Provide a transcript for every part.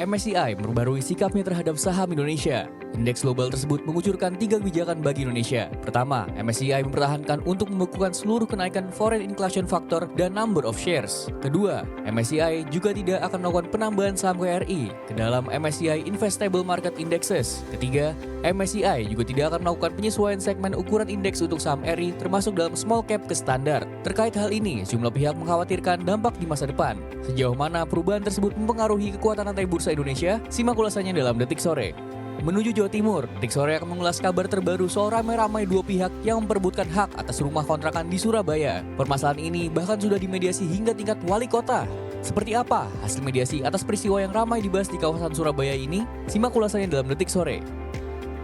MSCI memperbarui sikapnya terhadap saham Indonesia. Indeks global tersebut mengucurkan 3 kebijakan bagi Indonesia. Pertama, MSCI mempertahankan untuk membekukan seluruh kenaikan foreign inclusion factor dan number of shares. Kedua, MSCI juga tidak akan melakukan penambahan saham KRI ke dalam MSCI Investable Market Indexes. Ketiga, MSCI juga tidak akan melakukan penyesuaian segmen ukuran indeks untuk saham RI termasuk dalam small cap ke standar. Terkait hal ini, sejumlah pihak mengkhawatirkan dampak di masa depan. Sejauh mana perubahan tersebut mempengaruhi kekuatan rantai bursa Indonesia? Simak ulasannya dalam Detik Sore. Menuju Jawa Timur, Detik Sore akan mengulas kabar terbaru soal ramai-ramai dua pihak yang memperebutkan hak atas rumah kontrakan di Surabaya. Permasalahan ini bahkan sudah dimediasi hingga tingkat wali kota. Seperti apa hasil mediasi atas peristiwa yang ramai dibahas di kawasan Surabaya ini? Simak ulasannya dalam Detik Sore.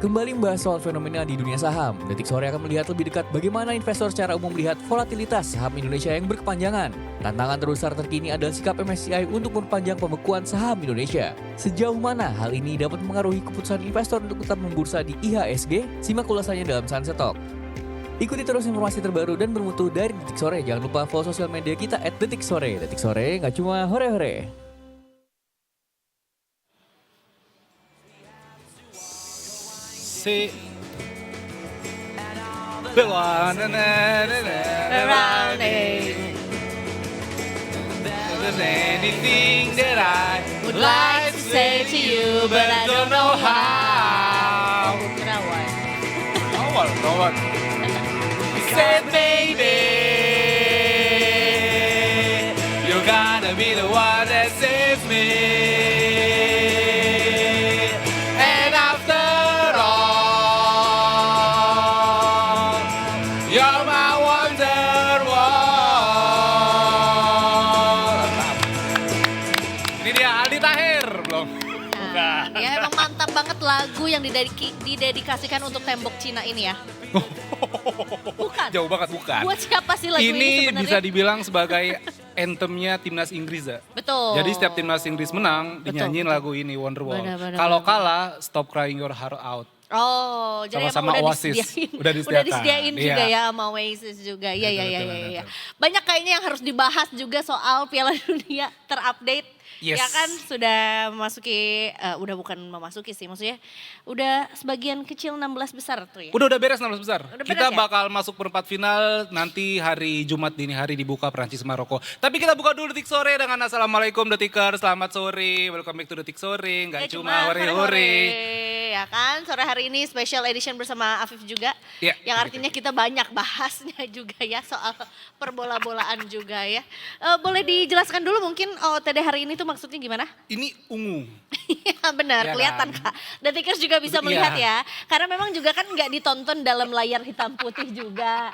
Kembali membahas soal fenomena di dunia saham, Detik Sore akan melihat lebih dekat bagaimana investor secara umum melihat volatilitas saham Indonesia yang berkepanjangan. Tantangan terbesar terkini adalah sikap MSCI untuk memperpanjang pembekuan saham Indonesia. Sejauh mana hal ini dapat mengaruhi keputusan investor untuk tetap membursa di IHSG? Simak ulasannya dalam Sunset Talk. Ikuti terus informasi terbaru dan bermutu dari Detik Sore. Jangan lupa follow sosial media kita @detiksore. Detik Sore nggak cuma hore-hore. See the one around it. There's anything that I Would like to say to you, but I don't know how. No one. He said, baby, you're gonna be the one that saves me. And after all, you're my wonderwall. Ini dia Aldi Tahir belum? Nah, ya emang mantap banget lagu yang didedikasikan untuk tembok Cina ini ya. Bukan. Jauh banget bukan. Buat siapa sih lagu ini Ini sebenarnya? bisa dibilang sebagai anthemnya timnas Inggris ya. Betul. Jadi setiap timnas Inggris menang dinyanyiin lagu ini Wonderwall. Benar, Kalau benar. kalah Stop Crying Your Heart Out. Oh, jadi Sama-sama emang udah Oasis. disediain. Udah disediakan. disediain juga Iya. ya sama Oasis juga. Iya, Betul, iya, iya, betul, iya. betul. Ya. Banyak kayaknya yang harus dibahas juga soal Piala Dunia terupdate. Yes. Ya kan sudah memasuki, udah bukan memasuki sih maksudnya. Udah sebagian kecil 16 besar tuh ya. Udah beres 16 besar. Udah beres Kita ya? bakal masuk perempat final nanti hari Jumat dini hari dibuka Perancis Maroko. Tapi kita buka dulu Detik Sore dengan Assalamualaikum Detikers, selamat sore. Welcome back to Detik Sore, nggak cuma hore-hore. Ya kan, sore hari ini special edition bersama Afif juga. Iya, Yang artinya kita banyak bahasnya juga ya soal perbola-bolaan juga ya. Boleh dijelaskan dulu mungkin OOTD hari ini tuh maksudnya gimana? Ini ungu. Iya benar, Iya kelihatan kan? Kak. Detikers juga bisa Iya. melihat ya. Karena memang juga kan nggak ditonton dalam layar hitam putih juga.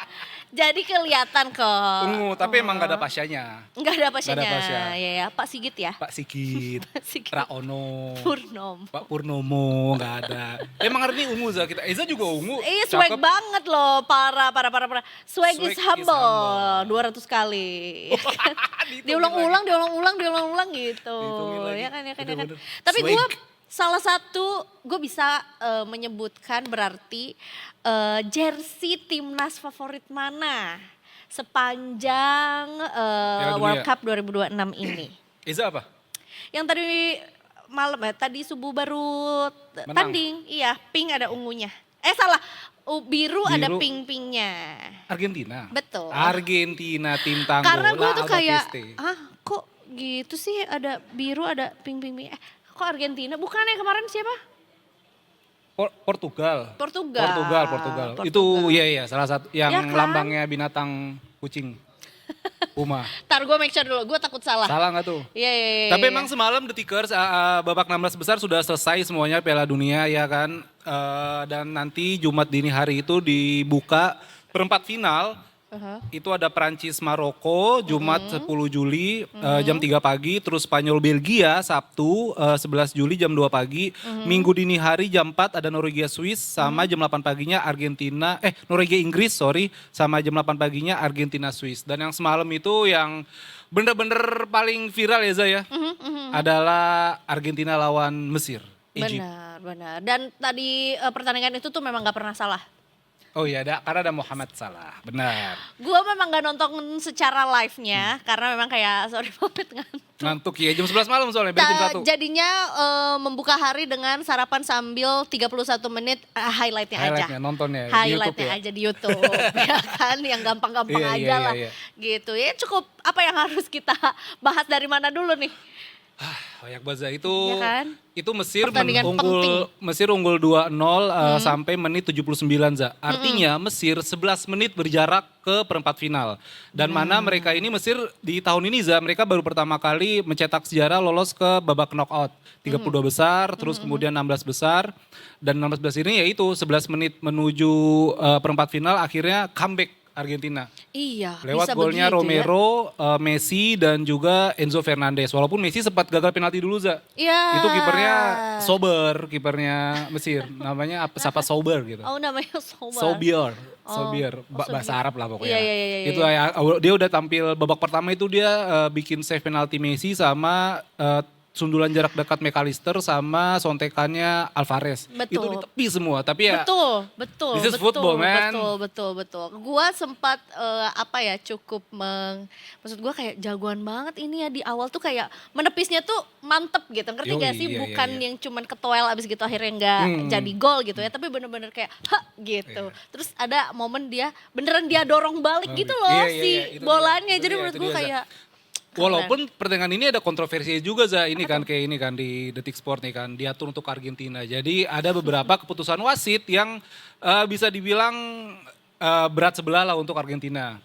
Jadi kelihatan kok. Ungu, tapi emang nggak ada pasyanya. Nggak ada pasnya. Nggak ada pasya. Ya, ya, Pak Sigit ya. Pak Sigit, Pak Sigit. Raono. Purnom. Pak Purnomo nggak ada. Emang hari ini ungu Za kita. Eza juga ungu. Iya swag cakep. banget loh, para. Swag Swag is is humble, humble. 200 kali. Dihitungin diulang-ulang gitu. Dihitungin lagi. Ya kan, ya kan, ya kan. Bener-bener. Tapi Swag. gue salah satu, gue bisa menyebutkan berarti jersey timnas favorit mana sepanjang Piala World Dunia. Cup 2026 ini. Eza apa? Yang tadi malam ya, tadi subuh baru Menang. tanding, iya pink ada ungunya. Salah, biru ada Biru. pink-pinknya. Argentina. Betul. Argentina tim tangguh. Karena gue La tuh Alba kayak, Peste. kok gitu sih ada biru ada pink-pink. Kok Argentina? Bukan yang kemarin siapa? Portugal. Portugal. Itu iya salah satu yang Ya kan? lambangnya binatang kucing. Puma. Ntar gue make sure dulu, gue takut salah. Salah nggak tuh? Iya. Tapi emang semalam Detikers babak 16 besar sudah selesai semuanya Piala Dunia ya kan. Dan nanti Jumat dini hari itu dibuka perempat final. Itu ada Perancis Maroko Jumat 10 Juli jam 3 pagi. Terus Spanyol Belgia Sabtu 11 Juli jam 2 pagi. Minggu dini hari jam 4 ada Norwegia Swiss sama jam 8 paginya Norwegia Inggris sama jam 8 paginya Argentina Swiss. Dan yang semalam itu yang bener-bener paling viral ya Zaya adalah Argentina lawan Mesir. Egypt. Benar. Dan tadi pertandingan itu tuh memang gak pernah salah. Oh iya, karena ada Muhammad Salah, benar. Gua memang gak nonton secara live-nya karena memang kayak sorry banget ngantuk. Ngantuk ya, jam 11 malam soalnya, beres jam 1. Jadinya membuka hari dengan sarapan sambil 31 menit highlight-nya aja. Highlight-nya, nontonnya di Highlight-nya YouTube ya. aja di YouTube, ya kan, yang gampang-gampang Iya, aja iya, lah. iya. Gitu, ya cukup apa yang harus kita bahas dari mana dulu nih? Banyak banget itu. Iya kan? Itu Mesir Pertandingan penting. Mesir unggul 2-0 sampai menit 79 Za. Artinya Mesir 11 menit berjarak ke perempat final. Dan mana mereka ini Mesir di tahun ini Za, mereka baru pertama kali mencetak sejarah lolos ke babak knockout. 32 besar, terus kemudian 16 besar. Dan 16 besar ini yaitu 11 menit menuju perempat final akhirnya comeback Argentina. Iya, Lewat bisa golnya begitu Romero, Messi dan juga Enzo Fernandez. Walaupun Messi sempat gagal penalti dulu Za. Ya. Itu kipernya Sober, kipernya Mesir. Namanya siapa Sober gitu. Oh namanya Sobar. Sobier. Oh, Sobier. oh, Bahasa Sobier. Arab lah pokoknya. Iya. Itu dia udah tampil babak pertama itu dia bikin save penalti Messi sama sundulan jarak dekat McAllister sama sontekannya Alvarez. Betul. Itu di tepi semua, tapi ya Betul. this is football, man. Betul. Gua sempat cukup maksud gua kayak jagoan banget ini ya di awal tuh kayak menepisnya tuh mantep gitu. Ngerti Yoi, gak sih? iya, Bukan iya. yang cuman ketoel abis gitu akhirnya nggak jadi gol gitu ya, tapi bener-bener kayak gitu. Iya. Terus ada momen dia beneran dia dorong balik gitu loh Iya, itu bolanya. dia, Jadi itu menurut dia, gua itu dia, kayak walaupun pertandingan ini ada kontroversi juga Za, ini kan kayak ini kan di Detik Sport nih kan, diatur untuk Argentina. Jadi ada beberapa keputusan wasit yang bisa dibilang berat sebelah lah untuk Argentina.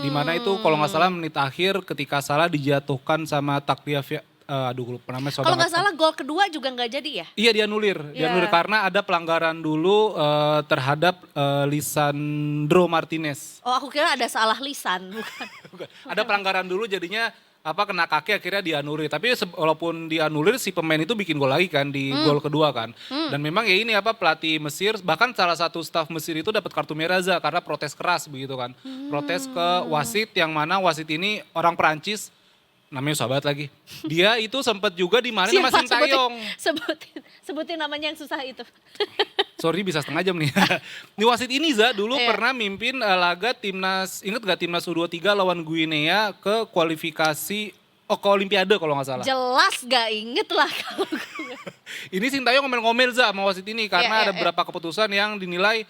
Dimana itu kalau nggak salah menit akhir ketika salah dijatuhkan sama Tagliafico, aduh lupa namanya. kalau nggak salah gol kedua juga nggak jadi ya? Iya dianulir karena ada pelanggaran dulu terhadap Lisandro Martinez. Oh aku kira ada salah lisan bukan. Bukan. Ada pelanggaran dulu jadinya kena kaki akhirnya dianulir. Tapi walaupun dianulir si pemain itu bikin gol lagi kan di gol kedua kan. Dan memang ya ini pelatih Mesir bahkan salah satu staf Mesir itu dapat kartu merah Za, karena protes keras begitu kan. Protes ke wasit yang mana wasit ini orang Perancis namanya sahabat lagi. Dia itu sempat juga dimarahin sama Sintayong. Sebutin namanya yang susah itu. Sorry bisa setengah jam nih. Nih wasit ini Za dulu Iya. pernah mimpin laga timnas, inget gak timnas U23 lawan Guinea ke kualifikasi, ke Olimpiade kalau gak salah. Jelas gak inget lah kalau gue. Ini Sintayong ngomel-ngomel Za sama wasit ini karena ada beberapa keputusan yang dinilai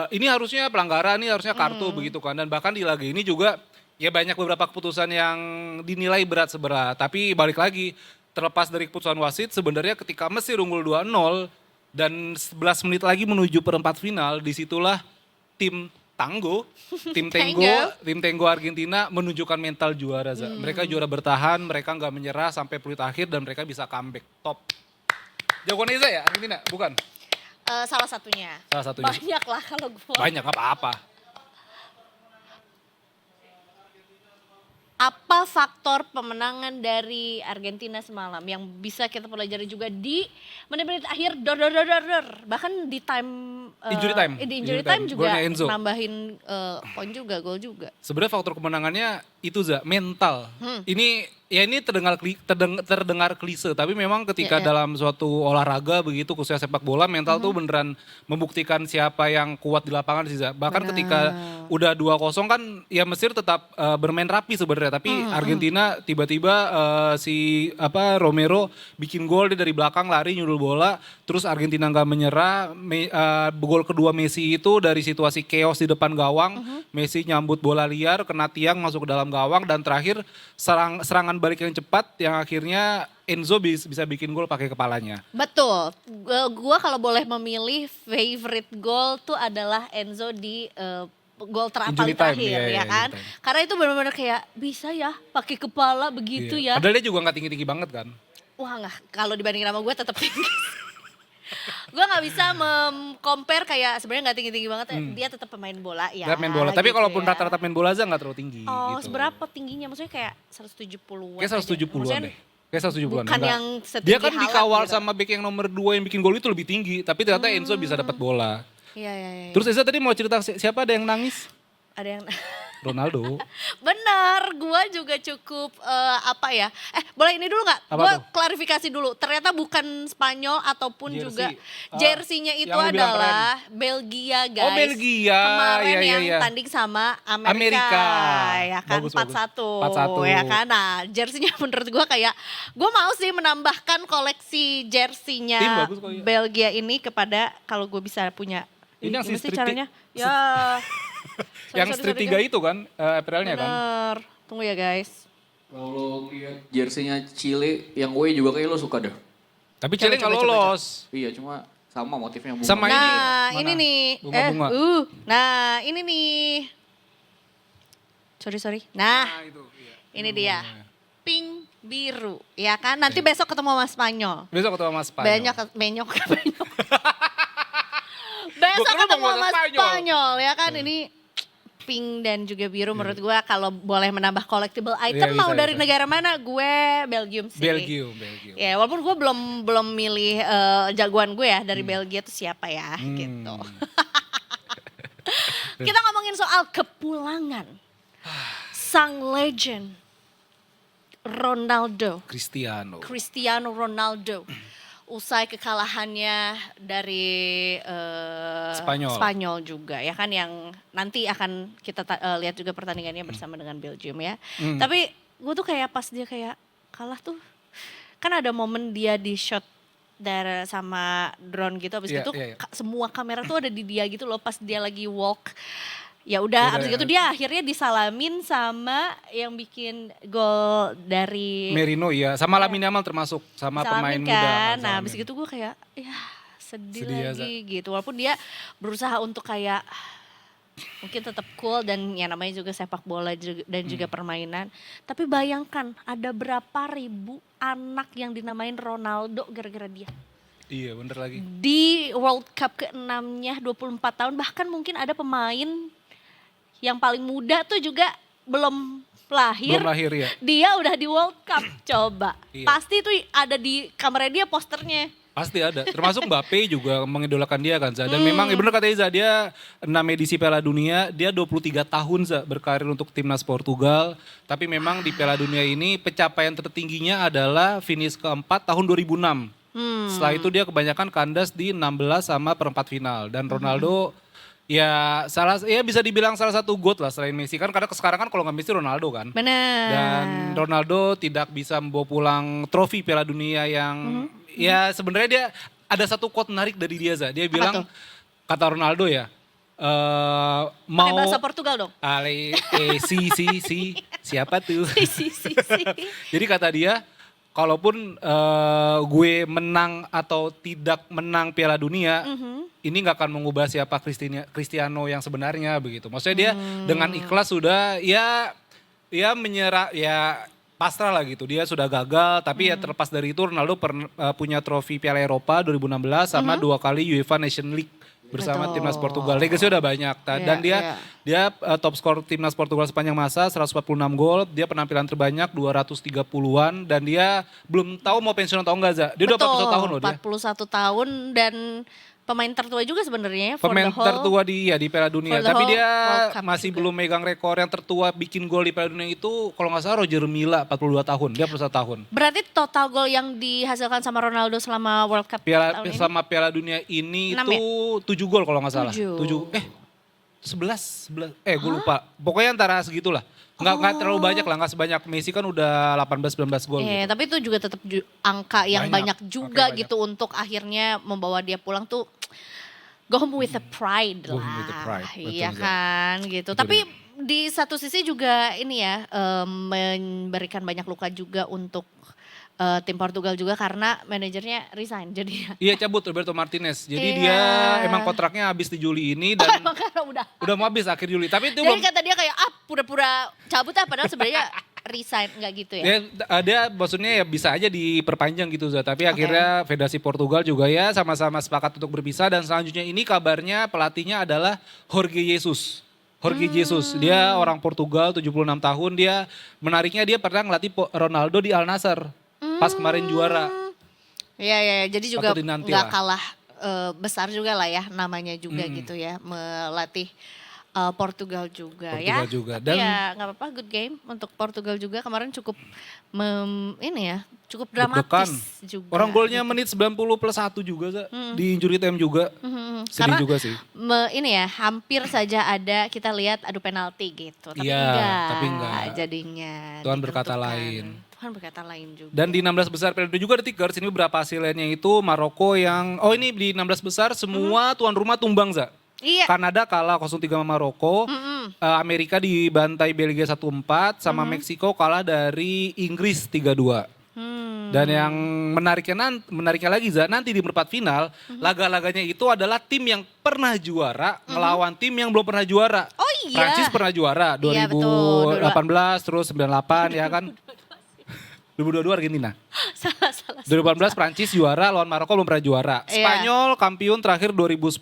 ini harusnya pelanggaran, ini harusnya kartu begitu kan. Dan bahkan di laga ini juga ya banyak beberapa keputusan yang dinilai berat sebelah. Tapi balik lagi terlepas dari keputusan wasit sebenarnya ketika Mesir unggul 2-0 dan 11 menit lagi menuju perempat final, disitulah tim Tenggo Argentina menunjukkan mental juara. Za. Mereka juara bertahan, mereka nggak menyerah sampai peluit akhir dan mereka bisa comeback. Top. Jagoan Eza ya Argentina? Bukan? Salah satunya. Salah satunya. Banyak lah kalau gue. Banyak apa-apa. Apa faktor pemenangan dari Argentina semalam yang bisa kita pelajari juga di menit-menit akhir bahkan di Injury time. di injury time juga Golnya Enzo. nambahin poin juga, gol juga. Sebenarnya faktor kemenangannya itu Za, mental. Ini terdengar klise, tapi memang ketika dalam suatu olahraga begitu khususnya sepak bola, mental tuh beneran membuktikan siapa yang kuat di lapangan sih Za. Bahkan ketika udah 2-0 kan ya Mesir tetap bermain rapi sebenarnya, tapi Argentina tiba-tiba Romero bikin gol dia dari belakang lari nyundul bola, terus Argentina nggak menyerah. Gol kedua Messi itu dari situasi chaos di depan gawang, Messi nyambut bola liar kena tiang masuk ke dalam gawang dan terakhir serangan balik yang cepat yang akhirnya Enzo bisa bikin gol pakai kepalanya. Betul, gua kalau boleh memilih favorite goal tuh adalah Enzo di gol Injury time, terakhir iya, ya kan. injury time. Karena itu benar-benar kayak bisa ya pakai kepala begitu ya. Padahal dia juga nggak tinggi-tinggi banget kan. Wah nggak, kalau dibandingin sama gue tetap tinggi. Gue nggak bisa compare kayak sebenarnya nggak tinggi-tinggi banget, dia tetap pemain bola ya. Dia main bola, tapi gitu kalaupun ya. rata-rata main bola aja nggak terlalu tinggi. Oh gitu. seberapa tingginya? Maksudnya kayak 170-an. Kayak 170-an deh. Kayak 170-an. Bukan enggak. yang setinggi Dia kan Haaland dikawal gitu. sama bek yang nomor 2 yang bikin gol itu lebih tinggi, tapi ternyata Enzo bisa dapat bola. Iya. Terus Eza tadi mau cerita siapa ada yang nangis? Ada yang Ronaldo. Bener, gua juga cukup apa ya? Boleh ini dulu nggak? Apa Gua tuh? klarifikasi dulu. Ternyata bukan Spanyol ataupun Jersey. juga Ah, jersinya itu yang lu bilang adalah Belgia, guys. Oh, Belgia. Kemarin Iya, yang iya. tanding sama Amerika, Amerika. ya kan, Bagus, 4-1, 4-1. ya kan. Nah, jersinya menurut gua kayak gua mau sih menambahkan koleksi jersinya Tim bagus kok, iya. Belgia ini kepada kalau gue bisa punya. Ini yang gimana si sih Street caranya? Ya. Yang Street 3 itu kan, apparelnya kan. Bener. Tunggu ya guys. Kalau lo lihat jersinya Chile yang away juga kayak lo suka deh. Tapi Coba, Chile nggak coba, lolos. Iya, cuma sama motifnya bunga. Sama ini. Nah, mana? ini nih. Bunga-bunga. Nah, ini nih. Sorry. Nah, itu. Iya. ini dia. Pink biru, ya kan? Nanti besok ketemu sama Spanyol. Besok ketemu Mas Spanyol. Benyok. Gua Besok kira ketemu mau sama Spanyol. Spanyol, ya kan? Ini pink dan juga biru menurut gue kalau boleh menambah collectible item Iya, mau bisa, dari bisa. negara mana? Gue Belgium sih. Belgium. Ya, walaupun gue belum milih jagoan gue ya dari Belgia tuh siapa ya gitu. Kita ngomongin soal kepulangan sang legend Cristiano Ronaldo. Usai kekalahannya dari Spanyol juga ya kan, yang nanti akan kita lihat juga pertandingannya bersama dengan Belgium ya. Tapi gue tuh kayak pas dia kayak kalah tuh kan ada momen dia di shot dari sama drone gitu, habis Iya, itu iya. semua kamera tuh ada di dia gitu loh pas dia lagi walk. Ya udah, abis itu dia akhirnya disalamin sama yang bikin gol dari Merino ya, sama Lamine Yamal termasuk, sama pemain Salamin muda. kan. Nah, Salamin. abis gitu gue kayak ya sedih Sedih ya, lagi gitu. Walaupun dia berusaha untuk kayak mungkin tetap cool dan ya namanya juga sepak bola dan juga permainan. Tapi bayangkan ada berapa ribu anak yang dinamain Ronaldo gara-gara dia. Iya bener lagi. Di World Cup ke-6-nya 24 tahun, bahkan mungkin ada pemain yang paling muda tuh juga belum lahir. Belum lahir ya. Dia udah di World Cup, coba. Iya. Pasti itu ada di kamarnya dia posternya. Pasti ada, termasuk Mbappe juga mengidolakan dia kan Za. Dan memang ya bener kata Iza, dia 6 edisi Piala Dunia, dia 23 tahun Za berkarir untuk timnas Portugal. Tapi memang di Piala Dunia ini pencapaian tertingginya adalah finish keempat tahun 2006. Setelah itu dia kebanyakan kandas di 16 sama perempat final. Dan Ronaldo ya bisa dibilang salah satu GOAT lah selain Messi kan, karena sekarang kan kalau nggak Messi Ronaldo kan. Benar. Dan Ronaldo tidak bisa membawa pulang trofi Piala Dunia yang ya sebenarnya dia ada satu quote menarik dari dia Za. Dia bilang tuh? kata Ronaldo ya Pakai mau bahasa Portugal dong. siapa tuh? Si. Jadi kata dia, kalaupun gue menang atau tidak menang Piala Dunia, ini nggak akan mengubah siapa Cristiano yang sebenarnya begitu. Maksudnya dia dengan ikhlas sudah ya menyerah, ya pasrah lah gitu. Dia sudah gagal, tapi ya terlepas dari itu Ronaldo punya trofi Piala Eropa 2016 sama 2 kali UEFA Nation League bersama Betul. timnas Portugal. Legacy udah banyak. Dan dia top skor timnas Portugal sepanjang masa 146 gol. Dia penampilan terbanyak 230-an dan dia belum tahu mau pensiun atau enggak Za. Dia udah 41 tahun loh dia. 41 tahun dan pemain tertua juga sebenarnya. Pemain tertua di Piala Dunia. for the Tapi whole dia World Cup masih juga. belum megang rekor yang tertua bikin gol di Piala Dunia itu kalau nggak salah Roger Milla 42 tahun. Dia 41 tahun. Berarti total gol yang dihasilkan sama Ronaldo selama World Cup tahun ini? Selama Piala Dunia ini 6 itu 7 gol kalau nggak salah. 7. 11 gue lupa. Pokoknya antara segitulah. Nggak terlalu banyak lah, nggak sebanyak Messi kan udah 18-19 gol Iya, gitu. tapi itu juga tetap angka yang banyak, Banyak, juga angka gitu untuk akhirnya membawa dia pulang tuh go home with the pride Go lah. home with the pride, betul, Iya Zak. kan gitu. Betul, Tapi di satu sisi juga ini ya memberikan banyak luka juga untuk tim Portugal juga karena manajernya resign jadinya. Iya cabut Roberto Martinez. Jadi Iya. dia emang kontraknya habis di Juli ini dan Emang karena udah. mau habis akhir Juli. Tapi itu Jadi kata dia kayak pura-pura cabut padahal sebenarnya resign enggak gitu ya. dia maksudnya ya bisa aja diperpanjang gitu Zah. Tapi akhirnya Federasi Portugal juga ya sama-sama sepakat untuk berpisah. Dan selanjutnya ini kabarnya pelatihnya adalah Jorge Jesus. Dia orang Portugal 76 tahun. Dia menariknya dia pernah ngelatih Ronaldo di Al Nassr pas kemarin juara. Iya, jadi juga Patut dinanti nggak lah. kalah besar juga lah ya namanya juga gitu ya melatih Portugal juga Portugal ya. juga. Tapi Dan ya nggak apa-apa, good game untuk Portugal juga kemarin cukup cukup deg-degan. dramatis juga. Orang golnya gitu. menit 90+1 juga, Za. Di injury time juga. Sedih Karena juga sih. ini ya hampir saja ada kita lihat adu penalti gitu. Tapi Iya, tapi enggak. jadinya. Tuhan berkata ditentukan. lain. Tuhan berkata lain juga. Dan di 16 besar Piala Dunia juga ada Tigers, ini beberapa hasilnya itu Maroko yang, ini di 16 besar semua tuan rumah tumbang, Za. Iya. Kanada kalah 0-3 sama Maroko, Amerika dibantai Belgia 1-4, sama Meksiko kalah dari Inggris 3-2. Dan yang menariknya lagi, Za, nanti di perempat final, laga-laganya itu adalah tim yang pernah juara ngelawan tim yang belum pernah juara. Oh iya. Prancis pernah juara Iya, 2018, betul. terus 98 ya kan. 2022 Argentina. salah. 2018 Prancis juara lawan Maroko belum pernah juara. Iya. Spanyol kampiun terakhir 2010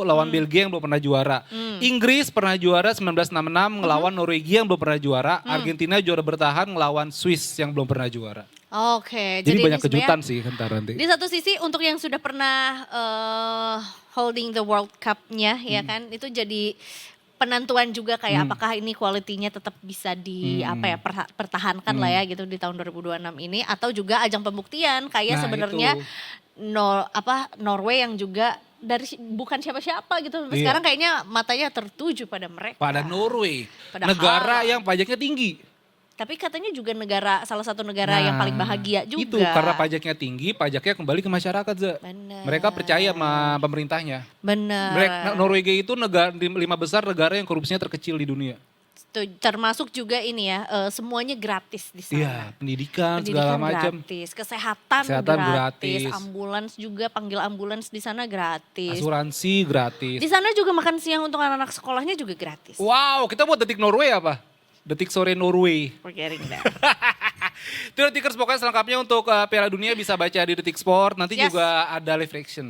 lawan Belgia yang belum pernah juara. Inggris pernah juara 1966 ngelawan Norwegia yang belum pernah juara. Argentina juara bertahan ngelawan Swiss yang belum pernah juara. Oke, Jadi banyak ini kejutan sebenarnya sih ntar nanti. di satu sisi untuk yang sudah pernah holding the World Cup-nya ya kan, itu jadi penentuan juga kayak apakah ini kualitinya tetap bisa pertahankan lah ya gitu di tahun 2026 ini, atau juga ajang pembuktian kayak Nah, sebenarnya itu. Norway yang juga bukan siapa-siapa gitu. Iya. Sekarang kayaknya matanya tertuju pada mereka. Pada Norway, Padahal- negara yang pajaknya tinggi. Tapi katanya juga salah satu negara yang paling bahagia juga. Itu karena pajaknya tinggi, pajaknya kembali ke masyarakat, Za. Bener. Mereka percaya sama pemerintahnya. Bener. Norwegia itu negara 5 besar negara yang korupsinya terkecil di dunia. Termasuk juga ini ya, semuanya gratis di sana. Iya, pendidikan segala macam. gratis, kesehatan gratis, gratis. ambulans juga, panggil ambulans di sana gratis. Asuransi gratis. Di sana juga makan siang untuk anak-anak sekolahnya juga gratis. Wow, kita buat detik Norway apa? Detik sore Norway. Forgetting that. Itu Detikers pokoknya selengkapnya untuk Piala Dunia bisa baca di Detik Sport. Nanti Yes. juga ada live reaction.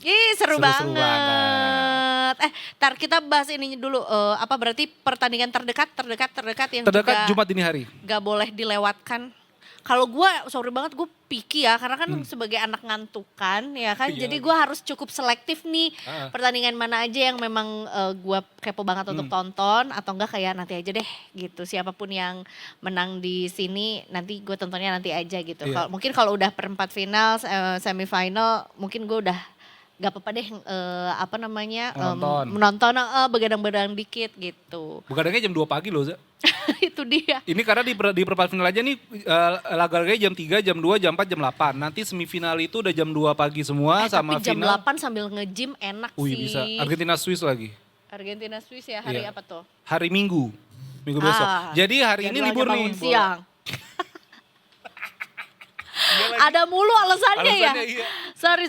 Ih, seru Seru-seru banget. Tar kita bahas ini dulu. Apa berarti pertandingan terdekat yang Terdekat juga Jumat dini hari. gak boleh dilewatkan. Kalau gue, sorry banget, gue picky ya, karena kan sebagai anak ngantukan ya kan, Iya. jadi gue harus cukup selektif nih Ah. pertandingan mana aja yang memang gue kepo banget untuk tonton, atau enggak kayak nanti aja deh gitu, siapapun yang menang di sini nanti gue tontonnya nanti aja gitu. Iya. Mungkin kalau udah perempat final, semifinal, mungkin gue udah gak apa-apa deh menonton begadang-begadang dikit gitu. Begadangnya jam 2 pagi loh, Za. Itu dia. Ini karena di perempat final aja nih laga-laganya jam 3, jam 2, jam 4, jam 8. Nanti semifinal itu udah jam 2 pagi semua sama Tapi jam final. 8 sambil nge-gym enak Wih, sih. bisa. Argentina Swiss lagi. Argentina Swiss ya, hari Iya. apa tuh? Hari Minggu. Minggu besok. Jadi hari ini jadwalnya libur nih. bangun siang. Ada mulu alasannya ya. Alasannya iya. Sorry.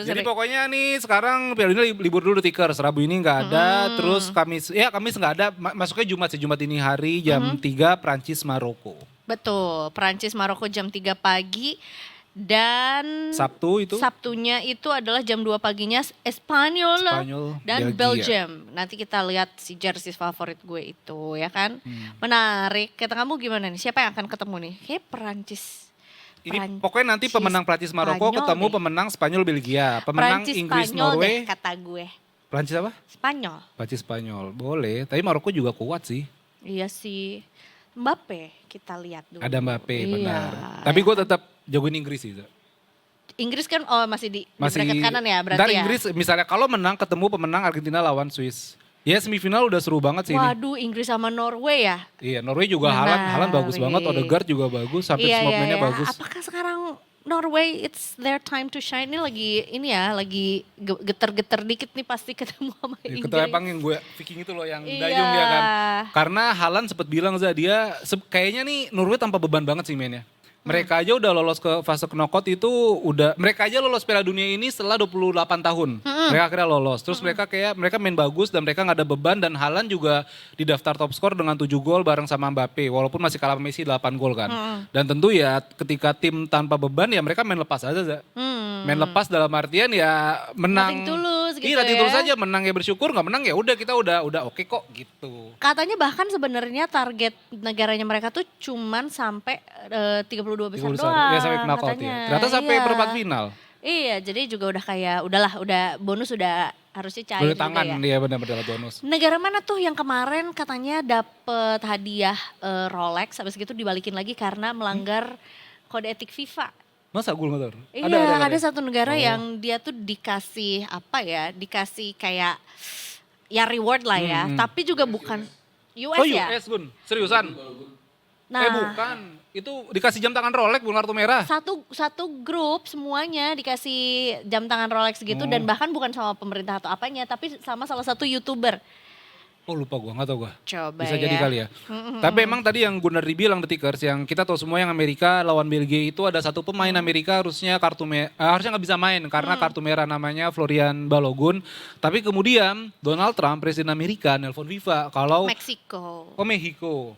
Jadi pokoknya nih sekarang Piala Dunia libur dulu Tikers. Rabu ini nggak ada, terus Kamis nggak ada. Masuknya Jumat sih, Jumat ini hari jam 3 Prancis Maroko. Betul, Prancis Maroko jam 3 pagi. Dan Sabtu itu Sabtunya itu adalah jam 2 paginya Spanyol dan Belgia. Belgium. Nanti kita lihat si jersey favorit gue itu ya kan. Menarik. Kata kamu gimana nih? Siapa yang akan ketemu nih? Kayak Prancis. ini pokoknya nanti pemenang Prancis Maroko Spanyol ketemu deh. pemenang Spanyol Belgia, pemenang Prancis Inggris Spanyol Norway. deh kata gue. Prancis apa? Spanyol. Prancis Spanyol. Boleh, tapi Maroko juga kuat sih. Iya sih. Mbappe kita lihat dulu. Ada Mbappe Iya. benar. Tapi gue tetap jagoin Inggris sih. Za. Inggris kan masih di Masih bracket kanan ya berarti ntar ya. Inggris misalnya kalau menang ketemu pemenang Argentina lawan Swiss. Ya semifinal udah seru banget sih ini. Waduh, Inggris sama Norway ya. Iya, Norway juga Haaland bagus banget, Menarik. Odegaard juga bagus, hampir semua pemainnya bagus. Apakah sekarang Norway it's their time to shine? Ini lagi geter-geter dikit nih pasti ketemu sama Inggris. Ketepang yang gue Viking itu loh yang Iya. dayung ya kan. Karena Haaland sempat bilang dia kayaknya nih Norway tanpa beban banget sih mainnya. Mereka aja udah lolos ke fase knockout itu mereka aja lolos Piala Dunia ini setelah 28 tahun. Mereka akhirnya lolos. Terus mereka main bagus dan mereka gak ada beban, dan Haaland juga di daftar top skor dengan 7 gol bareng sama Mbappe. Walaupun masih kalah Messi 8 gol kan. Dan tentu ya ketika tim tanpa beban ya mereka main lepas aja. Za. Main lepas dalam artian ya menang. Nothing tulus gitu Iya, nothing ya. tulus aja, menang ya bersyukur, gak menang ya udah kita udah oke kok gitu. Katanya bahkan sebenarnya target negaranya mereka tuh cuman sampai 32 besar 30 doang. Ya sampai knockout katanya. ya. Ternyata sampai Iya. perempat final. Iya, jadi juga udah kayak udah bonus udah harusnya cair Boleh juga tangan, ya. iya benar-benar bonus. Negara mana tuh yang kemarin katanya dapet hadiah Rolex, habis gitu dibalikin lagi karena melanggar kode etik FIFA. Masa gue nggak tahu? Iya, ada satu negara yang dia tuh dikasih apa ya, dikasih kayak ya reward lah ya, tapi juga bukan US Oh ya. US Gun, seriusan? Nah, Bukan, itu dikasih jam tangan Rolex bukan kartu merah. satu grup semuanya dikasih jam tangan Rolex gitu dan bahkan bukan sama pemerintah atau apanya, tapi sama salah satu YouTuber. Oh lupa gue, gak tau gue. Coba Bisa ya. jadi kali ya. Tapi emang tadi yang Gunnar bilang Detikers, yang kita tahu semua yang Amerika lawan Belgia itu ada satu pemain Amerika harusnya harusnya nggak bisa main karena kartu merah namanya Florian Balogun. Tapi kemudian Donald Trump, Presiden Amerika, nelpon FIFA kalau Meksiko. Mexico.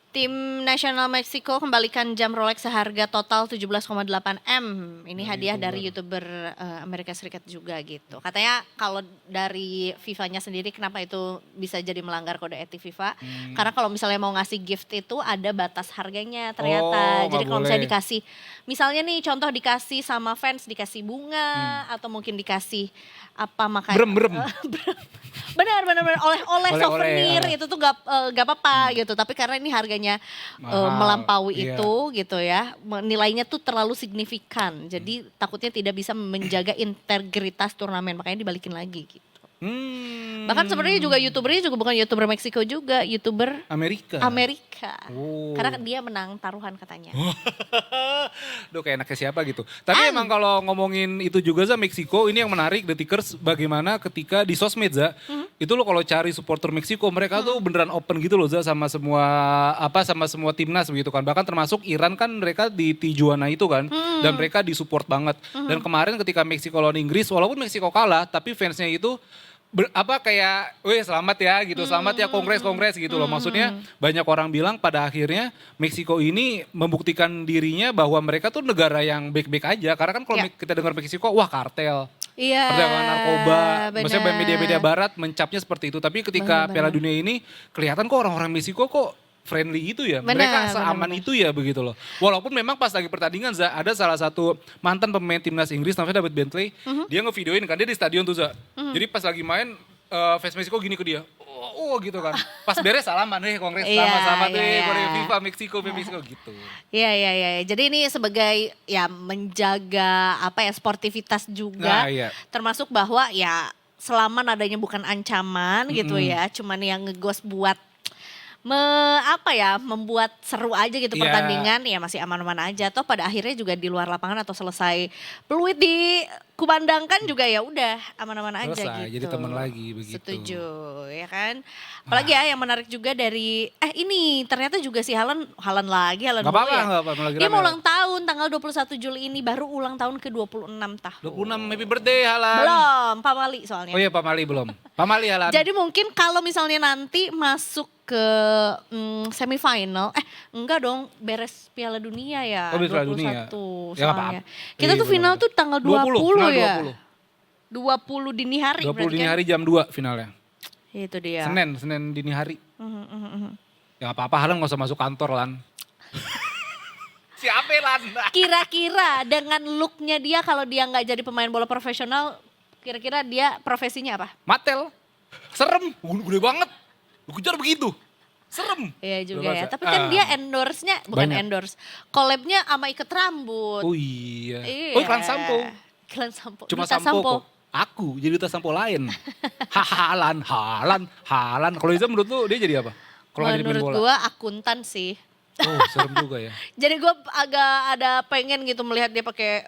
Tim nasional Meksiko kembalikan jam Rolex seharga total 17,8 M. Ini hadiah dari YouTuber Amerika Serikat juga gitu. Katanya kalau dari FIFA-nya sendiri kenapa itu bisa jadi melanggar kode etik FIFA? Karena kalau misalnya mau ngasih gift itu ada batas harganya ternyata. Oh, Jadi nggak kalau misalnya boleh. dikasih, misalnya nih contoh dikasih sama fans dikasih bunga atau mungkin dikasih apa makanya. Berem. Benar oleh Oleh-oleh, souvenir ya. itu tuh gak apa-apa gitu, tapi karena ini harganya Mahal, melampaui iya. itu gitu ya, nilainya tuh terlalu signifikan, jadi takutnya tidak bisa menjaga integritas turnamen, makanya dibalikin lagi gitu. Bahkan sebenarnya juga YouTubernya juga bukan YouTuber Meksiko juga, YouTuber Amerika. Oh. karena dia menang taruhan katanya. Duh kayak enaknya siapa gitu. Tapi emang kalau ngomongin itu juga Za, Meksiko ini yang menarik Detikers bagaimana ketika di sosmed Za, itu lo kalau cari supporter Meksiko mereka tuh beneran open gitu loh Za sama semua timnas begitu kan. Bahkan termasuk Iran kan mereka di Tijuana itu kan dan mereka disupport banget. Dan kemarin ketika Meksiko lawan Inggris walaupun Meksiko kalah tapi fansnya itu kayak, weh selamat ya gitu, selamat ya kongres gitu loh. Maksudnya banyak orang bilang pada akhirnya Meksiko ini membuktikan dirinya bahwa mereka tuh negara yang baik-baik aja. Karena kan kalau Ya. kita dengar Meksiko, wah kartel, Iya. perdagangan narkoba. Maksudnya benar. media-media barat mencapnya seperti itu. Tapi ketika Benar, Piala benar. Dunia ini kelihatan kok orang-orang Meksiko kok friendly itu ya. Benar, Mereka seaman benar. itu ya begitu loh. Walaupun memang pas lagi pertandingan Za, ada salah satu mantan pemain timnas Inggris namanya David Bentley. Dia ngevideoin kan, dia di stadion tuh Za. Jadi pas lagi main fans Meksiko gini ke dia. Oh gitu kan. Pas beres salaman, kongres Iya, sama-sama tuh, iya, iya. FIFA Meksiko gitu. Iya. Jadi ini sebagai ya menjaga sportivitas juga. Nah, iya. Termasuk bahwa ya selama nadanya bukan ancaman gitu ya, cuman yang ngegos buat membuat seru aja gitu Iya. pertandingan, ya masih aman-aman aja. Toh pada akhirnya juga di luar lapangan atau selesai peluit dikumandangkan juga ya udah aman-aman aja Selesai, gitu. jadi teman lagi begitu. Setuju, ya kan. Apalagi ya yang menarik juga dari ini ternyata juga si Haaland Gak dulu apa-apa, ya. gak apa-apa. Lagi Dia rame mau lah. ulang tahun tanggal 21 Juli ini, baru ulang tahun ke-26 tahun. 26 happy birthday Halan. Belum, Pamali soalnya. Oh iya Pak Mali belum. Pak Mali Halan. Jadi mungkin kalau misalnya nanti masuk ke semifinal, enggak dong, beres Piala Dunia ya. Oh, beres Piala Dunia. 21 Ya, nggak soalnya. apa-apa. Kita Iya, tuh final benar-benar. tuh tanggal 20, final ya. 20. 20 dini hari 20 berarti dini kan. hari jam 2 finalnya. Itu dia. Senin dini hari. Ya gak apa-apa Halan gak usah masuk kantor Lan. Siapa Lan? Kira-kira dengan looknya dia kalau dia nggak jadi pemain bola profesional, kira-kira dia profesinya apa? Matel. Serem, gede banget. Lu kejar begitu. Serem. Iya juga Lu ya. masa? Tapi kan dia endorse-nya, bukan Banyak. endorse. Collab-nya sama ikat rambut. Oh iya. Iya. Oh iklan sampo. Iklan sampo. Cuma Duta sampo kok. Aku jadi duta sampo lain. Halan. Kalau Iza menurut lu dia jadi apa? Kalau nggak jadi main Menurut bola. gua akuntan sih. Oh serem juga ya. Jadi gue agak ada pengen gitu melihat dia pakai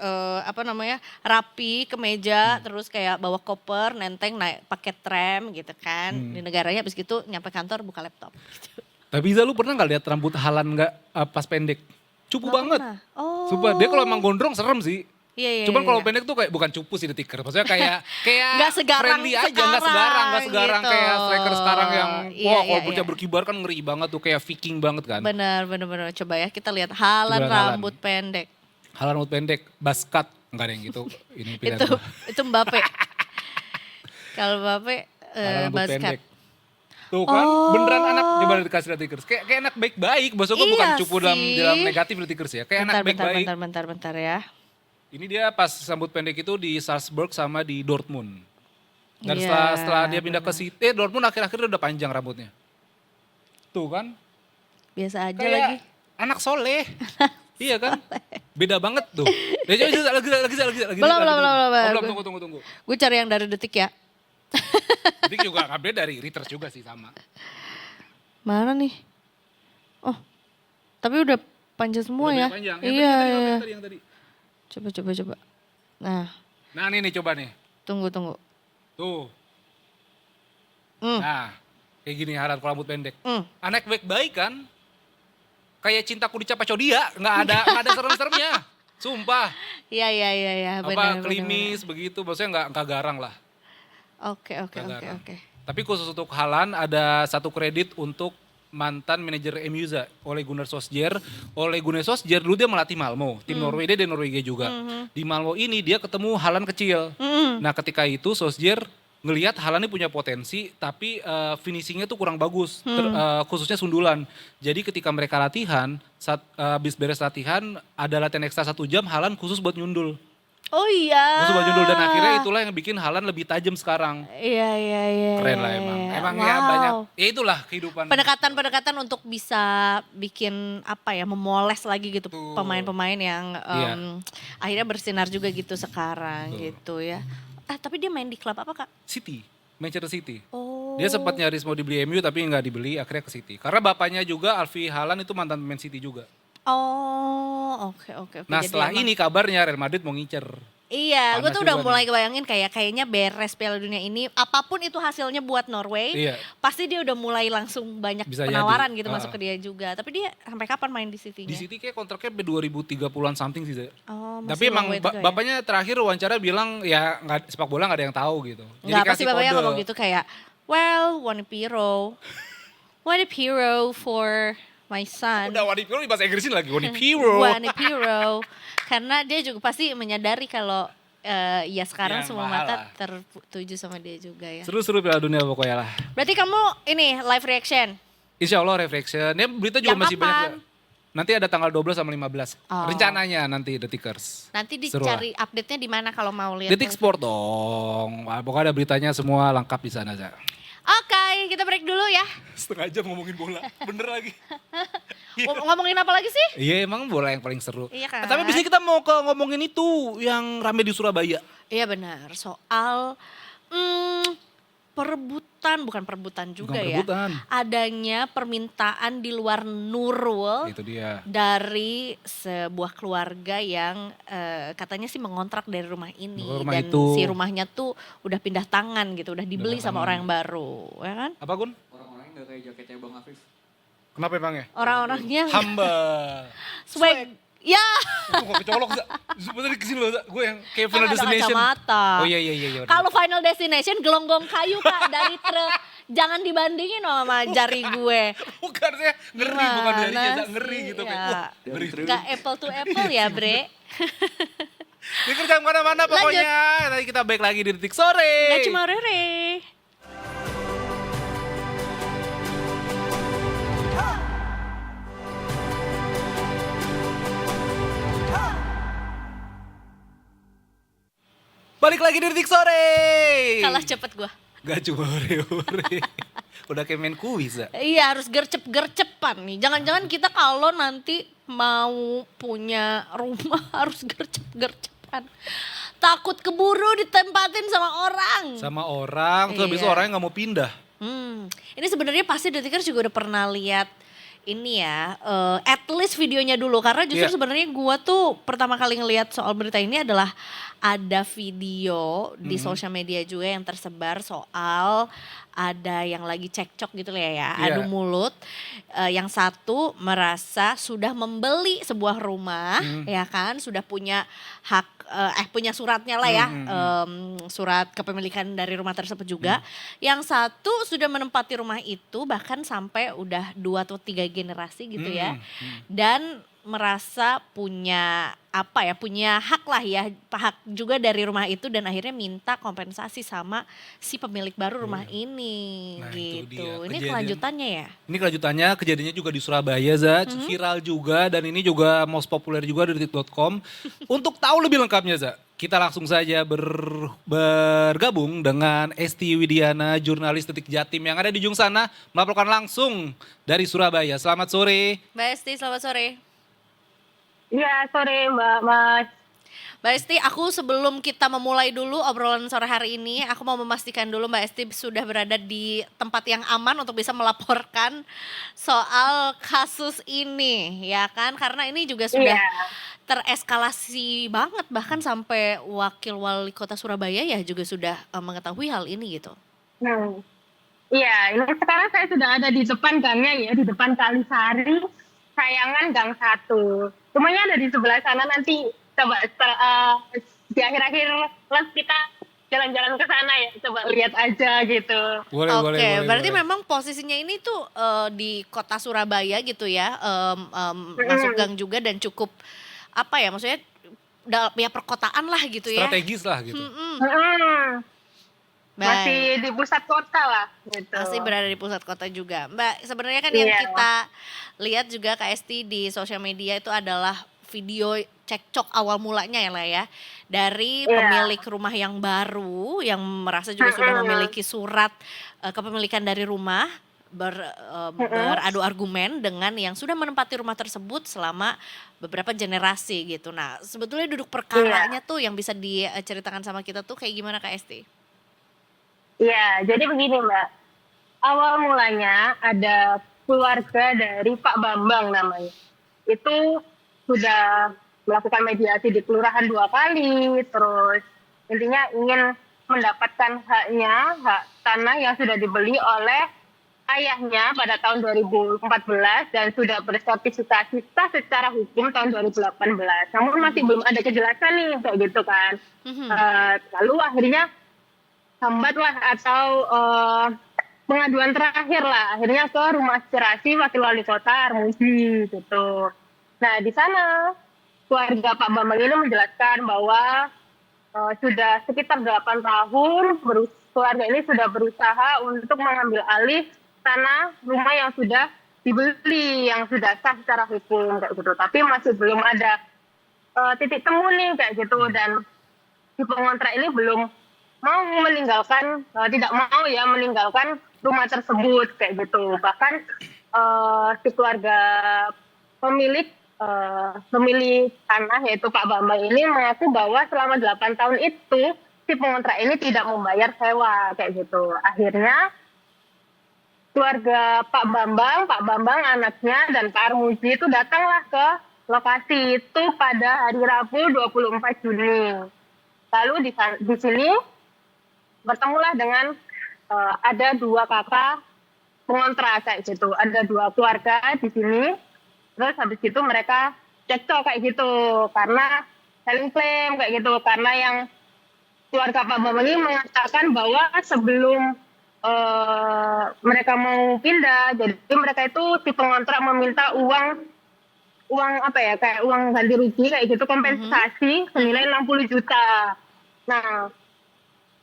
rapi kemeja, terus kayak bawa koper, nenteng naik pakai tram gitu kan di negaranya, habis gitu nyampe kantor buka laptop. Gitu. Tapi Iza lu pernah gak lihat rambut Halan gak pas pendek? Cupu Nggak banget. pernah. Oh. Sumpah, dia kalau emang gondrong serem sih. Iya. Cuman kalau pendek tuh kayak bukan cupu sih Detikers. Maksudnya kayak Nggak segarang friendly aja, nggak segarang gitu. kayak striker sekarang yang Iya, wah iya, kalau bocah iya. berkibar kan ngeri banget tuh kayak Viking banget kan. Benar. Coba ya kita lihat Haaland Coba Haaland. rambut pendek. Halan rambut pendek, basket enggak ada yang gitu. Ini pilihan Itu gua. itu Mbappe. Kalau Mbappe Halan rambut basket. pendek. Tuh kan Oh. beneran anak coba dikasih Detikers. Kayak anak baik-baik. Maksud gue bukan Iya cupu sih. dalam negatif Detikers ya. Kayak anak baik-baik. Bentar ya. Ini dia pas rambut pendek itu di Salzburg sama di Dortmund. Dan Iya, setelah dia pindah ke City, Dortmund akhir-akhir udah panjang rambutnya. Tuh kan, Biasa aja kayak lagi. anak soleh. Iya kan? Beda banget tuh. Ya, coba, lagi. Belum. Oh, belum, tunggu. Gue cari yang dari Detik ya. Jadi juga nggak beda dari Reuters juga sih sama. Mana nih? Oh, tapi udah panjang semua Udah ya. beda panjang. Iya. Yang tadi. Coba. Nah, Nah ini coba nih. tunggu. Tuh. Hmm. Nah, kayak gini Haran kalau rambut pendek. Hmm. Anak baik kan? Kayak cintaku dicapa dia, nggak ada serem-seremnya. Sumpah. Iya. Apa klimis begitu, maksudnya nggak garang lah. Oke. Tapi khusus untuk Haaland ada satu kredit untuk mantan manajer MU Ole Gunnar Solskjaer. Ole Gunnar Solskjaer dulu dia melatih Malmo, tim Norwegia dia dari Norwegia juga. Di Malmo ini dia ketemu Haaland kecil. Nah ketika itu Solskjaer ngelihat Haaland ini punya potensi tapi finishingnya tuh kurang bagus, khususnya sundulan. Jadi ketika mereka latihan, saat habis beres latihan ada latihan ekstra 1 jam, Haaland khusus buat nyundul. Oh iya. Khusus buat nyundul dan akhirnya itulah yang bikin Haaland lebih tajam sekarang. Iya. Keren lah emang. Emang Wow. ya banyak, ya itulah kehidupan. Pendekatan untuk bisa bikin apa ya, memoles lagi gitu Betul. pemain-pemain yang Iya. akhirnya bersinar juga gitu sekarang gitu ya. Tapi dia main di klub apa Kak? City, Manchester City. Oh. Dia sempat nyaris mau dibeli MU tapi nggak dibeli, akhirnya ke City. Karena bapaknya juga Alfie Haaland itu mantan pemain City juga. Oh, oke. Nah Jadi setelah emang- ini kabarnya Real Madrid mau ngincer. Iya, gue Panas tuh udah juga mulai nih. kebayangin kayaknya beres Piala Dunia ini, apapun itu hasilnya buat Norway, Iya. pasti dia udah mulai langsung banyak Bisa penawaran jadi. gitu masuk ke dia juga. Tapi dia sampai kapan main di City-nya? Di City kayak kontraknya sampai 2030-an something sih. Zak. Oh, masih Tapi emang long way to go ya? bapaknya terakhir wawancara bilang ya nggak, sepak bola nggak ada yang tahu gitu. Enggak, pasti kasih bapaknya kode. ngomong gitu kayak, well, one hero for my son. Udah Wanipiro di bahasa Inggrisin lagi, Wanipiro. One hero. Karena dia juga pasti menyadari kalau ya sekarang Yang semua mahal mata lah. tertuju sama dia juga ya. Seru-seru Piala Dunia pokoknya lah. Berarti kamu ini live reaction? Insya Allah reflection. Ya berita juga Yang masih kapan? banyak. Nanti ada tanggal 12 sama 15. Oh. Rencananya nanti Detikers. Nanti Seru dicari update-nya di mana kalau mau lihat. Detik Sport dong. Wah, pokoknya ada beritanya semua lengkap di sana. Za. Oke, kita break dulu ya. Setengah jam ngomongin bola. Bener lagi. Ngomongin apa lagi sih? Iya emang bola yang paling seru. Iya kan? Tapi abis ini kita mau ke ngomongin itu yang rame di Surabaya. Iya benar, soal bukan perebutan juga Bukan ya. perebutan. Adanya permintaan di luar Nurul Itu dia. dari sebuah keluarga yang katanya sih mengontrak dari rumah ini. Rumah dan itu. si rumahnya tuh udah pindah tangan gitu, udah dibeli Pindah sama tangan. orang yang baru, ya kan? Apa Gun? Orang-orangnya gak kayak jaketnya Bang Afif. Kenapa emangnya? Orang-orangnya Hamba. swag. Ya, Gue gak kecolok Za. Sebenernya kesini loh Za. Gue yang kayak kan Final ada Destination. kacamata. Oh iya. Kalau Final Destination gelonggong kayu Kak dari truk. Jangan dibandingin sama jari gue. Bukan saya ngeri, bukan dari Gimana Za. Ngeri sih? gitu. Ya. Kayak, wah, ngeri. Gak apple to apple ya bre. Ini kerja kemana-mana pokoknya. Nanti kita balik lagi di Detik Sore. Gak cuma Rere. Balik lagi di Detik Sore. Kalah cepet gue. Gak cuma ore-ore. Udah kayak main kuis Za. Iya harus gercep-gercepan nih. Jangan-jangan kita kalau nanti mau punya rumah harus gercep-gercepan. Takut keburu ditempatin sama orang. Sama orang, terus habis itu Iya. orangnya gak mau pindah. Ini sebenarnya pasti Detikers juga udah pernah lihat ini ya, at least videonya dulu karena justru Iya. sebenarnya gua tuh pertama kali ngelihat soal berita ini adalah ada video di sosial media juga yang tersebar soal ada yang lagi cekcok gitu lah ya, Iya. adu mulut. Yang satu merasa sudah membeli sebuah rumah, ya kan, sudah punya hak, punya suratnya lah ya, surat kepemilikan dari rumah tersebut juga. Yang satu sudah menempati rumah itu bahkan sampai udah 2 atau 3 generasi gitu ya. Dan merasa punya punya hak lah ya, hak juga dari rumah itu dan akhirnya minta kompensasi sama si pemilik baru rumah ini Nah, itu gitu. dia, Ini kejadian. kelanjutannya ya? Ini kelanjutannya, kejadiannya juga di Surabaya, Za. Viral juga dan ini juga most populer juga di detik.com. Untuk tahu lebih lengkapnya, Za, kita langsung saja bergabung dengan Esti Widiana, jurnalis Detik Jatim yang ada di ujung sana, melaporkan langsung dari Surabaya. Selamat sore. Mbak Esti, selamat sore. Iya, sore Mbak Mas. Mbak Esti, aku sebelum kita memulai dulu obrolan sore hari ini, aku mau memastikan dulu Mbak Esti sudah berada di tempat yang aman untuk bisa melaporkan soal kasus ini, ya kan? Karena ini juga sudah tereskalasi banget, bahkan sampai wakil wali kota Surabaya ya juga sudah mengetahui hal ini gitu. Iya, ini sekarang saya sudah ada di depan gangnya ya, di depan Kalisari, Sayangan Gang 1. Semuanya ada di sebelah sana, nanti coba di akhir-akhir les kita jalan-jalan ke sana ya, coba lihat aja gitu. Boleh. Berarti memang posisinya ini tuh di kota Surabaya gitu ya, masuk gang juga dan cukup maksudnya ya perkotaan lah gitu ya. Strategis lah gitu. Masih di pusat kota lah gitu. Masih berada di pusat kota juga. Mbak, sebenarnya kan yang kita lihat juga Kak Esti di sosial media itu adalah video cekcok awal mulanya ya lah ya. Dari pemilik rumah yang baru yang merasa juga sudah memiliki surat kepemilikan dari rumah, beradu argumen dengan yang sudah menempati rumah tersebut selama beberapa generasi gitu. Nah, sebetulnya duduk perkaranya tuh yang bisa diceritakan sama kita tuh kayak gimana Kak Esti? Iya, jadi begini Mbak. Awal mulanya ada keluarga dari Pak Bambang namanya. Itu sudah melakukan mediasi di kelurahan 2 kali, terus intinya ingin mendapatkan hak tanah yang sudah dibeli oleh ayahnya pada tahun 2014 dan sudah bersertifikasi sah secara hukum tahun 2018. Namun masih belum ada kejelasan nih kayak gitu kan. Lalu akhirnya hambatlah atau pengaduan terakhir lah akhirnya ke rumah aspirasi wakil wali kota Armuji gitu. Nah di sana keluarga Pak Bambang ini menjelaskan bahwa sudah sekitar 8 tahun keluarga ini sudah berusaha untuk mengambil alih tanah rumah yang sudah dibeli yang sudah sah secara hukum kayak gitu, tapi masih belum ada titik temu nih kayak gitu dan si pengontrak ini belum mau meninggalkan meninggalkan rumah tersebut kayak gitu. Bahkan si keluarga pemilik tanah yaitu Pak Bambang ini mengaku bahwa selama 8 tahun itu si pengontrak ini tidak membayar sewa kayak gitu. Akhirnya keluarga Pak Bambang anaknya dan Pak Armuji itu datanglah ke lokasi itu pada hari Rabu 24 Juni. Lalu di sini bertemulah dengan ada 2 kakak pengontrak kayak gitu. Ada 2 keluarga di sini. Terus habis itu mereka cekcok kayak gitu karena saling klaim kayak gitu. Karena yang keluarga Pak Bambang ini mengatakan bahwa sebelum mereka mau pindah, jadi mereka itu si pengontrak meminta uang kayak uang ganti rugi kayak gitu, kompensasi senilai 60 juta. Nah,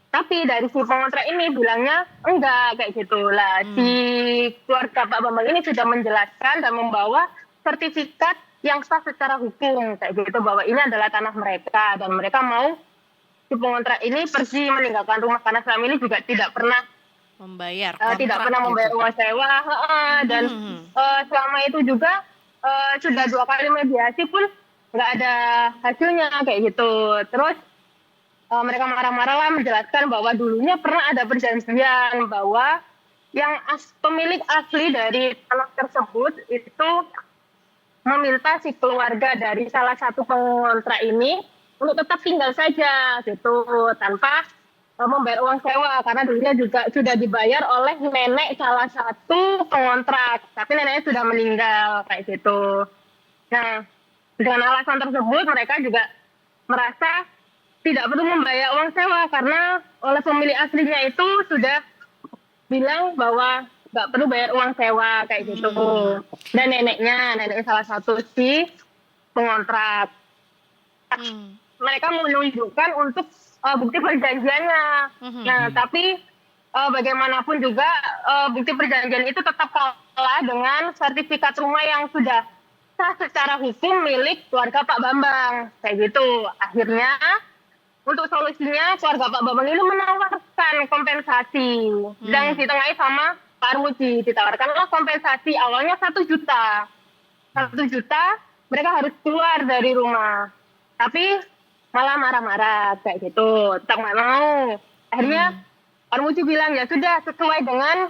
tapi dari si pengontrak ini bilangnya enggak kayak gitu lah. Si keluarga Pak Bambang ini sudah menjelaskan dan membawa sertifikat yang sah secara hukum kayak gitu bahwa ini adalah tanah mereka dan mereka mau si pengontrak ini pergi meninggalkan rumah karena selama ini juga tidak pernah membayar uang sewa dan selama itu juga sudah 2 kali mediasi pun nggak ada hasilnya kayak gitu. Terus mereka marah-marah lah menjelaskan bahwa dulunya pernah ada perjanjian bahwa yang pemilik asli dari tanah tersebut itu meminta si keluarga dari salah satu pengontrak ini untuk tetap tinggal saja gitu tanpa membayar uang sewa karena dulunya juga sudah dibayar oleh nenek salah satu pengontrak tapi neneknya sudah meninggal kayak gitu. Nah dengan alasan tersebut mereka juga merasa tidak perlu membayar uang sewa karena oleh pemilik aslinya itu sudah bilang bahwa nggak perlu bayar uang sewa kayak gitu. Dan neneknya salah satu si pengontrak. Mereka menunjukkan untuk bukti perjanjiannya. Nah, tapi bagaimanapun juga bukti perjanjian itu tetap kalah dengan sertifikat rumah yang sudah sah secara hukum milik keluarga Pak Bambang. Kayak gitu. Akhirnya untuk solusinya keluarga Pak Bambang ini menawarkan kompensasi. Dan ditengahi sama Pak Armuji. Ditawarkanlah kompensasi awalnya 1 juta. 1 juta mereka harus keluar dari rumah. Tapi malah marah-marah kayak gitu. Tetap nggak mau. Akhirnya Armuji bilang ya sudah sesuai dengan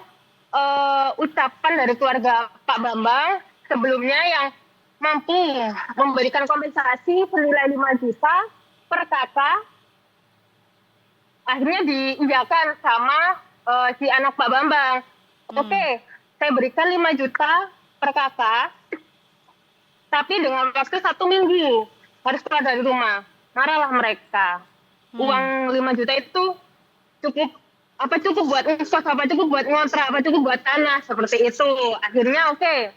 ucapan dari keluarga Pak Bambang sebelumnya yang mampu memberikan kompensasi senilai 5 juta per kakak. Akhirnya diiyakan sama si anak Pak Bambang. Oke, saya berikan 5 juta per kakak. Tapi dengan waktu 1 minggu harus keluar dari rumah. Marahlah mereka. Uang 5 juta itu cukup buat ngekos, apa cukup buat ngontrak, apa cukup buat tanah, seperti itu. Akhirnya oke,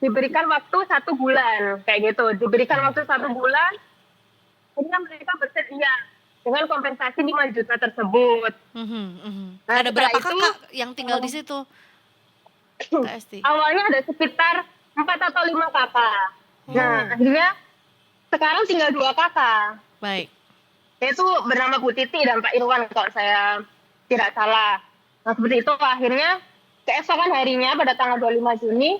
diberikan waktu 1 bulan, kayak gitu. Diberikan waktu 1 bulan, akhirnya mereka bersedia dengan kompensasi 5 juta tersebut. Nah, ada berapa kakak yang tinggal di situ? Kak Esti? Awalnya ada sekitar 4 atau 5 kakak. Nah, akhirnya sekarang tinggal 2 kakak. Baik. Yaitu bernama Bu Titi dan Pak Irwan kalau saya tidak salah. Nah, seperti itu akhirnya keesokan harinya pada tanggal 25 Juni,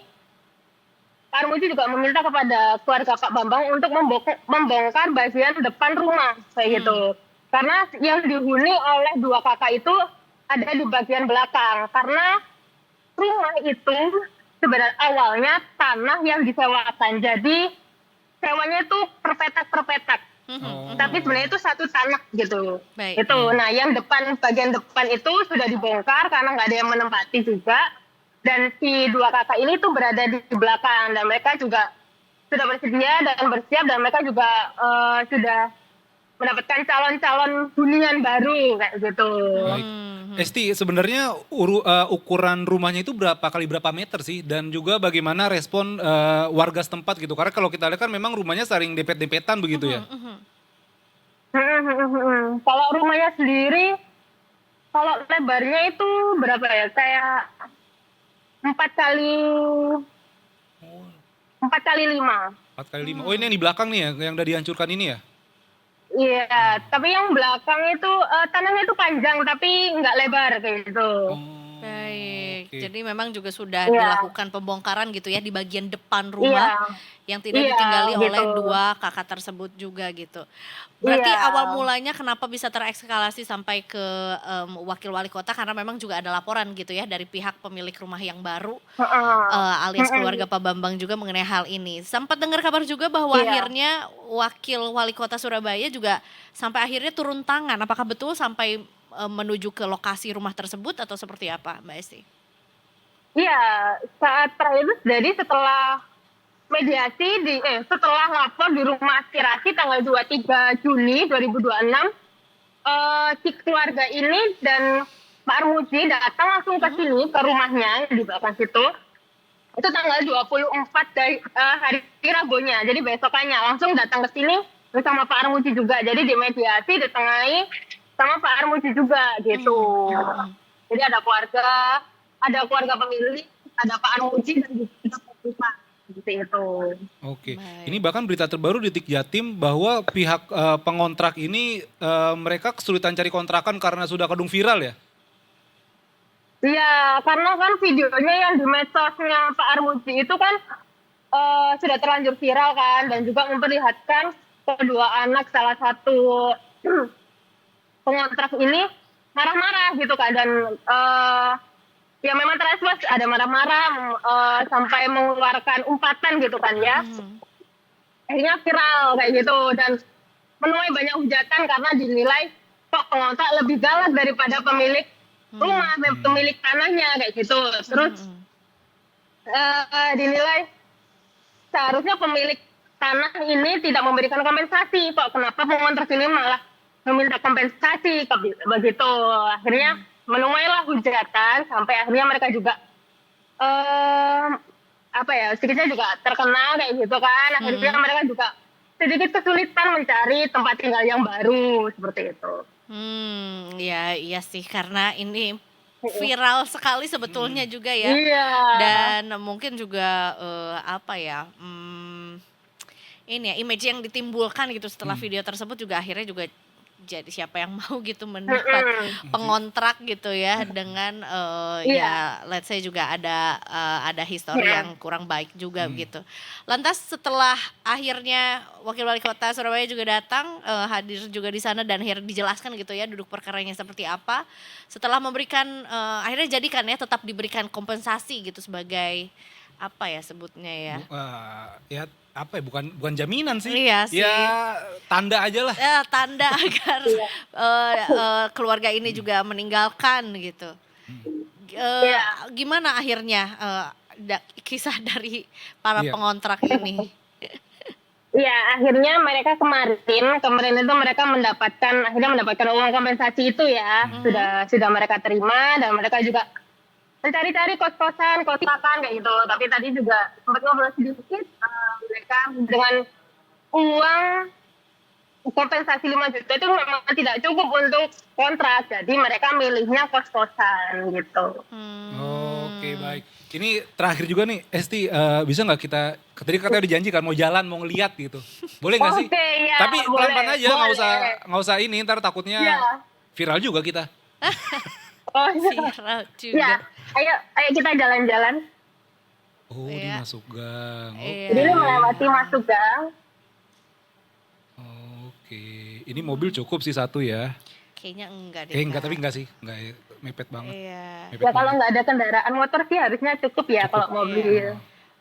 Pak Armuji juga meminta kepada keluarga Pak Bambang untuk membongkar bagian depan rumah, kayak gitu. Karena yang dihuni oleh 2 kakak itu ada di bagian belakang. Karena rumah itu sebenarnya awalnya tanah yang disewakan. Jadi sewanya itu per petak. Tapi sebenarnya itu satu tanah gitu. Baik. Itu. Nah, yang bagian depan itu sudah dibongkar karena nggak ada yang menempati juga. Dan si 2 kakak ini tuh berada di belakang dan mereka juga sudah bersedia dan bersiap dan mereka juga sudah mendapatkan calon-calon hunian baru kayak gitu. Baik. Esti, sebenarnya ukuran rumahnya itu berapa kali berapa meter sih? Dan juga bagaimana respon warga setempat gitu? Karena kalau kita lihat kan memang rumahnya saling dempet-dempetan begitu ya? Kalau rumahnya sendiri, kalau lebarnya itu berapa ya? Kayak 4 kali 5. 4 kali 5. Oh, ini yang di belakang nih ya, yang udah dihancurkan ini ya? Iya, tapi yang belakang itu tanahnya itu panjang tapi nggak lebar kayak gitu. Baik, Oke. jadi memang juga sudah dilakukan pembongkaran gitu ya di bagian depan rumah yang tidak ditinggali oleh gitu. 2 kakak tersebut juga gitu. Berarti Iya. awal mulanya kenapa bisa terekskalasi sampai ke wakil wali kota karena memang juga ada laporan gitu ya dari pihak pemilik rumah yang baru alias keluarga Pak Bambang juga mengenai hal ini. Sempat dengar kabar juga bahwa akhirnya wakil wali kota Surabaya juga sampai akhirnya turun tangan. Apakah betul sampai menuju ke lokasi rumah tersebut atau seperti apa, Mbak Esti? Iya, saat terakhir itu jadi setelah mediasi setelah lapor di rumah aspirasi tanggal 23 Juni 2026, si keluarga ini dan Pak Armuji datang langsung ke sini ke rumahnya di belakang situ. Itu tanggal 24 dari hari Rabunya. Jadi besokannya langsung datang ke sini bersama Pak Armuji juga. Jadi di mediasi ditengahi sama Pak Armuji juga gitu. Jadi ada keluarga pemilik, ada Pak Armuji dan juga Pak seperti itu. Oke, ini bahkan berita terbaru di Detik Jatim bahwa pihak pengontrak ini mereka kesulitan cari kontrakan karena sudah kadung viral ya? Iya, karena kan videonya yang di medsosnya Pak Armuji itu kan sudah terlanjur viral kan dan juga memperlihatkan kedua anak salah satu pengontrak ini marah-marah gitu kan dan ya memang terexpose ada marah-marah sampai mengeluarkan umpatan gitu kan ya. Akhirnya viral kayak gitu dan menuai banyak hujatan karena dinilai kok pengontrak lebih galak daripada pemilik rumah, pemilik tanahnya kayak gitu. Terus dinilai seharusnya pemilik tanah ini tidak memberikan kompensasi, kok kenapa pengontrak ini malah meminta kompensasi begitu. Akhirnya menuailah hujatan sampai akhirnya mereka juga sedikitnya juga terkenal kayak gitu kan. Akhirnya mereka juga sedikit kesulitan mencari tempat tinggal yang baru seperti itu. Ya iya sih karena ini viral sekali sebetulnya juga ya. Iya. Dan mungkin juga apa ya? Ini ya image yang ditimbulkan gitu setelah video tersebut juga akhirnya juga jadi siapa yang mau gitu mendapat pengontrak gitu ya dengan ya let's say juga ada histori yang kurang baik juga gitu. Lantas setelah akhirnya Wakil Wali Kota Surabaya juga datang hadir juga di sana dan akhirnya dijelaskan gitu ya duduk perkaranya seperti apa. Setelah memberikan akhirnya jadikan ya tetap diberikan kompensasi gitu sebagai apa ya sebutnya ya. Ya apa ya bukan jaminan sih. Iya sih. Ya tanda aja lah. Ya, tanda agar keluarga ini juga meninggalkan gitu. Gimana akhirnya kisah dari para pengontrak ini? Ya akhirnya mereka kemarin itu mereka akhirnya mendapatkan uang kompensasi itu ya. Sudah mereka terima dan mereka juga mencari-cari kos-kosan kayak gitu. Tapi tadi juga sempat ngobrol sedikit mereka dengan uang kompensasi 5 juta itu memang tidak cukup untuk kontrak. Jadi mereka milihnya kos-kosan gitu. Oke, baik. Ini terakhir juga nih, Esti, bisa nggak kita, tadi katanya dijanji kan mau jalan, mau ngeliat gitu. Boleh nggak sih? Oke, ya, Tapi pelan-pelan aja, boleh. nggak usah ini, ntar takutnya viral juga kita. Oh iya. Viral juga. Ya, ayo kita jalan-jalan. Oh, di masuk gang. Jadi ini melewati masuk gang. Oke, ini mobil cukup sih satu ya. Kayaknya enggak deh. Enggak, tapi enggak sih, enggak mepet banget. Iya. Mepet Ya kalau banget. nggak ada kendaraan motor sih harusnya cukup ya kalau mobil.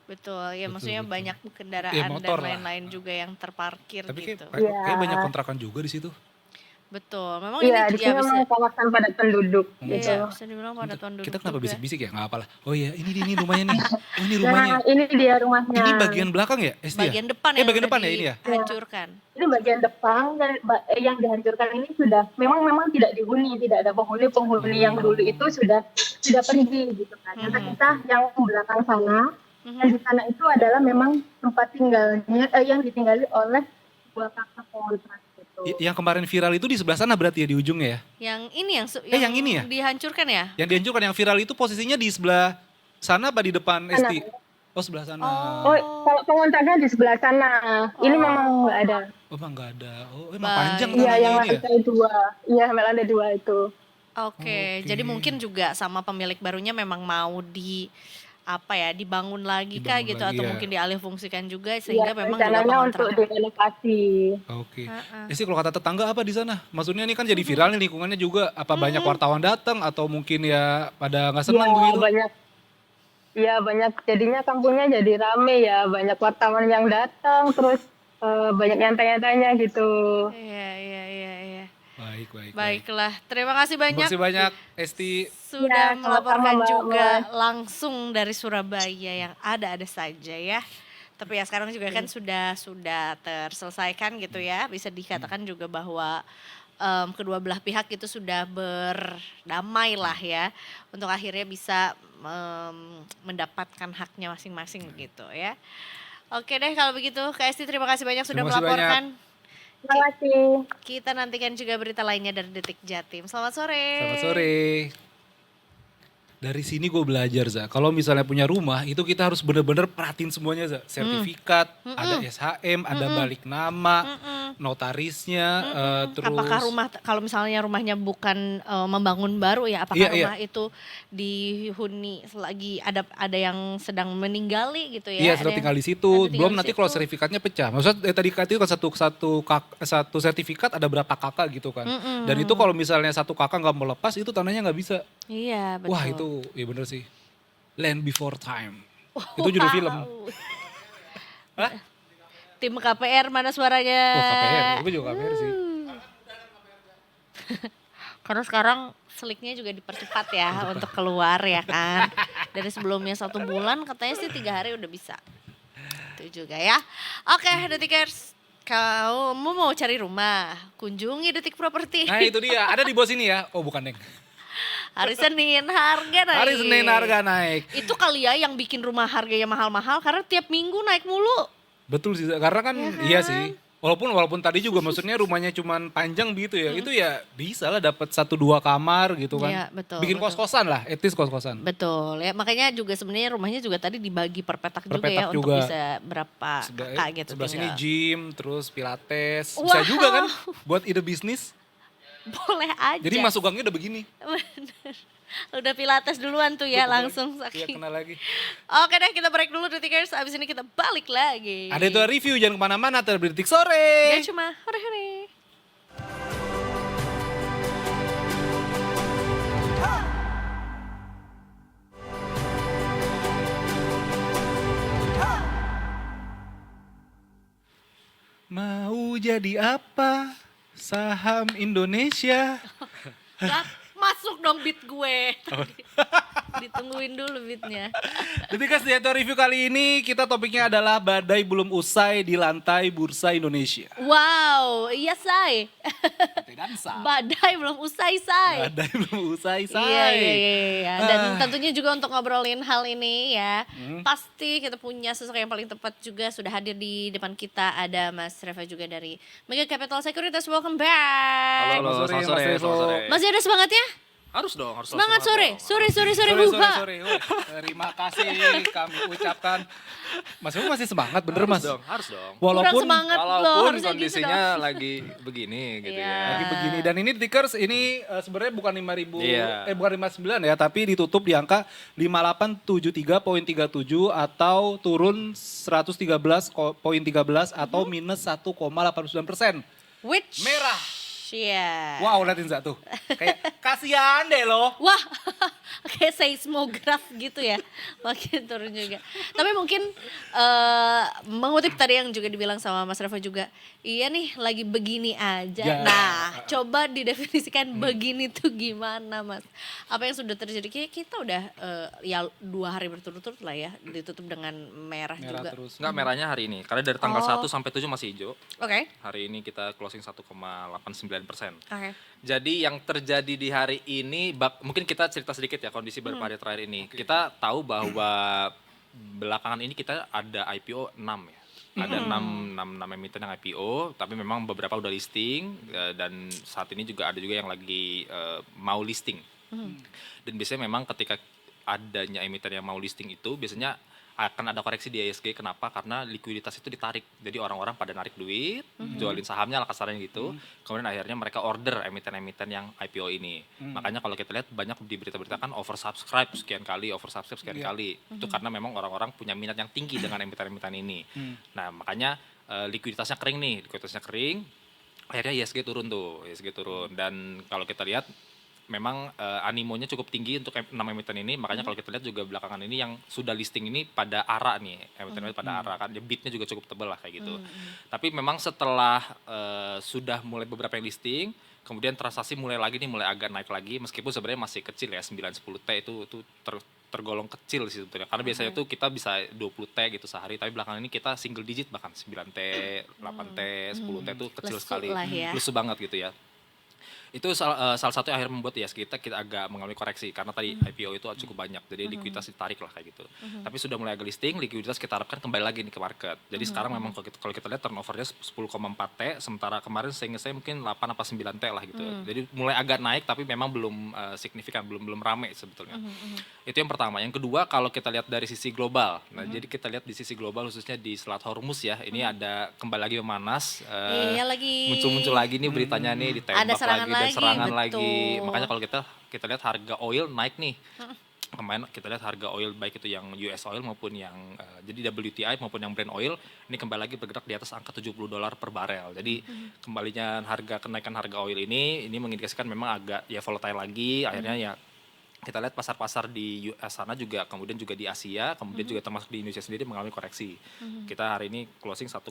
Betul, ya maksudnya betul. banyak kendaraan Iya, motor dan lah. lain-lain juga yang terparkir Tapi gitu. kayak banyak kontrakan juga di situ. Betul, memang Iya, di ini sini ya bisa, memang kawasan padat penduduk gitu. iya, bisa dibilang padat penduduk Kita kenapa juga. bisik-bisik ya? Nggak apalah. Oh iya, ini rumahnya nih. Oh ini rumahnya. Nah, ini dia rumahnya. Ini bagian belakang ya, Esti ya? Bagian depan yang bagian udah depan ya ini ya? dihancurkan. Ini bagian depan dan yang dihancurkan ini sudah memang tidak dihuni, tidak ada penghuni yang dulu itu sudah pergi gitu kan. Yang kita yang belakang sana, dan di sana itu adalah memang tempat tinggalnya yang ditinggali oleh dua kakak kontrak gitu. Yang kemarin viral itu di sebelah sana berarti ya di ujungnya ya? Yang ini yang ini ya? dihancurkan ya? Yang dihancurkan yang viral itu posisinya di sebelah sana apa di depan Esti? Oh sebelah sana. Oh, kalau pengontraknya di sebelah sana. Ini memang nggak ada. Oh emang nggak ada. Oh emang Baik. panjang Iya, tanahnya yang ini ya? lantai 2. Iya, lantai 2 itu. Oke, jadi mungkin juga sama pemilik barunya memang mau dibangun lagi kah Dibangun gitu lagi, atau ya. mungkin dialihfungsikan juga sehingga Iya, memang juga rencananya untuk pengontrak. direnovasi. Oke. Esti kalau kata tetangga apa di sana? Maksudnya ini kan jadi viral nih lingkungannya juga. Apa banyak wartawan datang atau mungkin ya pada nggak senang begitu? Banyak. Jadinya kampungnya jadi rame ya. Banyak wartawan yang datang, terus banyak yang tanya-tanya gitu. Iya. Baik. Baiklah, terima kasih Terima banyak kasih banyak Esti. sudah Ya, sama-sama, melaporkan Mbak. juga langsung dari Surabaya yang ada saja ya. Tapi ya sekarang juga kan sudah terselesaikan gitu ya. Bisa dikatakan juga bahwa kedua belah pihak itu sudah berdamai lah ya. Untuk akhirnya bisa mendapatkan haknya masing-masing gitu ya. Oke deh kalau begitu Kak Esti terima kasih banyak sudah Terima kasih melaporkan. Terima kasih. Kita nantikan juga berita lainnya dari Detik Jatim. Selamat sore. Selamat sore. Dari sini gue belajar Za, kalau misalnya punya rumah itu kita harus bener-bener perhatiin semuanya Za. Sertifikat, ada SHM, ada balik nama, notarisnya, terus. Apakah kalau misalnya rumahnya bukan membangun baru ya, apakah Iya. rumah itu dihuni lagi ada yang sedang meninggali gitu ya? Iya, ada sudah yang- tinggal di situ. ada tinggal Belum di nanti situ. kalau sertifikatnya pecah. Maksudnya tadi kata itu kan satu sertifikat ada berapa kakak gitu kan. Dan itu kalau misalnya satu kakak nggak mau lepas itu tanahnya nggak bisa. Iya betul. Wah itu, ya bener sih. Land Before Time. Itu judul film. Hah? Tim KPR mana suaranya? Oh KPR, gue juga KPR sih. Karena sekarang seliknya juga dipercepat ya untuk keluar ya kan. Dari sebelumnya 1 bulan katanya sih 3 hari udah bisa. Itu juga ya. Oke Detikers, kamu mau cari rumah, kunjungi Detik Properti. Nah itu dia, ada di bawah sini ya. Oh bukan Deng. Hari Senin harga naik. Hari Senin harga naik. Itu kali ya yang bikin rumah harganya mahal-mahal karena tiap minggu naik mulu. Betul sih, karena kan iya sih. Walaupun tadi juga maksudnya rumahnya cuman panjang gitu ya. Itu ya bisa lah dapat 1-2 kamar gitu kan. Iya, betul, Bikin betul. kos-kosan lah, etis kos-kosan. Betul ya, makanya juga sebenarnya rumahnya juga tadi dibagi per petak juga ya Juga. untuk bisa berapa kakak gitu. Sebelah sini tinggal. gym, terus pilates. Bisa Wow. juga kan buat ide bisnis. Boleh aja. Jadi masuk gangnya udah begini. Bener. Udah pilates duluan tuh ya langsung Iya saking. kena lagi. Oke deh, kita break dulu Detikers, abis ini kita balik lagi. Ada itu review, jangan kemana-mana, terlebih detik sore. Gak cuma hore-hore. Mau jadi apa? Saham Indonesia. Lah, masuk dong beat gue. Ditungguin dulu beatnya. Detikers di Eto Review kali ini kita topiknya adalah badai belum usai di lantai bursa Indonesia. Wow, iya say. Badai belum usai say. Badai belum usai, say. Iya. Dan tentunya juga untuk ngobrolin hal ini ya, pasti kita punya sosok yang paling tepat juga sudah hadir di depan kita. Ada Mas Reva juga dari Mega Capital Securities. Welcome back. Halo, Selamat selamat sore, sore, Mas selamat sore. Masih ada semangatnya? Harus dong, harus Semangat sore. dong. Sore. Wuha. Sore. Terima kasih kami ucapkan. Mas Revo masih semangat bener Harus Mas? dong, harus dong. Kurang Walaupun semangat loh, Walaupun harusnya gitu kondisinya dong. lagi begini gitu Iya. ya. lagi begini, dan ini Detikers ini sebenarnya bukan 5.000 Iya. bukan 59 ya, tapi ditutup di angka 5873.37 atau turun 113.13 atau minus 1,89%. Which? Merah. Iya. Wow, liatin Zak tuh. Kayak kasihan deh loh. Wah, kayak seismograf gitu ya, makin turun juga. Tapi mungkin mengutip tadi yang juga dibilang sama Mas Revo juga, iya nih lagi begini aja. Ya. Nah, coba didefinisikan begini tuh gimana Mas? Apa yang sudah terjadi? Kayak kita udah ya 2 hari berturut-turut lah ya, ditutup dengan merah Merah juga. terus. Enggak, merahnya hari ini. Karena dari tanggal Oh. 1 sampai 7 masih hijau. Oke. Hari ini kita closing 1,89%. Oke. Jadi yang terjadi di hari ini, mungkin kita cerita sedikit ya kondisi beberapa hari terakhir ini. Kita tahu bahwa belakangan ini kita ada IPO 6 ya. Ada 6 emiten yang IPO, tapi memang beberapa udah listing dan saat ini juga ada juga yang lagi mau listing. Dan biasanya memang ketika adanya emiten yang mau listing itu biasanya akan ada koreksi di ISG. Kenapa? Karena likuiditas itu ditarik. Jadi orang-orang pada narik duit, jualin sahamnya lah kasarnya gitu. Kemudian akhirnya mereka order emiten-emiten yang IPO ini. Makanya kalau kita lihat banyak di berita-berita kan oversubscribe sekian kali. Itu karena memang orang-orang punya minat yang tinggi dengan emiten-emiten ini. Nah makanya likuiditasnya kering. Akhirnya ISG turun. Dan kalau kita lihat memang animonya cukup tinggi untuk 6 emiten ini, makanya kalau kita lihat juga belakangan ini yang sudah listing ini pada ARA nih, emiten pada ARA kan, bidnya juga cukup tebal lah kayak gitu. Tapi memang setelah sudah mulai beberapa yang listing, kemudian transaksi mulai agak naik lagi, meskipun sebenarnya masih kecil ya, 9-10 T itu tergolong kecil sih sebetulnya, karena biasanya tuh kita bisa 20 T gitu sehari, tapi belakangan ini kita single digit bahkan 9 T, 8 T, 10 T itu kecil Lesu Hmm. sekali, lah ya. lesu banget gitu ya. Itu salah satu yang akhirnya membuat ya kita agak mengalami koreksi karena tadi IPO itu cukup banyak, jadi likuiditas ditarik lah kayak gitu. Tapi sudah mulai agak listing, likuiditas kita harapkan kembali lagi nih ke market. Jadi sekarang memang kalau kita lihat turnovernya 10,4 T, sementara kemarin saya mungkin 8 apa 9 T lah gitu. Jadi mulai agak naik tapi memang belum signifikan, belum rame sebetulnya. Itu yang pertama. Yang kedua kalau kita lihat dari sisi global. Nah, jadi kita lihat di sisi global khususnya di Selat Hormuz ya. Ini ada kembali lagi memanas. Iya lagi. Muncul lagi nih beritanya nih, ditembak Ada serangan lagi dan serangan betul. lagi. Makanya kalau kita lihat harga oil naik nih. Kemarin kita lihat harga oil baik itu yang US oil maupun yang jadi WTI maupun yang Brent oil ini kembali lagi bergerak di atas angka $70 per barel. Jadi kembalinya kenaikan harga oil ini mengindikasikan memang agak ya volatile lagi. Akhirnya ya kita lihat pasar-pasar di US sana juga, kemudian juga di Asia, kemudian juga termasuk di Indonesia sendiri mengalami koreksi. Kita hari ini closing 1,89%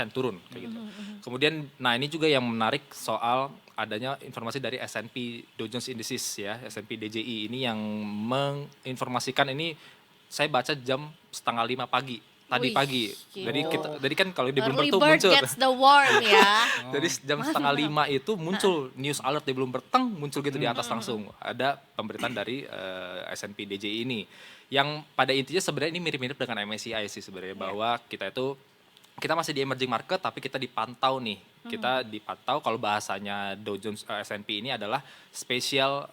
turun kayak gitu. Kemudian nah ini juga yang menarik soal adanya informasi dari S&P Dow Jones Indices ya, S&P DJI ini yang menginformasikan ini saya baca jam 4:30 pagi. Tadi Wih, pagi. gila. Jadi kan kalau di Bloomberg Early tuh bird muncul. gets the worm ya. Jadi jam 4:30 itu muncul news alert di Bloomberg, muncul gitu di atas langsung. Ada pemberitaan dari S&P DJI ini. Yang pada intinya sebenarnya ini mirip-mirip dengan MSCI sih sebenarnya, bahwa kita itu kita masih di emerging market tapi kita dipantau nih. Kita dipantau, kalau bahasanya Dow Jones S&P ini adalah spesial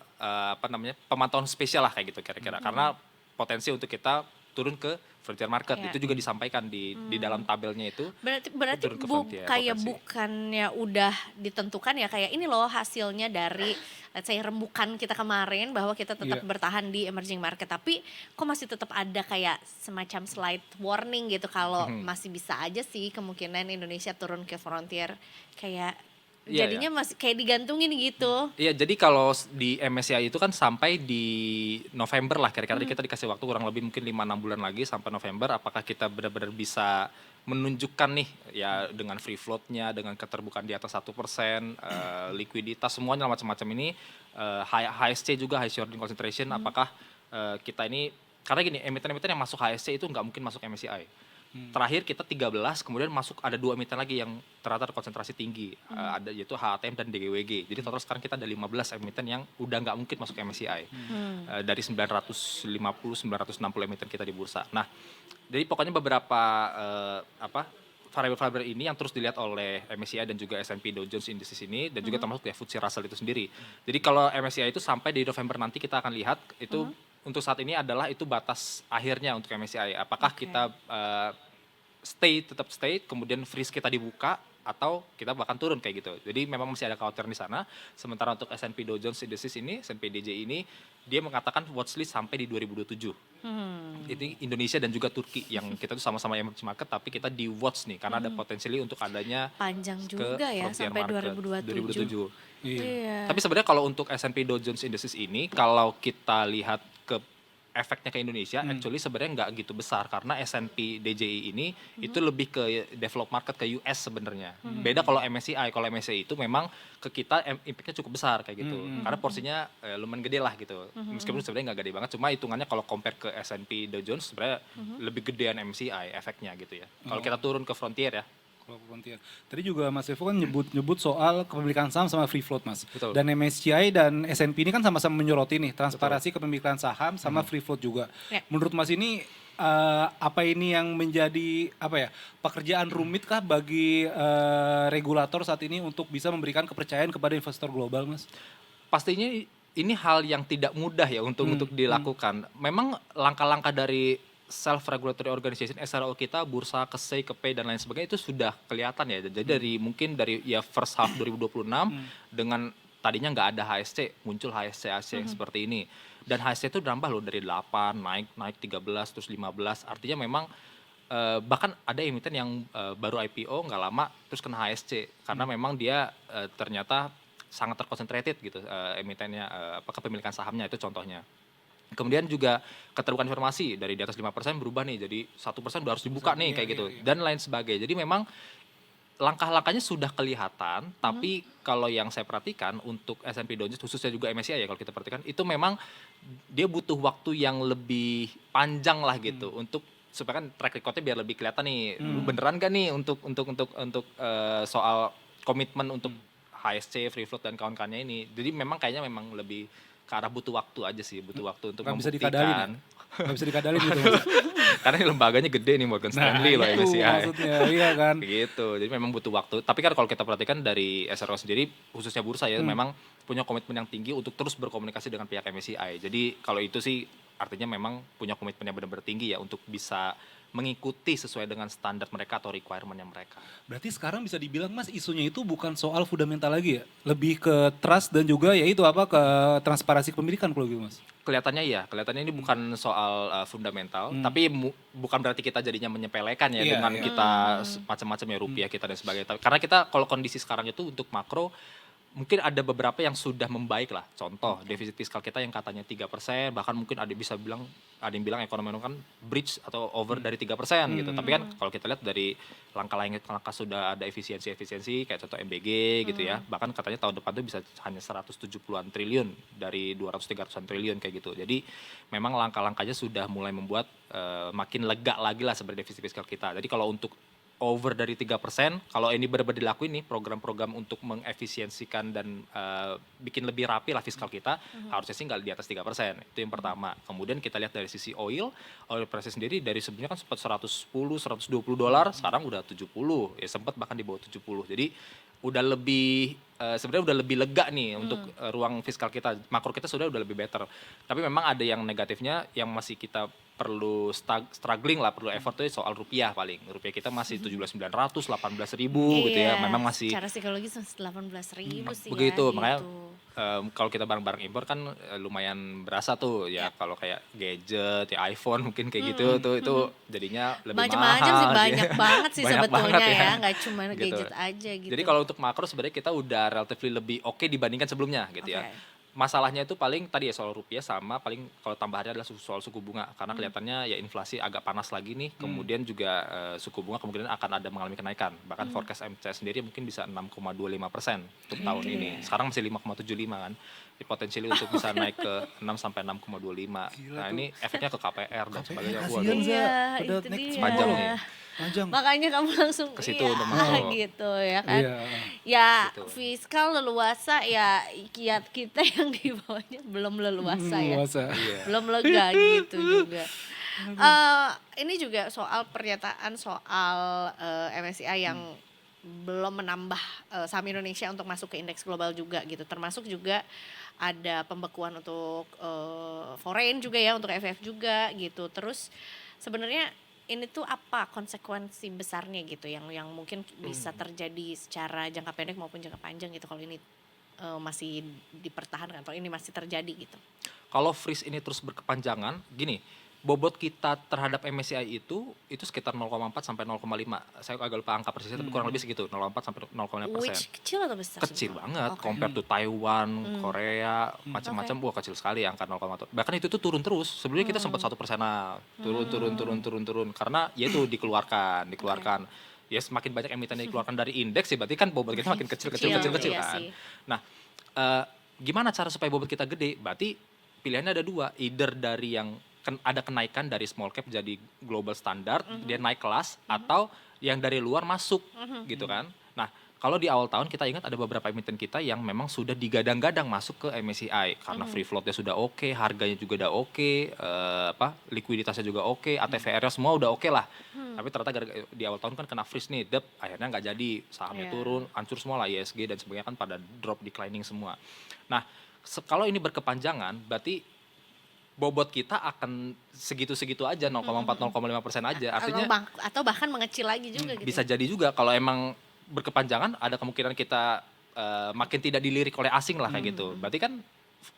pemantauan spesial lah kayak gitu kira-kira. Karena potensi untuk kita turun ke frontier market itu juga disampaikan di dalam tabelnya itu. Berarti turun ke frontier kayak potensi. bukannya udah ditentukan ya, kayak ini loh hasilnya dari let's say rembukan kita kemarin bahwa kita tetap bertahan di emerging market, tapi kok masih tetap ada kayak semacam slight warning gitu kalau masih bisa aja sih kemungkinan Indonesia turun ke frontier, kayak Iya, jadinya masih kayak digantungin gitu. Iya, jadi kalau di MSCI itu kan sampai di November lah kira-kira, kita dikasih waktu kurang lebih mungkin 5-6 bulan lagi sampai November, apakah kita benar-benar bisa menunjukkan nih ya dengan free float-nya, dengan keterbukaan di atas 1%, likuiditas semuanya macam-macam ini, HSC juga, high shorting concentration, apakah kita ini, karena gini, emiten-emiten yang masuk HSC itu nggak mungkin masuk MSCI. Terakhir kita 13, kemudian masuk ada 2 emiten lagi yang ternyata konsentrasi tinggi, ada yaitu HATM dan DGWG. Jadi total sekarang kita ada 15 emiten yang udah nggak mungkin masuk MSCI. Dari 950-960 emiten kita di bursa. Nah, jadi pokoknya beberapa variabel-variabel ini yang terus dilihat oleh MSCI dan juga S&P Dow Jones Indices ini, dan juga termasuk ya FTSE Russell itu sendiri. Jadi kalau MSCI itu sampai di November nanti kita akan lihat itu untuk saat ini adalah itu batas akhirnya untuk MSCI. Apakah kita tetap stay, kemudian freeze kita dibuka, atau kita bahkan turun kayak gitu. Jadi memang masih ada kekhawatiran di sana. Sementara untuk S&P Dow Jones Indices ini, S&P DJI ini, dia mengatakan watchlist sampai di 2027. Ini Indonesia dan juga Turki yang kita tuh sama-sama emerging market, tapi kita di watch nih karena ada potensi untuk adanya Panjang juga ya sampai 2027. Iya. Tapi sebenarnya kalau untuk S&P Dow Jones Indices ini, kalau kita lihat ke efeknya ke Indonesia, actually sebenarnya nggak gitu besar karena S&P DJI ini itu lebih ke developed market, ke US sebenarnya. Beda kalau MSCI itu memang ke kita impactnya cukup besar kayak gitu. Karena porsinya lumayan gede lah gitu. Meskipun sebenarnya nggak gede banget, cuma hitungannya kalau compare ke S&P Dow Jones sebenarnya lebih gedean MSCI efeknya gitu ya. Kalau kita turun ke frontier ya. Frontier. Tadi juga Mas Evo kan nyebut soal kepemilikan saham sama free float, Mas. Betul. Dan MSCI dan S&P ini kan sama-sama menyoroti nih transparansi kepemilikan saham sama free float juga. Ya. Menurut Mas ini apa ini yang menjadi pekerjaan rumit kah bagi regulator saat ini untuk bisa memberikan kepercayaan kepada investor global, Mas? Pastinya ini hal yang tidak mudah ya untuk dilakukan. Memang langkah-langkah dari self-regulatory organization, SRO kita, bursa, KSEI, KPI, dan lain sebagainya itu sudah kelihatan ya. Jadi mungkin dari ya first half 2026 dengan tadinya nggak ada HSC, muncul HSC yang seperti ini. Dan HSC itu nambah loh dari 8, naik 13, terus 15. Artinya memang bahkan ada emiten yang baru IPO nggak lama terus kena HSC. Karena memang dia ternyata sangat terkonsentrated gitu emitennya, kepemilikan sahamnya itu contohnya. Kemudian juga keterbukaan informasi dari di atas 5% berubah nih jadi 1% udah harus dibuka nih kayak gitu dan lain sebagainya. Jadi memang langkah-langkahnya sudah kelihatan, tapi kalau yang saya perhatikan untuk S&P Dow Jones khususnya juga MSCI ya kalau kita perhatikan itu memang dia butuh waktu yang lebih panjang lah gitu untuk supaya kan track recordnya biar lebih kelihatan nih beneran gak nih untuk soal komitmen untuk HSC, free float dan kawan-kawannya ini. Jadi memang kayaknya memang lebih ke arah butuh waktu aja sih, butuh waktu untuk membuktikan. Nggak bisa dikadalin gitu, Mas. Karena ini lembaganya gede nih, Morgan Stanley loh MSCI. Maksudnya, iya kan. Gitu, jadi memang butuh waktu. Tapi kan kalau kita perhatikan dari SRO sendiri, khususnya bursa ya, memang punya komitmen yang tinggi untuk terus berkomunikasi dengan pihak MSCI. Jadi kalau itu sih artinya memang punya komitmen yang benar-benar tinggi ya untuk bisa mengikuti sesuai dengan standar mereka atau requirement-nya mereka. Berarti sekarang bisa dibilang Mas isunya itu bukan soal fundamental lagi ya? Lebih ke trust dan juga ya itu ke transparansi kepemilikan kalau gitu Mas? Kelihatannya ini bukan soal fundamental, tapi bukan berarti kita jadinya menyepelekan ya dengan kita macam-macam ya rupiah kita dan sebagainya. Karena kita kalau kondisi sekarang itu untuk makro, mungkin ada beberapa yang sudah membaik lah. Contoh, defisit fiskal kita yang katanya 3%, bahkan mungkin ada yang bilang ekonomi kan bridge atau over dari 3% gitu. Tapi kan kalau kita lihat dari langkah sudah ada efisiensi kayak contoh MBG gitu ya. Bahkan katanya tahun depan tuh bisa hanya 170-an triliun dari 200-300-an triliun kayak gitu. Jadi memang langkah-langkahnya sudah mulai membuat makin lega lagi lah sebenarnya defisit fiskal kita. Jadi kalau untuk over dari 3%, kalau ini benar-benar dilakuin nih program-program untuk mengefisiensikan dan bikin lebih rapi lah fiskal kita, harusnya sih nggak di atas 3%. Itu yang pertama. Kemudian kita lihat dari sisi oil price sendiri dari sebelumnya kan sempat $110-120, sekarang udah 70, ya sempat bahkan di bawah 70. Jadi udah lebih sebenarnya udah lebih lega nih untuk ruang fiskal kita, makro kita sudah udah lebih better. Tapi memang ada yang negatifnya yang masih kita perlu struggling lah, perlu effort tuh soal rupiah paling. Rupiah kita masih 17.900, 18.000 gitu ya. Memang masih secara psikologis 18.000 sih begitu, ya. makanya gitu. kalau kita barang-barang impor kan lumayan berasa tuh ya. Kalau kayak gadget, ya iPhone mungkin kayak gitu tuh itu jadinya lebih Macam-macam mahal. sih, banyak banget sih Banyak sebetulnya banget ya, nggak cuma Gitu. gadget aja gitu. Jadi kalau untuk makro sebenarnya kita udah relatively lebih oke dibandingkan sebelumnya gitu ya. Masalahnya itu paling tadi ya soal rupiah, sama paling kalau tambahannya adalah soal suku bunga, karena kelihatannya ya inflasi agak panas lagi nih. Kemudian juga suku bunga kemungkinan akan ada mengalami kenaikan, bahkan forecast MCS sendiri mungkin bisa 6,25% untuk tahun ini. Sekarang masih 5,75 kan, potensial untuk bisa naik ke 6 sampai 6,25. Nah ini efeknya ke KPR dan sebagainya. Kasihan, Za. Iya, Udah itu naik dia. panjang nih. Panjang. Makanya kamu langsung Ke situ iya, untuk masuk. gitu ya kan. Iya. Ya Gitu. fiskal leluasa ya, kiat kita yang di bawahnya belum leluasa ya. Luasa. Belum lega gitu juga. Ini juga soal pernyataan soal MSCI yang belum menambah saham Indonesia untuk masuk ke indeks global juga gitu. Termasuk juga ada pembekuan untuk foreign juga ya, untuk FF juga gitu. Terus sebenarnya ini tuh apa konsekuensi besarnya gitu yang mungkin bisa terjadi secara jangka pendek maupun jangka panjang gitu kalau ini masih dipertahankan, kalau ini masih terjadi gitu. Kalau freeze ini terus berkepanjangan, gini, bobot kita terhadap MSCI itu sekitar 0,4 sampai 0,5. Saya agak lupa angka persisnya, tapi kurang lebih segitu, 0,4 sampai 0,5%. Which kecil atau besar? Kecil sebenarnya? banget, Oke. compare to Taiwan, Korea, macam-macam, wah kecil sekali angka 0,1. Bahkan itu tuh turun terus. Sebelumnya kita sempat 1%-an, turun, karena ya itu dikeluarkan. Ya semakin banyak emiten yang dikeluarkan dari indeks, ya berarti kan bobot kita makin kecil Iya kan. sih. Nah, gimana cara supaya bobot kita gede? Berarti pilihannya ada dua, either dari yang ada kenaikan dari small cap jadi global standard, dia naik kelas, atau yang dari luar masuk gitu kan. Nah, kalau di awal tahun kita ingat ada beberapa emiten kita yang memang sudah digadang-gadang masuk ke MSCI karena free floatnya sudah oke, harganya juga udah oke, likuiditasnya juga oke, ATVR-nya semua udah oke lah. Tapi ternyata di awal tahun kan kena freeze nih, akhirnya nggak jadi, sahamnya turun, hancur semua lah, ISG dan sebagainya kan pada drop, declining semua. Nah, kalau ini berkepanjangan berarti bobot kita akan segitu-segitu aja, 0,4-0,5% aja. Artinya atau bahkan mengecil lagi juga gitu. bisa jadi juga kalau emang berkepanjangan, ada kemungkinan kita makin tidak dilirik oleh asing lah kayak gitu. Berarti kan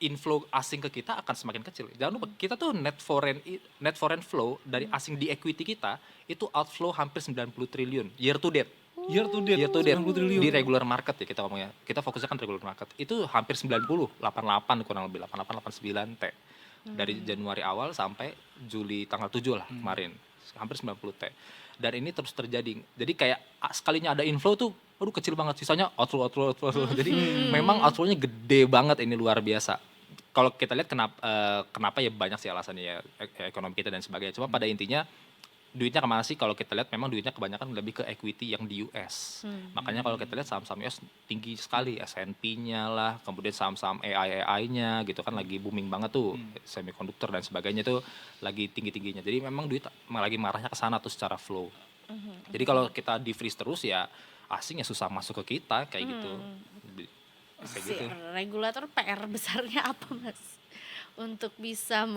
inflow asing ke kita akan semakin kecil. Jangan lupa kita tuh net foreign flow dari asing di equity kita itu outflow hampir 90 triliun year to date. Year to date 90 triliun. Di regular market ya kita ngomongnya. Kita fokusnya kan regular market. Itu hampir 90, 88 kurang lebih, 88, 89 T. Dari Januari awal sampai Juli tanggal 7 lah kemarin. Hampir 90 T. Dan ini terus terjadi. Jadi kayak sekalinya ada inflow tuh, aduh kecil banget. Sisanya outflow. Jadi memang outflow-nya gede banget, ini luar biasa. Kalau kita lihat kenapa ya banyak sih alasannya ya, ekonomi kita dan sebagainya. Cuma pada intinya duitnya kemana sih? Kalau kita lihat memang duitnya kebanyakan lebih ke equity yang di US. Makanya kalau kita lihat saham-saham US tinggi sekali, S&P-nya lah, kemudian saham-saham AI-nya gitu kan lagi booming banget tuh, semikonduktor dan sebagainya tuh lagi tinggi-tingginya. Jadi memang duit lagi marahnya ke sana tuh secara flow. Jadi kalau kita di freeze terus ya asing ya susah masuk ke kita kayak gitu. Kayak Si gitu. regulator PR besarnya apa Mas? Untuk bisa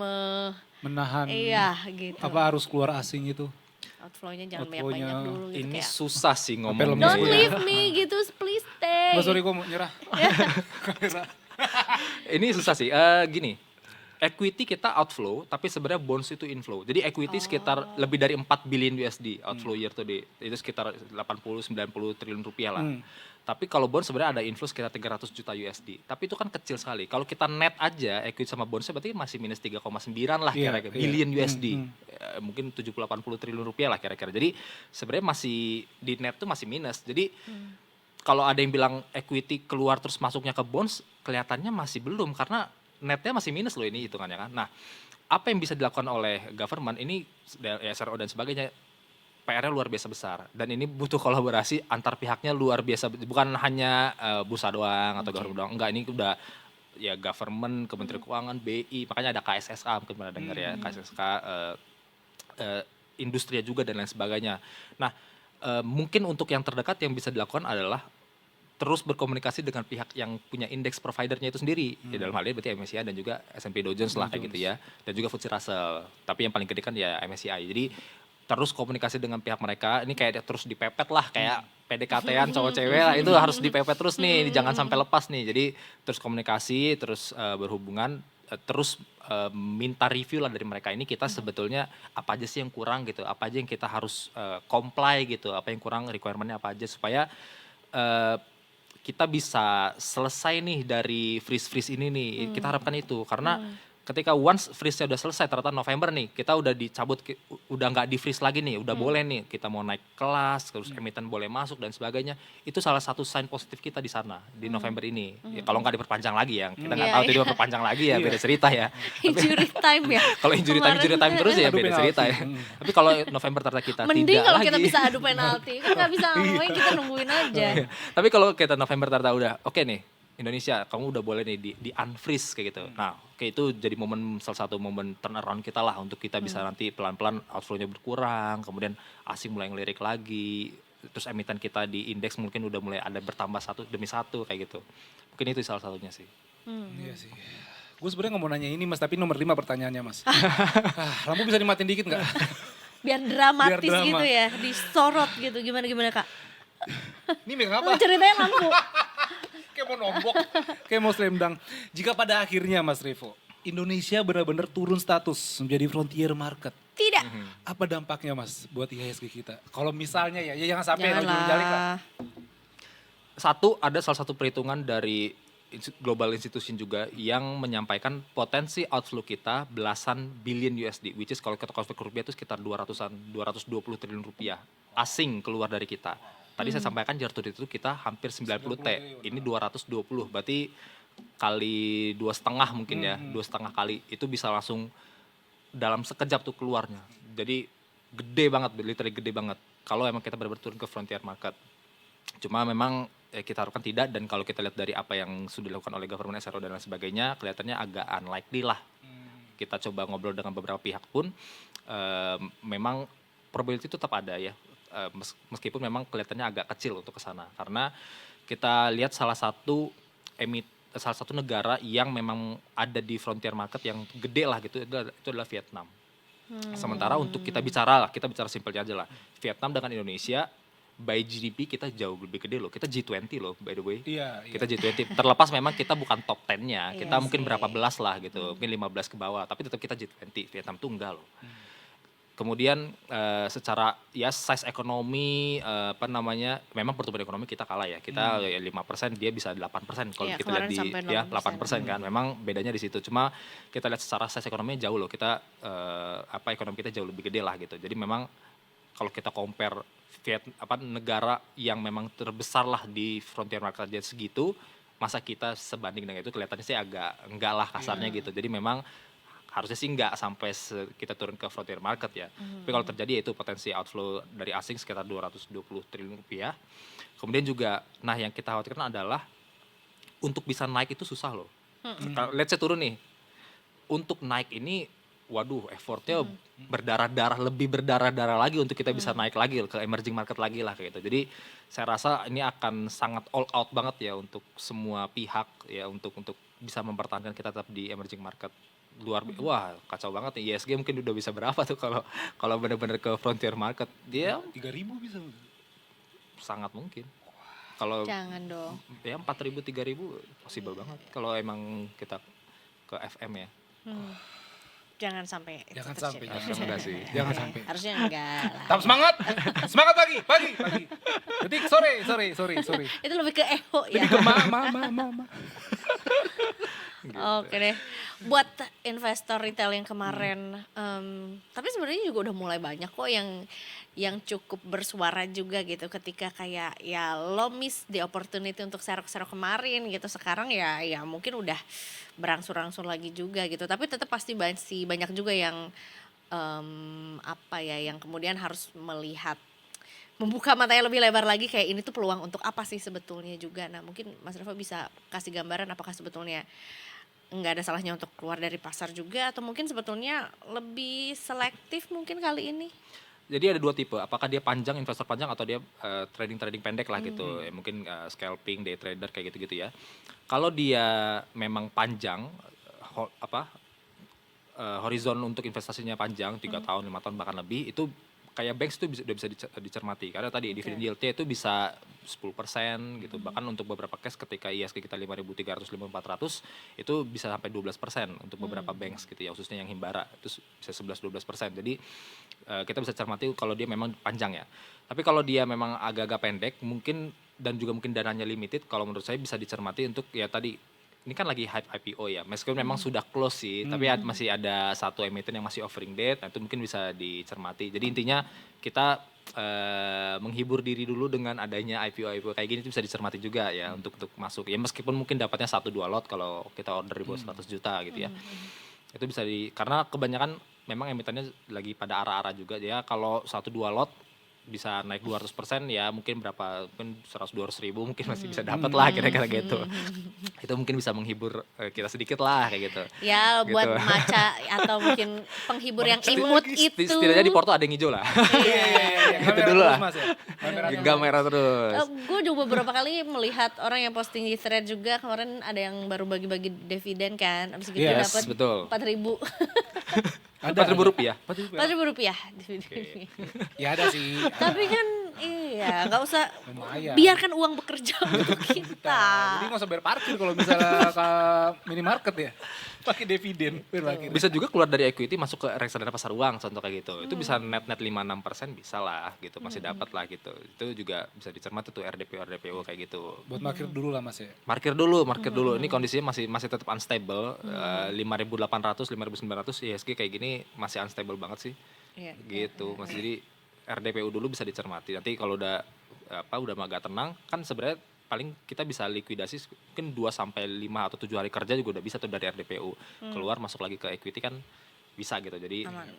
Menahan iya gitu. apa arus keluar asing itu. Outflow-nya jangan Outflow-nya banyak-banyak dulu gitu Ini kayak. susah sih lemes ngomongnya. Don't ya. leave me gitu, please stay. Sorry kok mau nyerah. Ini susah sih. Gini, equity kita outflow, tapi sebenarnya bonds itu inflow. Jadi equity sekitar lebih dari 4 billion USD outflow year to date. Itu sekitar 80-90 triliun rupiah lah. Tapi kalau bond sebenarnya ada inflow sekitar 300 juta USD. Tapi itu kan kecil sekali. Kalau kita net aja equity sama bondsnya berarti masih minus 3,9 lah kira-kira. Billion USD. Mungkin 70-80 triliun rupiah lah kira-kira. Jadi sebenarnya masih di net tuh masih minus. Jadi kalau ada yang bilang equity keluar terus masuknya ke bonds, kelihatannya masih belum karena netnya masih minus loh ini hitungannya kan. Nah, apa yang bisa dilakukan oleh government ini, SRO dan sebagainya, PR-nya luar biasa besar dan ini butuh kolaborasi antar pihaknya luar biasa, bukan hanya bursa doang atau government doang, enggak, ini udah ya government, Kementerian Keuangan, BI, makanya ada KSSK, mungkin pernah dengar ya, KSSK, industri juga dan lain sebagainya. Nah, mungkin untuk yang terdekat yang bisa dilakukan adalah terus berkomunikasi dengan pihak yang punya indeks providernya itu sendiri. Ya, dalam hal ini berarti MSCI dan juga S&P Dow Jones lah kayak gitu ya. Dan juga FTSE Russell. Tapi yang paling gede kan ya MSCI. Jadi terus komunikasi dengan pihak mereka, ini kayak terus dipepet lah, kayak PDKT-an cowok cewek lah, itu harus dipepet terus nih, jangan sampai lepas nih. Jadi terus komunikasi, terus berhubungan, terus minta review lah dari mereka, ini kita sebetulnya apa aja sih yang kurang gitu, apa aja yang kita harus comply gitu, apa yang kurang, requirement-nya apa aja, supaya kita bisa selesai nih dari freeze ini nih. Kita harapkan itu, karena ketika once freeze-nya udah selesai, ternyata November nih, kita udah dicabut, udah nggak di freeze lagi nih, udah boleh nih, kita mau naik kelas, terus emiten boleh masuk dan sebagainya, itu salah satu sign positif kita di sana, di November ini. Ya, kalau nggak diperpanjang lagi ya, kita nggak tahu tiba diperpanjang lagi ya, beda cerita ya. Injury time ya. Kalau injury time terus ya beda cerita ya. Tapi kalau November ternyata kita mending tidak kalau lagi. kita bisa adu penalti, kan nggak bisa ngomongin, kita nungguin aja. Tapi kalau kita November ternyata udah oke nih, Indonesia kamu udah boleh nih di unfreeze kayak gitu. Nah, itu jadi salah satu momen turnaround kita lah, untuk kita bisa nanti pelan-pelan outflow-nya berkurang, kemudian asing mulai ngelirik lagi, terus emiten kita di indeks mungkin udah mulai ada bertambah satu demi satu kayak gitu. Mungkin itu salah satunya sih. Iya sih. Gue sebenarnya nggak mau nanya ini Mas, tapi nomor 5 pertanyaannya Mas. Lampu bisa dimatiin dikit nggak? Biar dramatis Biar drama. gitu ya, disorot gitu, gimana Kak? Ini megang apa? Ceritanya lampu. Kayak mau nombok, kayak mau slam dunk. Jika pada akhirnya Mas Revo, Indonesia benar-benar turun status menjadi frontier market, Tidak. apa dampaknya Mas buat IHSG kita? Kalau misalnya ya jangan sampai Janganlah. jalik lah. Ada salah satu perhitungan dari global institution juga yang menyampaikan potensi outflow kita belasan billion USD, which is kalau kita konvert ke rupiah itu sekitar 220 triliun rupiah asing keluar dari kita. Tadi saya sampaikan year to date itu kita hampir 90 T, ini 220, berarti kali 2,5 mungkin ya, 2,5 kali, itu bisa langsung dalam sekejap tuh keluarnya. Jadi gede banget, literally gede banget, kalau emang kita benar-benar turun ke frontier market. Cuma memang kita harapkan tidak, dan kalau kita lihat dari apa yang sudah dilakukan oleh government SRO dan lain sebagainya, kelihatannya agak unlikely lah. Kita coba ngobrol dengan beberapa pihak pun, memang probability itu tetap ada ya. Meskipun memang kelihatannya agak kecil untuk ke sana, karena kita lihat salah satu negara yang memang ada di frontier market yang gede lah gitu, itu adalah Vietnam. Sementara untuk kita bicara simpelnya aja lah, Vietnam dengan Indonesia by GDP kita jauh lebih gede loh, kita G20 loh by the way. Iya. Kita G20, terlepas memang kita bukan top 10-nya, kita Iya mungkin sih. berapa belas lah gitu, mungkin 15 ke bawah, tapi tetap kita G20, Vietnam tuh enggak loh. Kemudian secara ya size ekonomi, memang pertumbuhan ekonomi kita kalah ya, kita ya 5%, dia bisa 8% kalau Iya, kita lihat kemarin di sampai ya 8%. 8% kan, memang bedanya di situ. Cuma kita lihat secara size ekonominya jauh loh, kita ekonomi kita jauh lebih gede lah gitu. Jadi memang kalau kita compare negara yang memang terbesar lah di frontier market aja segitu, masa kita sebanding dengan itu, kelihatannya sih agak enggak lah kasarnya gitu. Jadi memang harusnya sih enggak sampai kita turun ke frontier market ya. Tapi kalau terjadi itu potensi outflow dari asing sekitar 220 triliun rupiah. Kemudian juga, nah yang kita khawatirkan adalah untuk bisa naik itu susah loh. Let's say turun nih, untuk naik ini, waduh effortnya lebih berdarah-darah lagi untuk kita bisa naik lagi ke emerging market lagi lah kayak gitu. Jadi saya rasa ini akan sangat all out banget ya untuk semua pihak ya, untuk bisa mempertahankan kita tetap di emerging market. Wah kacau banget nih, ISG mungkin udah bisa berapa tuh kalau benar-benar ke frontier market, dia 3.000 bisa. sangat mungkin. Kalau Jangan dong. ya 4.000 3.000 possible banget kalau emang kita ke FM ya. Jangan sampai itu Jangan terjadi. sampai, FM enggak sih. Jangan sampai. Harusnya enggak lah. Tetap semangat. Semangat pagi. Jadi sorry. Itu lebih ke eho ya. Lebih ke ma. Oke deh. Buat investor retail yang kemarin, tapi sebenarnya juga udah mulai banyak kok yang cukup bersuara juga gitu, ketika kayak ya lo miss the opportunity untuk serok-serok kemarin gitu, sekarang ya mungkin udah berangsur-angsur lagi juga gitu, tapi tetap pasti banyak juga yang apa ya, yang kemudian harus membuka matanya lebih lebar lagi kayak ini tuh peluang untuk apa sih sebetulnya juga. Nah mungkin Mas Revo bisa kasih gambaran apakah sebetulnya nggak ada salahnya untuk keluar dari pasar juga, atau mungkin sebetulnya lebih selektif mungkin kali ini. Jadi ada dua tipe, apakah dia panjang, investor panjang, atau dia trading pendek lah gitu. Mungkin scalping, day trader kayak gitu-gitu ya. Kalau dia memang panjang, horizon untuk investasinya panjang, 3 tahun, 5 tahun bahkan lebih, itu kayak banks itu udah bisa dicermati. Karena tadi dividend yield-nya itu bisa 10% gitu. Bahkan untuk beberapa case ketika ISG kita 5.300, 5.400 itu bisa sampai 12% untuk beberapa banks gitu ya, khususnya yang Himbara itu bisa 11-12%. Jadi kita bisa cermati kalau dia memang panjang ya. Tapi kalau dia memang agak-agak pendek mungkin, dan juga mungkin dananya limited, kalau menurut saya bisa dicermati untuk ya tadi, ini kan lagi hype IPO ya, meskipun memang sudah close sih, tapi masih ada satu emiten yang masih offering date, nah itu mungkin bisa dicermati. Jadi intinya kita menghibur diri dulu dengan adanya IPO kayak gini, itu bisa dicermati juga ya untuk masuk. Ya meskipun mungkin dapatnya 1-2 lot kalau kita order di bawah 100 juta gitu ya. Itu bisa karena kebanyakan memang emitennya lagi pada arah-arah juga ya, kalau 1-2 lot bisa naik 200% ya, mungkin 100-200 ribu mungkin masih bisa dapat lah kira-kira gitu. Itu mungkin bisa menghibur kita sedikit lah kayak gitu. Ya gitu. buat maca atau mungkin penghibur yang imut itu. Setidaknya di Porto ada yang hijau lah. Iya. Itu dulu lah. Gak merah terus. Gue juga beberapa kali melihat orang yang posting di thread juga, kemarin ada yang baru bagi-bagi dividen kan, abis gitu Yes, dapat betul. 4.000. Ada Rp4.000. Rp4.000 Ya ada sih. Tapi kan iya, nggak usah, Lumayan. biarkan uang bekerja untuk kita. Jadi nggak usah bayar parkir kalau misalnya ke minimarket ya. Pakai dividen. Bisa juga keluar dari equity masuk ke reksadana pasar uang, contoh kayak gitu. Itu bisa net 5-6% bisa lah gitu, masih dapat lah gitu. Itu juga bisa dicermati tuh RDPO kayak gitu. Buat parkir dulu lah Mas ya. Markir dulu. Ini kondisinya masih tetap unstable. 5.800, 5.900 ISG kayak gini masih unstable banget sih. Iya. Gitu. Masih jadi RDPO dulu bisa dicermati. Nanti kalau udah agak tenang kan sebenarnya paling kita bisa likuidasi mungkin 2-5 atau 7 hari kerja juga udah bisa tuh dari RDPO. Keluar masuk lagi ke equity kan bisa gitu. Jadi Aman.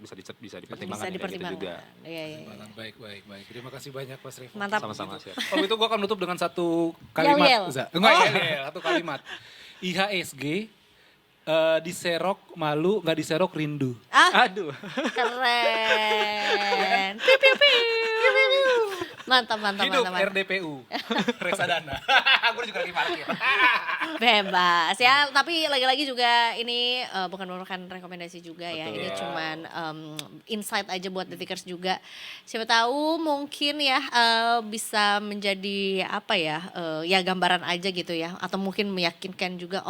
bisa dipertimbangkan Bisa gitu juga. Iya. Baik. Terima kasih banyak Mas Revo. Mantap. Sama-sama sih. Oh itu gua akan nutup dengan satu kalimat. Yel. Enggak, satu kalimat. IHSG diserok malu, nggak diserok rindu. Aduh. Keren. Piu, piu, piu. Mantap. Hidup RDPU. Reksadana. Gue juga lagi parkir. Bebas ya, tapi lagi-lagi juga ini bukan merupakan rekomendasi juga ya. Betul. Ini cuman insight aja buat detikers juga. Siapa tahu mungkin ya bisa menjadi apa ya, ya gambaran aja gitu ya, atau mungkin meyakinkan juga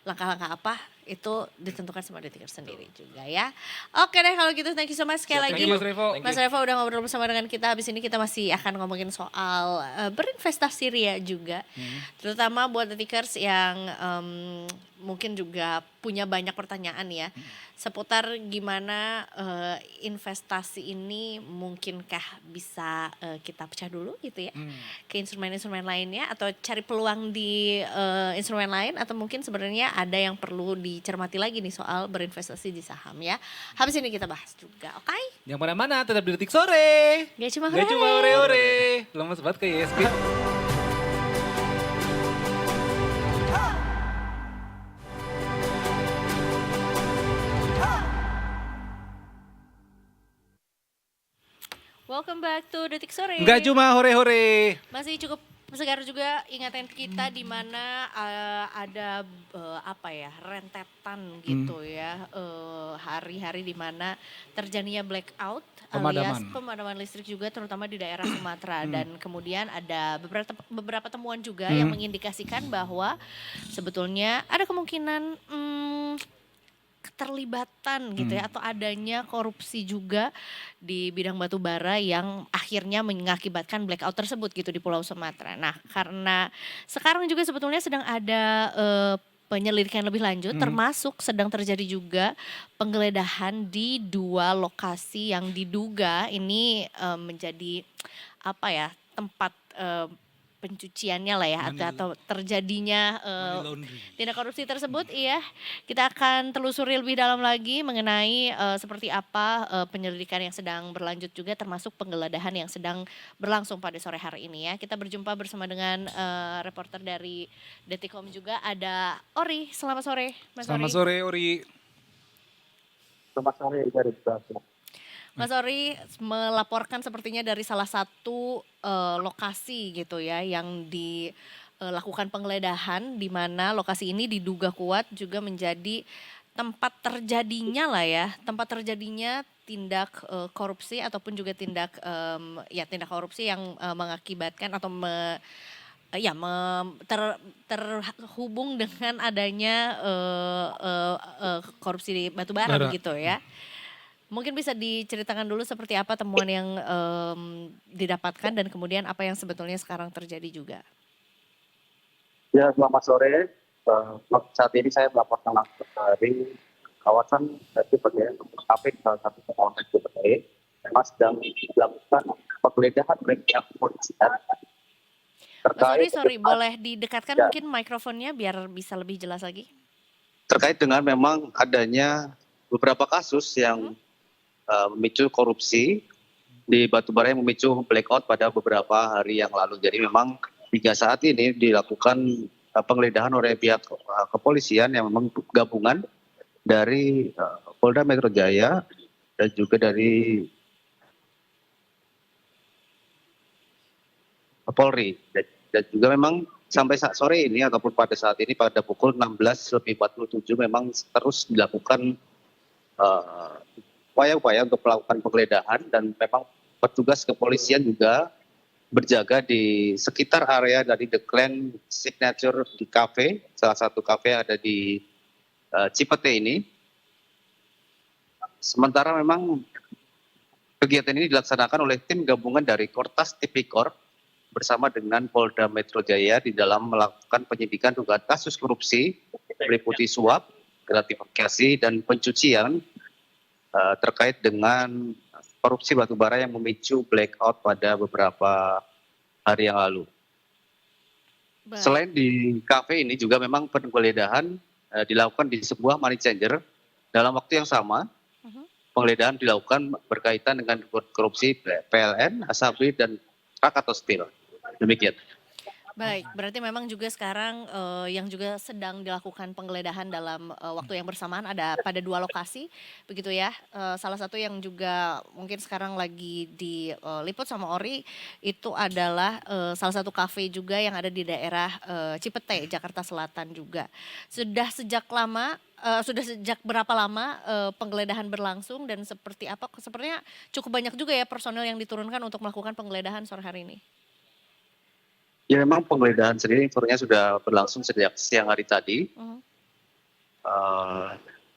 langkah-langkah apa itu ditentukan sama detikers sendiri juga ya. Oke deh kalau gitu, thank you so much sekali lagi. Thank you Mas Revo. Mas Revo udah ngobrol bersama dengan kita. Habis ini kita masih akan ngomongin soal berinvestasi ria juga. Terutama buat detikers yang mungkin juga punya banyak pertanyaan ya. Seputar gimana investasi ini mungkinkah bisa kita pecah dulu gitu ya. Ke instrumen-instrumen lainnya, atau cari peluang di instrumen lain, atau mungkin sebenarnya ada yang perlu dicermati lagi nih soal berinvestasi di saham ya. Habis ini kita bahas juga, oke? Yang mana-mana tetap di Detik Sore. Gak cuma ore-ore. Lemes banget ke ISG. Welcome back to Detik Sore. Enggak cuma hore-hore. Masih cukup segar juga ingatan kita di mana ada rentetan gitu ya, hari-hari di mana terjadinya blackout alias pemadaman listrik juga, terutama di daerah Sumatera. Dan kemudian ada beberapa temuan juga yang mengindikasikan bahwa sebetulnya ada kemungkinan keterlibatan gitu ya, atau adanya korupsi juga di bidang batu bara yang akhirnya mengakibatkan blackout tersebut gitu di Pulau Sumatera. Nah, karena sekarang juga sebetulnya sedang ada penyelidikan lebih lanjut, termasuk sedang terjadi juga penggeledahan di 2 lokasi yang diduga ini menjadi tempat pencuciannya lah ya, atau terjadinya Money laundering. tindak korupsi tersebut. Iya, kita akan telusuri lebih dalam lagi mengenai seperti apa penyelidikan yang sedang berlanjut juga, termasuk penggeledahan yang sedang berlangsung pada sore hari ini ya. Kita berjumpa bersama dengan reporter dari Detikom juga, ada Ori. Selamat sore, Mas Ori. Selamat sore, Ori. Selamat sore dari Brazil. Mas Ori melaporkan sepertinya dari salah satu lokasi gitu ya yang dilakukan penggeledahan, di mana lokasi ini diduga kuat juga menjadi tempat terjadinya lah ya, tempat terjadinya tindak korupsi ataupun juga tindak tindak korupsi yang mengakibatkan atau terhubung dengan adanya korupsi di batubara begitu ya. Mungkin bisa diceritakan dulu seperti apa temuan yang didapatkan dan kemudian apa yang sebetulnya sekarang terjadi juga. Ya, selamat sore. Saat ini saya melaporkan langsung dari kawasan Cipete, kafe salah satu kawasan Cipete. Memang sedang dilakukan penggeledahan oleh pihak kepolisian. Sorry, boleh didekatkan mungkin mikrofonnya biar bisa lebih jelas lagi. Terkait dengan memang adanya beberapa kasus yang memicu korupsi di batubara yang memicu blackout pada beberapa hari yang lalu. Jadi memang hingga saat ini dilakukan penggeledahan oleh pihak kepolisian yang memang gabungan dari Polda Metro Jaya dan juga dari Polri. Dan juga memang sampai saat sore ini ataupun pada saat ini pada pukul 16.47 memang terus dilakukan upaya-upaya untuk melakukan penggeledahan, dan memang petugas kepolisian juga berjaga di sekitar area dari The Clan Signature di kafe, salah satu kafe ada di Cipete ini. Sementara memang kegiatan ini dilaksanakan oleh tim gabungan dari Kortas Tipikor bersama dengan Polda Metro Jaya di dalam melakukan penyidikan dugaan kasus korupsi, meliputi suap, gratifikasi, dan pencucian terkait dengan korupsi batubara yang memicu blackout pada beberapa hari yang lalu. Baik. Selain di kafe ini juga memang penggeledahan dilakukan di sebuah money changer. Dalam waktu yang sama, penggeledahan dilakukan berkaitan dengan korupsi PLN, Asabri, dan Krakatau Steel. Demikian. Baik, berarti memang juga sekarang yang juga sedang dilakukan penggeledahan dalam waktu yang bersamaan ada pada 2 lokasi, begitu ya. Salah satu yang juga mungkin sekarang lagi diliput sama Ori itu adalah salah satu kafe juga yang ada di daerah Cipete, Jakarta Selatan juga. Sudah sejak berapa lama penggeledahan berlangsung dan seperti apa? Sepertinya cukup banyak juga ya personel yang diturunkan untuk melakukan penggeledahan sore hari ini. Ya, memang penggeledahan sendiri informasinya sudah berlangsung sejak siang hari tadi.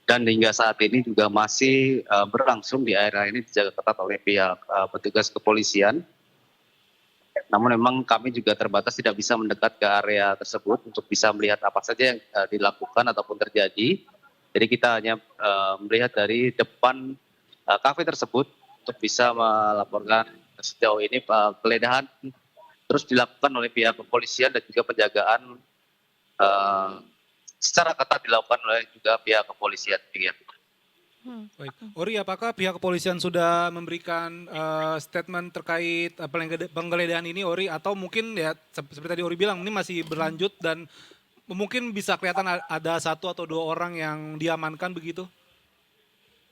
Dan hingga saat ini juga masih berlangsung di area ini, dijaga ketat oleh pihak petugas kepolisian. Namun memang kami juga terbatas, tidak bisa mendekat ke area tersebut untuk bisa melihat apa saja yang dilakukan ataupun terjadi. Jadi kita hanya melihat dari depan kafe tersebut untuk bisa melaporkan sejauh ini penggeledahan terus dilakukan oleh pihak kepolisian dan juga penjagaan secara ketat dilakukan oleh juga pihak kepolisian. Baik, Ori, apakah pihak kepolisian sudah memberikan statement terkait penggeledahan ini, Ori, atau mungkin ya seperti tadi Ori bilang ini masih berlanjut dan mungkin bisa kelihatan ada 1 atau 2 orang yang diamankan begitu?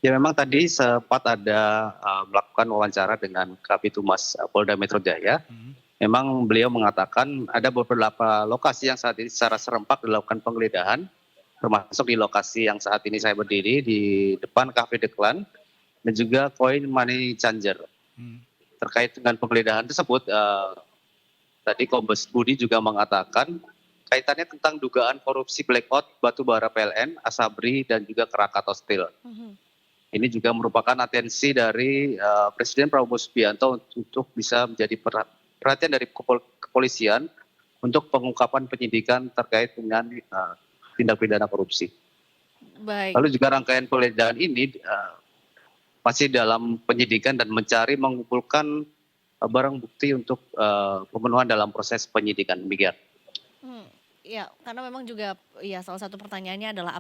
Ya, memang tadi sempat ada melakukan wawancara dengan Kabitumas Polda Metro Jaya. Memang beliau mengatakan ada beberapa lokasi yang saat ini secara serempak dilakukan penggeledahan, termasuk di lokasi yang saat ini saya berdiri di depan Cafe The Clan dan juga Coin Money Changer. Terkait dengan penggeledahan tersebut, tadi Kombes Budi juga mengatakan kaitannya tentang dugaan korupsi blackout batubara PLN, Asabri, dan juga Krakatau Steel. Ini juga merupakan atensi dari Presiden Prabowo Subianto untuk bisa menjadi perhatian dari kepolisian untuk pengungkapan penyidikan terkait dengan tindak pidana korupsi. Baik. Lalu juga rangkaian penggeledahan ini masih dalam penyidikan dan mencari mengumpulkan barang bukti untuk pemenuhan dalam proses penyidikan. Demikian. Ya, karena memang juga ya salah satu pertanyaannya adalah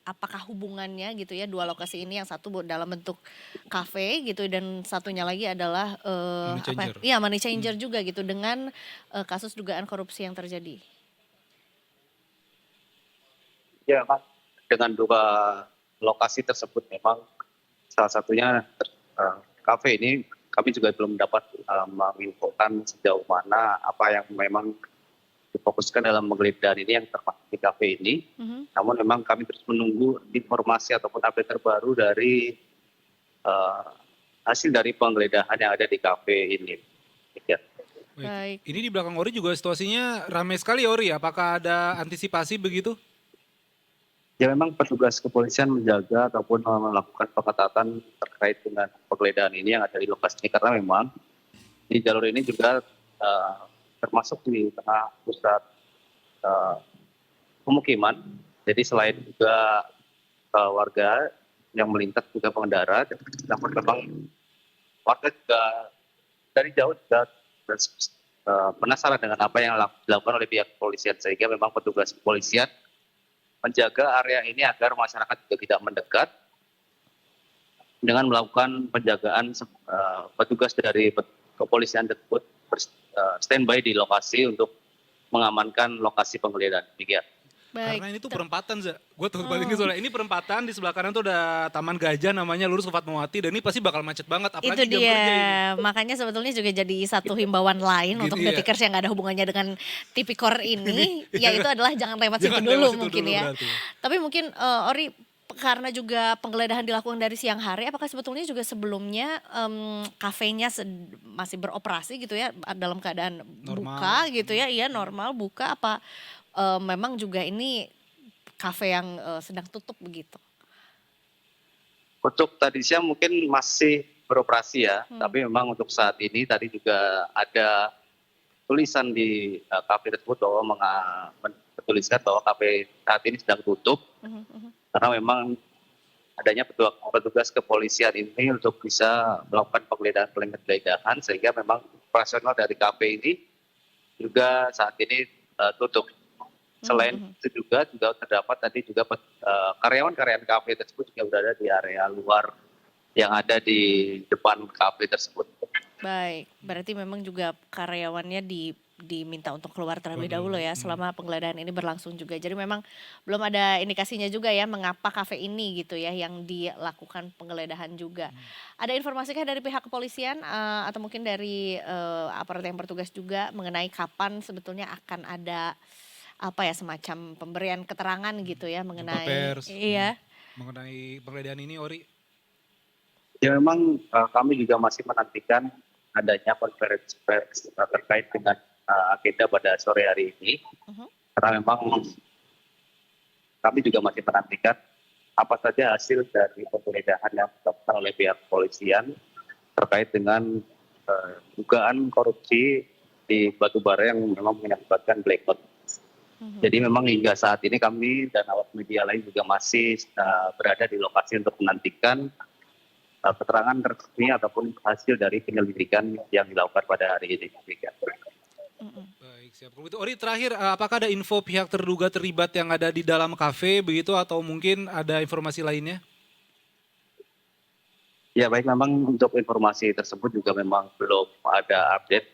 apakah hubungannya gitu ya dua lokasi ini, yang satu dalam bentuk kafe gitu dan satunya lagi adalah Money changer. Iya, money changer juga gitu dengan kasus dugaan korupsi yang terjadi. Ya, Pak. Dengan dua lokasi tersebut memang salah satunya kafe ini kami juga belum dapat menginfokan sejauh mana apa yang memang difokuskan dalam penggeledahan ini yang termasuk di kafe ini. Namun memang kami terus menunggu informasi ataupun update terbaru dari hasil dari penggeledahan yang ada di kafe ini. Ya. Baik. Ini di belakang Ori juga situasinya ramai sekali Ori. Apakah ada antisipasi begitu? Ya memang petugas kepolisian menjaga ataupun melakukan pengetatan terkait dengan penggeledahan ini yang ada di lokasi ini, karena memang di jalur ini juga termasuk di tengah pusat pemukiman. Jadi selain juga warga yang melintas juga pengendara, namun memang warga juga dari jauh juga penasaran dengan apa yang dilakukan oleh pihak kepolisian, sehingga memang petugas kepolisian menjaga area ini agar masyarakat juga tidak mendekat dengan melakukan penjagaan. Petugas dari kepolisian tersebut standby di lokasi untuk mengamankan lokasi penggeledahan. Demikian. Baik. Karena ini tuh perempatan, Za. Gue tuh balik ke soalnya. Ini perempatan, di sebelah kanan tuh ada Taman Gajah namanya, lurus ke Fatmawati, dan ini pasti bakal macet banget. Apalagi Itu jam dia, kerja ini. makanya sebetulnya juga jadi satu himbauan lain Gitu untuk ya. detikers yang gak ada hubungannya dengan tipikor ini, ya itu adalah jangan lewat situ Jangan dulu lewat situ mungkin dulu ya. berarti. Tapi mungkin Ori, karena juga penggeledahan dilakukan dari siang hari, apakah sebetulnya juga sebelumnya kafenya masih beroperasi gitu ya, dalam keadaan Normal. buka gitu ya, iya normal buka, apa memang juga ini kafe yang sedang tutup begitu? Untuk tadi siang mungkin masih beroperasi ya, tapi memang untuk saat ini tadi juga ada tulisan di kafe tersebut bahwa bertuliskan bahwa kafe saat ini sedang tutup, karena memang adanya petugas kepolisian ini untuk bisa melakukan penggeledahan, sehingga memang operasional dari kafe ini juga saat ini tutup. Selain itu juga terdapat tadi juga karyawan-karyawan kafe tersebut juga berada di area luar yang ada di depan kafe tersebut. Baik, berarti memang juga karyawannya diminta untuk keluar terlebih dahulu ya selama penggeledahan ini berlangsung juga. Jadi memang belum ada indikasinya juga ya mengapa kafe ini gitu ya yang dilakukan penggeledahan juga. Ada informasikah dari pihak kepolisian atau mungkin dari aparat yang bertugas juga mengenai kapan sebetulnya akan ada apa ya semacam pemberian keterangan gitu ya mengenai Pers. iya. Mengenai penggeledahan ini Ori. Ya memang kami juga masih menantikan adanya konferensi pers terkait dengan agenda pada sore hari ini, karena memang kami juga masih menantikan apa saja hasil dari penggeledahan yang dilakukan oleh pihak kepolisian terkait dengan dugaan korupsi di batubara yang memang mengakibatkan blackout. Jadi memang hingga saat ini kami dan awak media lain juga masih berada di lokasi untuk menantikan keterangan resmi ataupun hasil dari penyelidikan yang dilakukan pada hari ini. Baik, siap. Kalau itu Ori, terakhir apakah ada info pihak terduga terlibat yang ada di dalam kafe begitu atau mungkin ada informasi lainnya? Ya baik, memang untuk informasi tersebut juga memang belum ada update,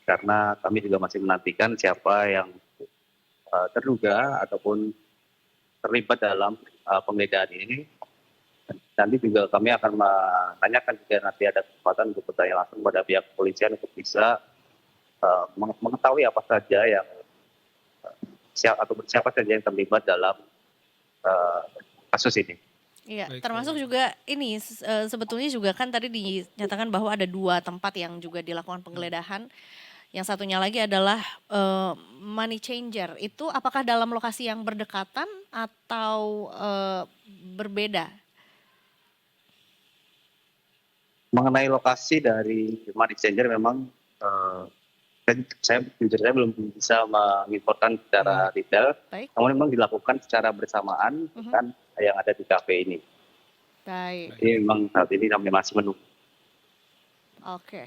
karena kami juga masih menantikan siapa yang terduga ataupun terlibat dalam penggeledahan ini. Nanti juga kami akan menanyakan jika nanti ada kesempatan untuk bertanya langsung pada pihak kepolisian untuk bisa mengetahui apa saja yang siapa saja yang terlibat dalam kasus ini. Iya, Baik, termasuk juga ini sebetulnya juga kan tadi dinyatakan bahwa ada 2 tempat yang juga dilakukan penggeledahan. Yang satunya lagi adalah money changer. Itu apakah dalam lokasi yang berdekatan atau berbeda? Mengenai lokasi dari money changer memang saya belum bisa menginformasikan secara detail. Baik. Namun memang dilakukan secara bersamaan dengan yang ada di kafe ini. Baik, Jadi memang saat ini kami masih menunggu. oke.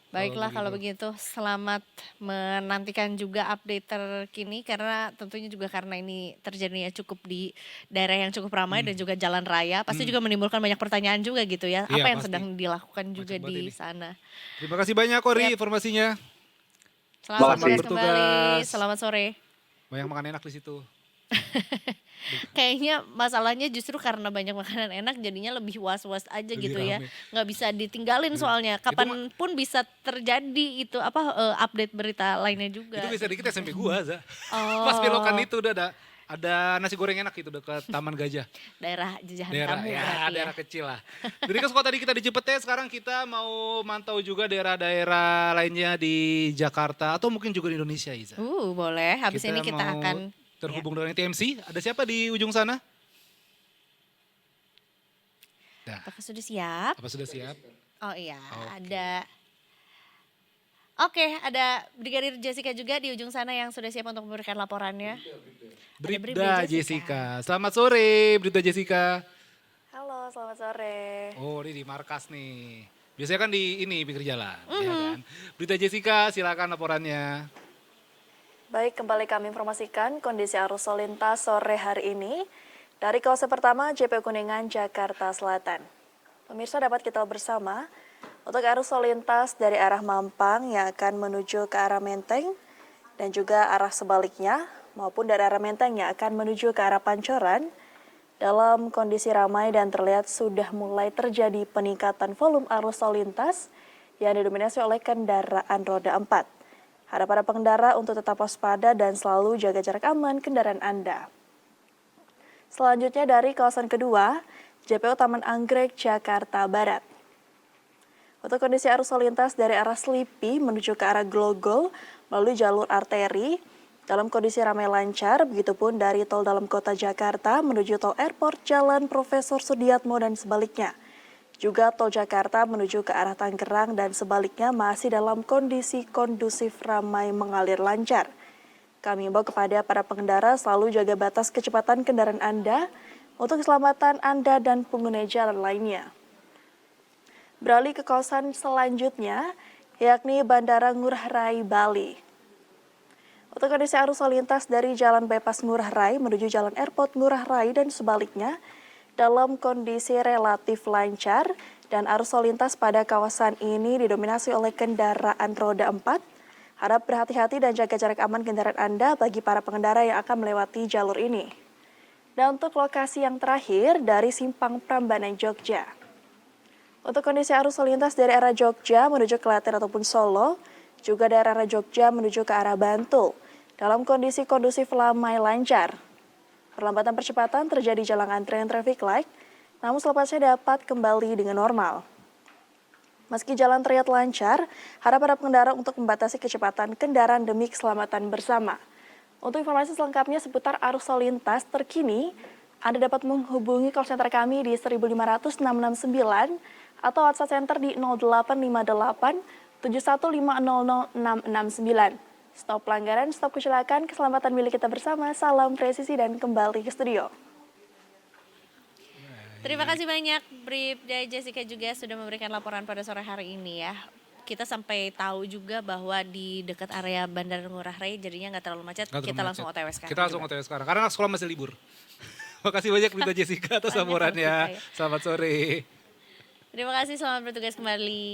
Baiklah kalau begitu, selamat menantikan juga update terkini karena tentunya juga karena ini terjadinya cukup di daerah yang cukup ramai dan juga jalan raya, pasti juga menimbulkan banyak pertanyaan juga gitu ya, Iya, apa yang pasti. sedang dilakukan juga Macet banget di ini. sana. Terima kasih banyak Kori Yap. informasinya. Selamat Makasih. bertugas kembali, Bertugas. selamat sore. Banyak makan enak di situ. Kayaknya masalahnya justru karena banyak makanan enak jadinya lebih was-was aja Lebih gitu ya. rame. Nggak bisa ditinggalin soalnya. Kapanpun bisa terjadi itu update berita lainnya juga. Itu bisa dikit SMP gua, Za. Oh. Pas belokan itu udah ada nasi goreng enak itu dekat Taman Gajah. Daerah jajahan Daerah kamu ya, berarti daerah kecil lah. Jadi kan kalau tadi kita di Cipete, sekarang kita mau mantau juga daerah-daerah lainnya di Jakarta atau mungkin juga di Indonesia, Iza. Boleh. Habis ini kita mau akan terhubung dengan TMC. Ada siapa di ujung sana? Dah, apakah sudah siap? apa sudah siap? Oh iya, Oke. ada. Oke, ada Brigadir Jessica juga di ujung sana yang sudah siap untuk memberikan laporannya. Ada Bribda Jessica. Selamat sore, Bribda Jessica. Halo, selamat sore. Oh, ini di markas nih. Biasanya kan di ini pinggir jalan, ya kan? Bribda Jessica, silakan laporannya. Baik, kembali kami informasikan kondisi arus lalu lintas sore hari ini dari kawasan pertama JP Kuningan, Jakarta Selatan. Pemirsa dapat kita bersama untuk arus lalu lintas dari arah Mampang yang akan menuju ke arah Menteng dan juga arah sebaliknya maupun dari arah Menteng yang akan menuju ke arah Pancoran dalam kondisi ramai dan terlihat sudah mulai terjadi peningkatan volume arus lalu lintas yang didominasi oleh kendaraan roda 4. Harap para pengendara untuk tetap waspada dan selalu jaga jarak aman kendaraan Anda. Selanjutnya dari kawasan kedua, JPU Taman Anggrek, Jakarta Barat. Untuk kondisi arus lalu lintas dari arah Selipi menuju ke arah Glogol melalui jalur arteri dalam kondisi ramai lancar, begitupun dari tol dalam kota Jakarta menuju tol airport Jalan Profesor Sudiatmo dan sebaliknya. Juga tol Jakarta menuju ke arah Tangerang dan sebaliknya masih dalam kondisi kondusif ramai mengalir lancar. Kami himbau kepada para pengendara selalu jaga batas kecepatan kendaraan Anda untuk keselamatan Anda dan pengguna jalan lainnya. Beralih ke kawasan selanjutnya, yakni Bandara Ngurah Rai, Bali. Untuk kondisi arus lalu lintas dari Jalan Bypass Ngurah Rai menuju Jalan Airport Ngurah Rai dan sebaliknya, dalam kondisi relatif lancar dan arus lalu lintas pada kawasan ini didominasi oleh kendaraan roda 4. Harap berhati-hati dan jaga jarak aman kendaraan Anda bagi para pengendara yang akan melewati jalur ini. Dan untuk lokasi yang terakhir dari Simpang Prambanan, Jogja. Untuk kondisi arus lalu lintas dari arah Jogja menuju Klaten ataupun Solo, juga dari arah Jogja menuju ke arah Bantul, dalam kondisi kondusif ramai lancar. Perlambatan percepatan terjadi jalan antrean traffic light, namun selepasnya dapat kembali dengan normal. Meski jalan terlihat lancar, harap para pengendara untuk membatasi kecepatan kendaraan demi keselamatan bersama. Untuk informasi selengkapnya seputar arus lalu lintas terkini, Anda dapat menghubungi call center kami di 15669 atau WhatsApp center di 0858 71500669. Stop pelanggaran, stop kecelakaan, keselamatan milik kita bersama. Salam presisi dan kembali ke studio. Terima kasih banyak Bribda Jessica juga sudah memberikan laporan pada sore hari ini ya. Kita sampai tahu juga bahwa di dekat area Bandara Ngurah Rai jadinya nggak terlalu macet. Nggak terlalu Kita macet. langsung OTW sekarang. Kita langsung OTW sekarang, karena anak sekolah masih libur. Makasih banyak Bribda Jessica atas Banyak laporannya. kita ya. Selamat sore. Terima kasih, selamat bertugas kembali.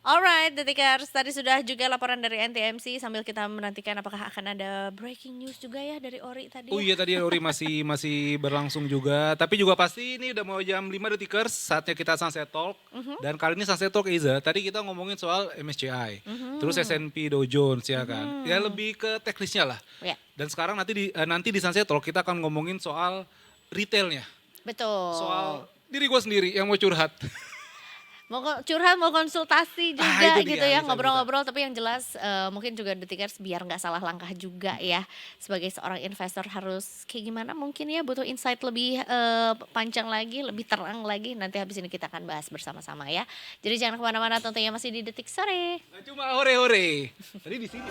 Alright, Detikers, tadi sudah juga laporan dari NTMC sambil kita menantikan apakah akan ada breaking news juga ya dari Ori tadi. Oh iya, tadi Ori masih berlangsung juga. Tapi juga pasti ini udah mau jam 5 Detikers, saatnya kita Sunset Talk. Dan kali ini Sunset Talk Iza, tadi kita ngomongin soal MSCI, terus S&P Dow Jones ya kan. Ya lebih ke teknisnya lah. Ya, Dan sekarang nanti di Sunset Talk kita akan ngomongin soal retailnya. betul. Soal diri gue sendiri yang mau curhat. Mau curhat, mau konsultasi juga itu gitu dia, ya, bisa, ngobrol-ngobrol. Tapi yang jelas mungkin juga Detikers biar nggak salah langkah juga ya. Sebagai seorang investor harus kayak gimana mungkin ya, butuh insight lebih panjang lagi, lebih terang lagi. Nanti habis ini kita akan bahas bersama-sama ya. Jadi jangan kemana-mana, tentunya masih di Detik Sore. Nah, cuma hore-hore. Tadi di sini.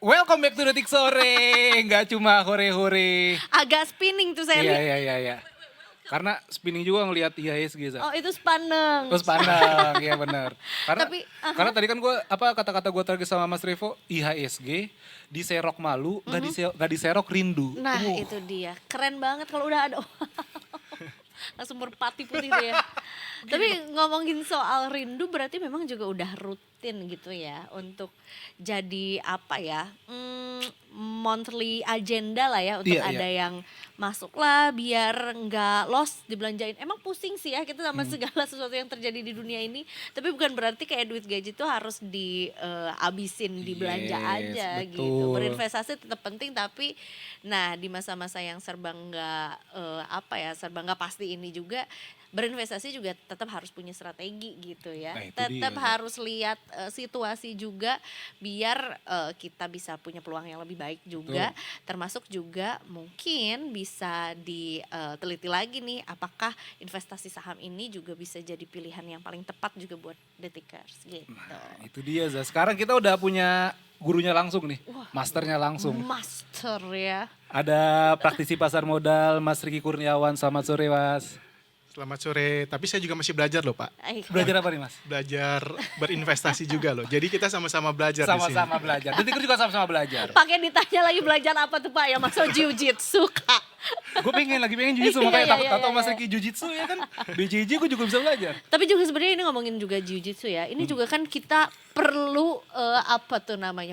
welcome back to Detik Sore. Nggak cuma hore-hore. Agak spinning tuh saya lihat. Iya. Karena spinning juga ngelihat IHSG. Oh itu Spaneng. Terus pandang, iya benar. Karena tadi kan kata-kata gue terakhir sama Mas Revo, IHSG diserok malu, nggak diserok rindu. Nah itu dia, keren banget kalau udah ada. Langsung merpati putih tuh ya. Tapi ngomongin soal rindu berarti memang juga udah rutin gitu ya untuk jadi monthly agenda lah ya untuk ada yang masuk lah biar nggak lost dibelanjain. Emang pusing sih ya kita sama segala sesuatu yang terjadi di dunia ini. Tapi bukan berarti kayak duit gaji itu harus dihabisin di belanja aja betul. gitu. Berinvestasi tetap penting tapi nah di masa-masa yang serba nggak pasti ini juga berinvestasi juga tetap harus punya strategi gitu ya. Nah, tetap harus lihat situasi juga biar kita bisa punya peluang yang lebih baik juga. Termasuk juga mungkin bisa diteliti lagi nih apakah investasi saham ini juga bisa jadi pilihan yang paling tepat juga buat Detikers gitu. Nah, itu dia Zah. Sekarang kita udah punya gurunya langsung nih, masternya langsung. Master ya. Ada praktisi pasar modal Mas Riki Kurniawan. Selamat sore Mas. Selamat sore, tapi saya juga masih belajar loh Pak. Belajar apa nih Mas? Belajar berinvestasi juga loh, jadi kita sama-sama belajar di sini. Sama-sama belajar, Detikers juga sama-sama belajar. Pakai ditanya lagi belajar apa tuh Pak ya, masuk jiu-jitsu Kak. Gue lagi pengen jujitsu makanya tahu Mas iya. Riki jujitsu ya kan. BJJ gue juga bisa belajar. Tapi juga sebenarnya ini ngomongin juga jiu-jitsu ya. Ini juga kan kita perlu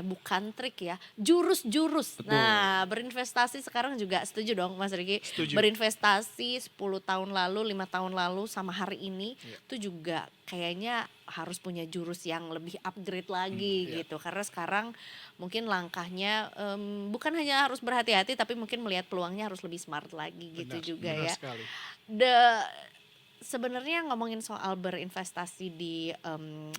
bukan trik ya, jurus-jurus. Nah, berinvestasi sekarang juga setuju dong Mas Riki. Setuju. Berinvestasi 10 tahun lalu, 5 tahun lalu sama hari ini itu juga kayaknya harus punya jurus yang lebih upgrade lagi gitu. Karena sekarang mungkin langkahnya bukan hanya harus berhati-hati tapi mungkin melihat peluangnya harus lebih smart lagi gitu juga benar ya. sekali. Sebenarnya ngomongin soal berinvestasi di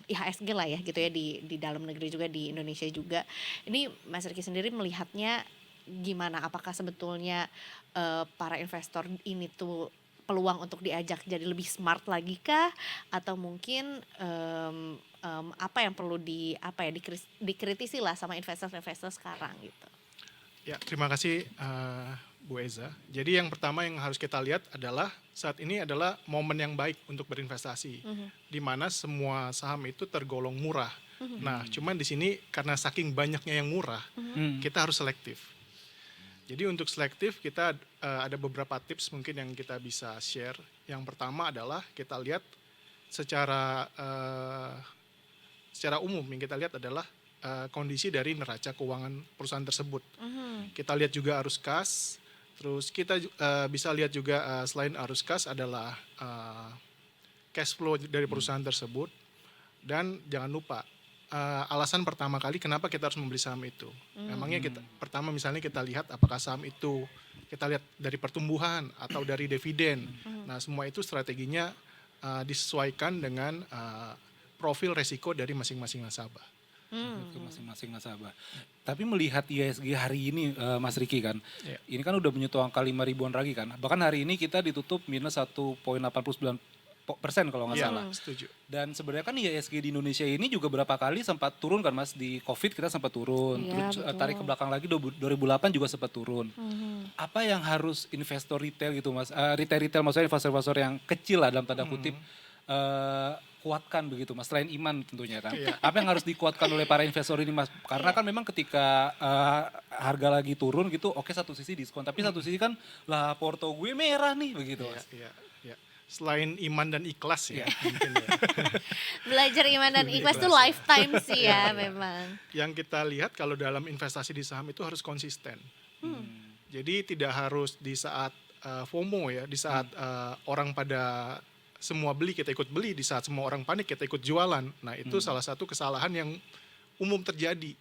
IHSG lah ya gitu ya di dalam negeri juga di Indonesia juga. Ini Mas Riki sendiri melihatnya gimana? Apakah sebetulnya para investor ini tuh peluang untuk diajak jadi lebih smart lagi kah? Atau mungkin apa yang perlu dikritisi lah sama investor-investor sekarang gitu? Ya, terima kasih Bu Eza. Jadi yang pertama yang harus kita lihat adalah saat ini adalah momen yang baik untuk berinvestasi, di mana semua saham itu tergolong murah. Nah, cuman di sini karena saking banyaknya yang murah, kita harus selektif. Jadi untuk selektif kita ada beberapa tips mungkin yang kita bisa share. Yang pertama adalah kita lihat secara umum yang kita lihat adalah kondisi dari neraca keuangan perusahaan tersebut. Kita lihat juga arus kas, terus kita bisa lihat juga selain arus kas adalah cash flow dari perusahaan tersebut. Dan jangan lupa alasan pertama kali kenapa kita harus membeli saham itu. Memangnya pertama misalnya kita lihat apakah saham itu kita lihat dari pertumbuhan atau dari dividen. Nah semua itu strateginya disesuaikan dengan profil resiko dari masing-masing nasabah. Masing-masing nasabah. Tapi melihat IHSG hari ini Mas Riki kan, ini kan udah menyentuh angka 5.000-an lagi kan. Bahkan hari ini kita ditutup minus 1,89% kalau nggak salah. Setuju. Dan sebenarnya kan IHSG di Indonesia ini juga berapa kali sempat turun kan Mas, di Covid kita sempat turun. Terus tarik ke belakang lagi 2008 juga sempat turun. Apa yang harus investor retail gitu Mas, retail maksudnya investor-investor yang kecil lah dalam tanda kutip, kuatkan begitu Mas, selain iman tentunya kan. Apa yang harus dikuatkan oleh para investor ini Mas? Karena kan memang ketika harga lagi turun gitu, oke satu sisi diskon, tapi satu sisi kan lah porto gue merah nih begitu Mas. Iya. Selain iman dan ikhlas ya. Mungkin ya. Belajar iman dan ikhlas itu lifetime sih ya memang. Yang kita lihat kalau dalam investasi di saham itu harus konsisten. Jadi tidak harus di saat FOMO ya, di saat orang pada semua beli kita ikut beli, di saat semua orang panik kita ikut jualan. Nah itu salah satu kesalahan yang umum terjadi.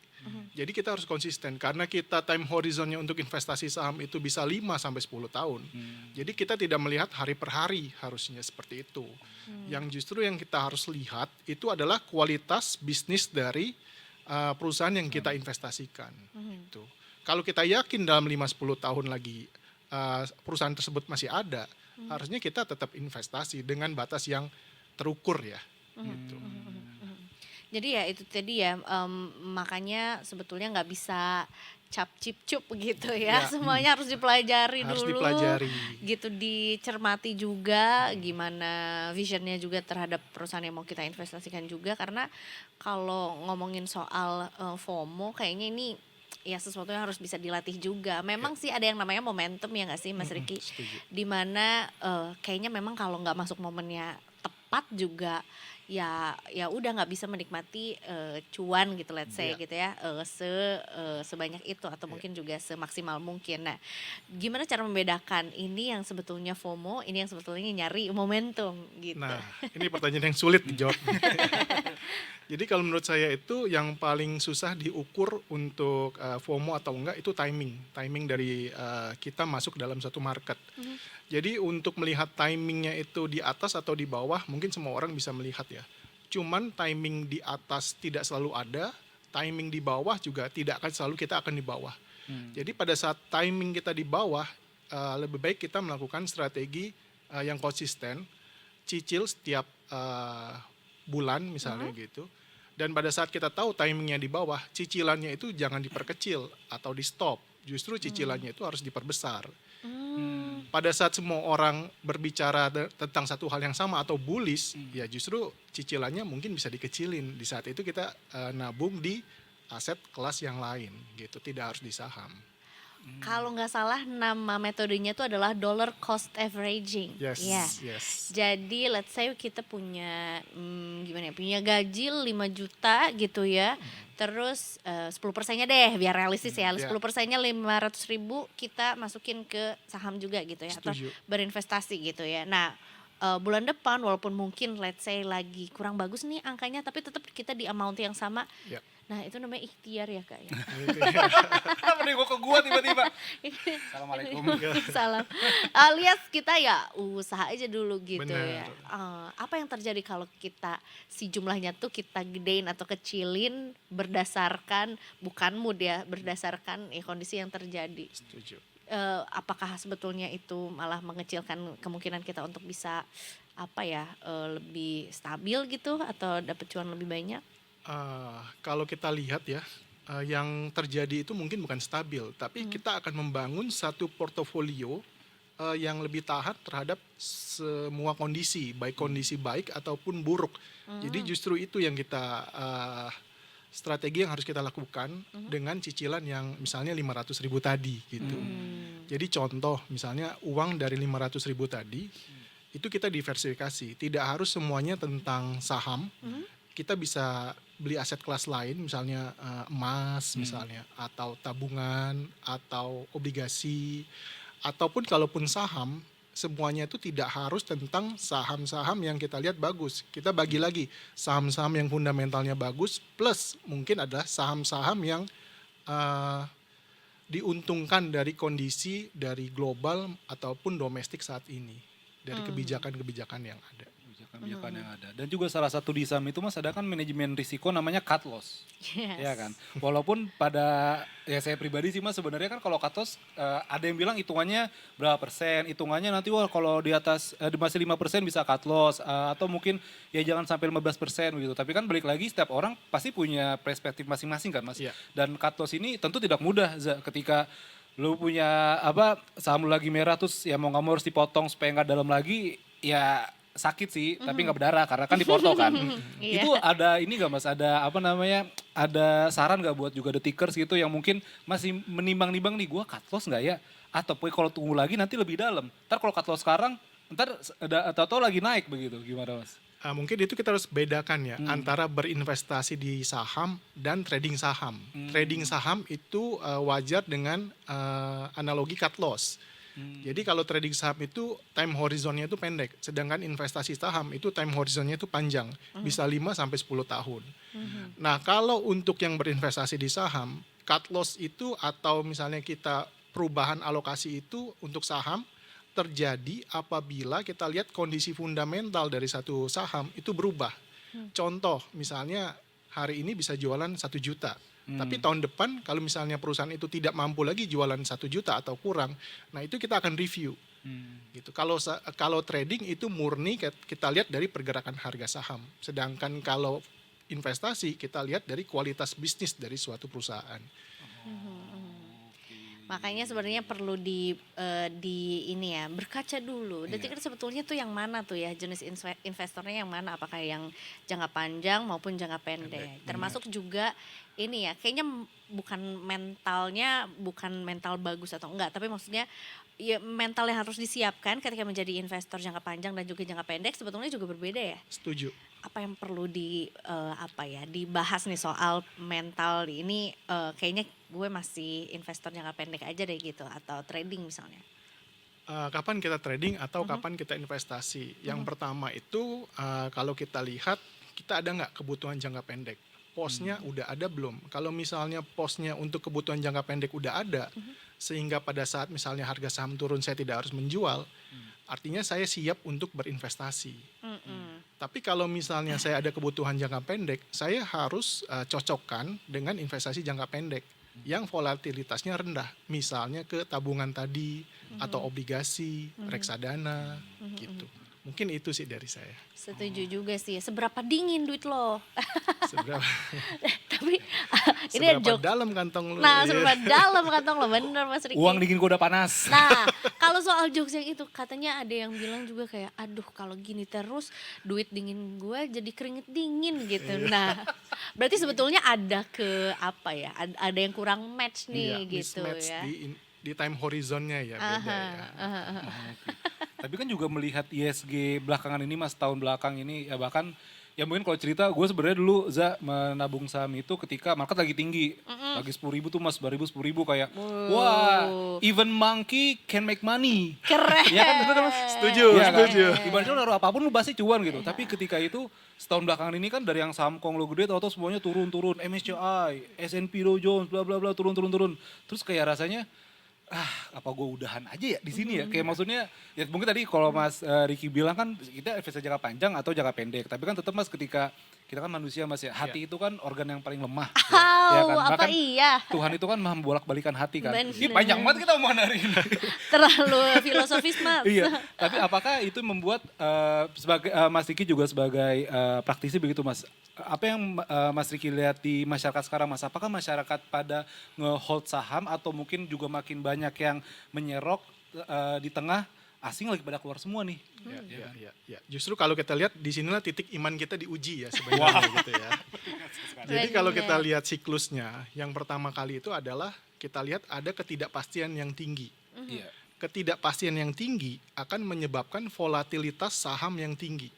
Jadi kita harus konsisten karena kita time horizonnya untuk investasi saham itu bisa 5-10 tahun. Jadi kita tidak melihat hari per hari harusnya seperti itu. Yang justru yang kita harus lihat itu adalah kualitas bisnis dari perusahaan yang kita investasikan. Itu. Kalau kita yakin dalam 5-10 tahun lagi perusahaan tersebut masih ada, harusnya kita tetap investasi dengan batas yang terukur ya. Gitu. Jadi ya itu tadi ya, makanya sebetulnya nggak bisa cap cip cup gitu ya, Ya, semuanya harus dipelajari harus dulu, dipelajari. gitu, dicermati juga gimana visionnya juga terhadap perusahaan yang mau kita investasikan juga, karena kalau ngomongin soal FOMO kayaknya ini ya sesuatu yang harus bisa dilatih juga. Memang sih ada yang namanya momentum ya nggak sih Mas Riki? Setuju. Dimana kayaknya memang kalau nggak masuk momennya tepat juga ya udah nggak bisa menikmati cuan gitu, let's say Iya. gitu ya, sebanyak itu atau mungkin juga semaksimal mungkin. Nah, gimana cara membedakan ini yang sebetulnya FOMO, ini yang sebetulnya nyari momentum gitu? Nah, ini pertanyaan yang sulit dijawab. Jadi kalau menurut saya itu yang paling susah diukur untuk FOMO atau enggak itu timing dari kita masuk dalam satu market. Jadi untuk melihat timingnya itu di atas atau di bawah mungkin semua orang bisa melihat ya. Cuman timing di atas tidak selalu ada, timing di bawah juga tidak akan selalu kita akan di bawah. Jadi pada saat timing kita di bawah, lebih baik kita melakukan strategi yang konsisten, cicil setiap bulan misalnya gitu. Dan pada saat kita tahu timingnya di bawah, cicilannya itu jangan diperkecil atau di stop. Justru cicilannya itu harus diperbesar. Pada saat semua orang berbicara tentang satu hal yang sama atau bullish, ya justru cicilannya mungkin bisa dikecilin. Di saat itu kita nabung di aset kelas yang lain gitu, tidak harus di saham. Kalau nggak salah nama metodenya itu adalah dollar cost averaging. Yes, Ya. yes. Jadi let's say kita punya gimana ya, punya gaji 5 juta gitu ya. Terus 10%-nya deh biar realistis ya. ya. 10%-nya 500.000 kita masukin ke saham juga gitu ya, atau Setuju. berinvestasi gitu ya. Nah, bulan depan walaupun mungkin let's say lagi kurang bagus nih angkanya, tapi tetap kita di amount yang sama. Ya. Nah, itu namanya ikhtiar ya, Kak ya. Kenapa nih kok ke gua tiba-tiba? Assalamualaikum. Salam. Alias kita ya usaha aja dulu gitu ya. Bener. Apa yang terjadi kalau kita si jumlahnya tuh kita gedein atau kecilin berdasarkan bukan mood ya, berdasarkan kondisi yang terjadi. Setuju. Apakah sebetulnya itu malah mengecilkan kemungkinan kita untuk bisa lebih stabil gitu atau dapat cuan lebih banyak? Kalau kita lihat ya, yang terjadi itu mungkin bukan stabil, tapi kita akan membangun satu portofolio yang lebih tahan terhadap semua kondisi, baik kondisi baik ataupun buruk. Jadi justru itu yang kita strategi yang harus kita lakukan dengan cicilan yang misalnya 500.000 tadi gitu. Jadi contoh misalnya uang dari 500.000 tadi itu kita diversifikasi, tidak harus semuanya tentang saham. Kita bisa beli aset kelas lain, misalnya emas misalnya, atau tabungan, atau obligasi, ataupun kalaupun saham, semuanya itu tidak harus tentang saham-saham yang kita lihat bagus. Kita bagi lagi, saham-saham yang fundamentalnya bagus, plus mungkin adalah saham-saham yang diuntungkan dari kondisi dari global ataupun domestik saat ini, dari kebijakan-kebijakan yang ada. Kebijakan yang ada. Dan juga salah satu di saham itu Mas ada kan manajemen risiko namanya cut loss. Yes. Ya kan. Walaupun pada ya saya pribadi sih Mas sebenarnya kan kalau cut loss ada yang bilang hitungannya berapa persen, hitungannya nanti kalau di atas masih 5% bisa cut loss atau mungkin ya jangan sampai 15% begitu. Tapi kan balik lagi setiap orang pasti punya perspektif masing-masing kan Mas. Iya. Dan cut loss ini tentu tidak mudah ketika lu punya saham lu lagi merah terus ya mau nggak mau harus dipotong supaya nggak dalam lagi ya sakit sih, tapi nggak berdarah karena kan dipotong kan. Iya. Itu ada ini nggak Mas, ada ada saran nggak buat juga detikers gitu yang mungkin masih menimbang-nimbang nih gue cut loss nggak ya? Atau kalau tunggu lagi nanti lebih dalam. Ntar kalau cut loss sekarang, ntar atau lagi naik begitu, gimana Mas? Mungkin itu kita harus bedakan ya antara berinvestasi di saham dan trading saham. Trading saham itu wajar dengan analogi cut loss. Jadi kalau trading saham itu time horizonnya itu pendek, sedangkan investasi saham itu time horizonnya itu panjang, bisa 5 sampai 10 tahun. Nah, kalau untuk yang berinvestasi di saham, cut loss itu atau misalnya kita perubahan alokasi itu untuk saham terjadi apabila kita lihat kondisi fundamental dari satu saham itu berubah. Contoh, misalnya hari ini bisa jualan 1 juta. Tapi tahun depan kalau misalnya perusahaan itu tidak mampu lagi jualan 1 juta atau kurang, nah itu kita akan review. Gitu. Kalau trading itu murni kita lihat dari pergerakan harga saham. Sedangkan kalau investasi kita lihat dari kualitas bisnis dari suatu perusahaan. Makanya sebenarnya perlu di ini ya, berkaca dulu. Jadi kan sebetulnya tuh yang mana tuh ya, jenis investornya yang mana, apakah yang jangka panjang maupun jangka pendek. Termasuk juga ini ya, kayaknya bukan mental bagus atau enggak, tapi maksudnya ya mental yang harus disiapkan ketika menjadi investor jangka panjang dan juga jangka pendek sebetulnya juga berbeda ya. Setuju. Apa yang perlu dibahas nih soal mental ini, kayaknya gue masih investor jangka pendek aja deh gitu, atau trading misalnya. Kapan kita trading atau kapan kita investasi? Yang pertama itu kalau kita lihat kita ada nggak kebutuhan jangka pendek? Posnya udah ada belum? Kalau misalnya posnya untuk kebutuhan jangka pendek udah ada, sehingga pada saat misalnya harga saham turun saya tidak harus menjual, artinya saya siap untuk berinvestasi. Tapi kalau misalnya saya ada kebutuhan jangka pendek, saya harus cocokkan dengan investasi jangka pendek yang volatilitasnya rendah. Misalnya ke tabungan tadi, atau obligasi, reksadana, gitu. Mungkin itu sih dari saya. Setuju juga sih. Seberapa dingin duit lo? Seberapa, Tapi ini seberapa joke. dalam kantong lu. Nah, Iya. seberapa dalam kantong lo, bener Mas Riki. Uang dingin gue udah panas. Nah, kalau soal jokes yang itu, katanya ada yang bilang juga kayak, aduh kalau gini terus duit dingin gue jadi keringet dingin gitu. Nah, berarti sebetulnya ada ada yang kurang match nih Iya, gitu mismatch ya. di time horizonnya ya beda ya. Tapi kan juga melihat ISG belakangan ini mas, tahun belakang ini ya, bahkan ya mungkin kalau cerita gue sebenarnya dulu menabung saham itu ketika market lagi tinggi, lagi 10.000 tuh mas, 10.000 kayak wah even monkey can make money. Keren. Ya kan betul kan mas? Setuju, Iya kan? setuju. Ibaratnya lo naruh apapun lu pasti cuan gitu. Tapi ketika itu setahun belakangan ini kan dari yang saham Kong lo gede tau semuanya turun, MSCI, S&P Dow Jones, bla bla bla turun. Terus kayak rasanya apa gue udahan aja ya di sini ya, kayak maksudnya ya mungkin tadi kalau Mas Riki bilang kan kita investasi jangka panjang atau jangka pendek, tapi kan tetap mas ketika kita kan manusia mas ya, hati itu kan organ yang paling lemah. Ya kan? Apa Bahkan iya? Tuhan itu kan membolak-balikan hati kan. Bener. Ini panjang banget kita omongan hari ini. Terlalu filosofis Mas. Iya, tapi apakah itu membuat sebagai Mas Riki juga sebagai praktisi begitu mas, apa yang Mas Riki lihat di masyarakat sekarang mas, apakah masyarakat pada nge-hold saham atau mungkin juga makin banyak yang menyerok di tengah asing lagi pada keluar semua nih? Ya. Justru kalau kita lihat di sinilah titik iman kita diuji ya sebenarnya gitu ya. Jadi kalau kita lihat siklusnya, yang pertama kali itu adalah kita lihat ada ketidakpastian yang tinggi. Iya. Ketidakpastian yang tinggi akan menyebabkan volatilitas saham yang tinggi.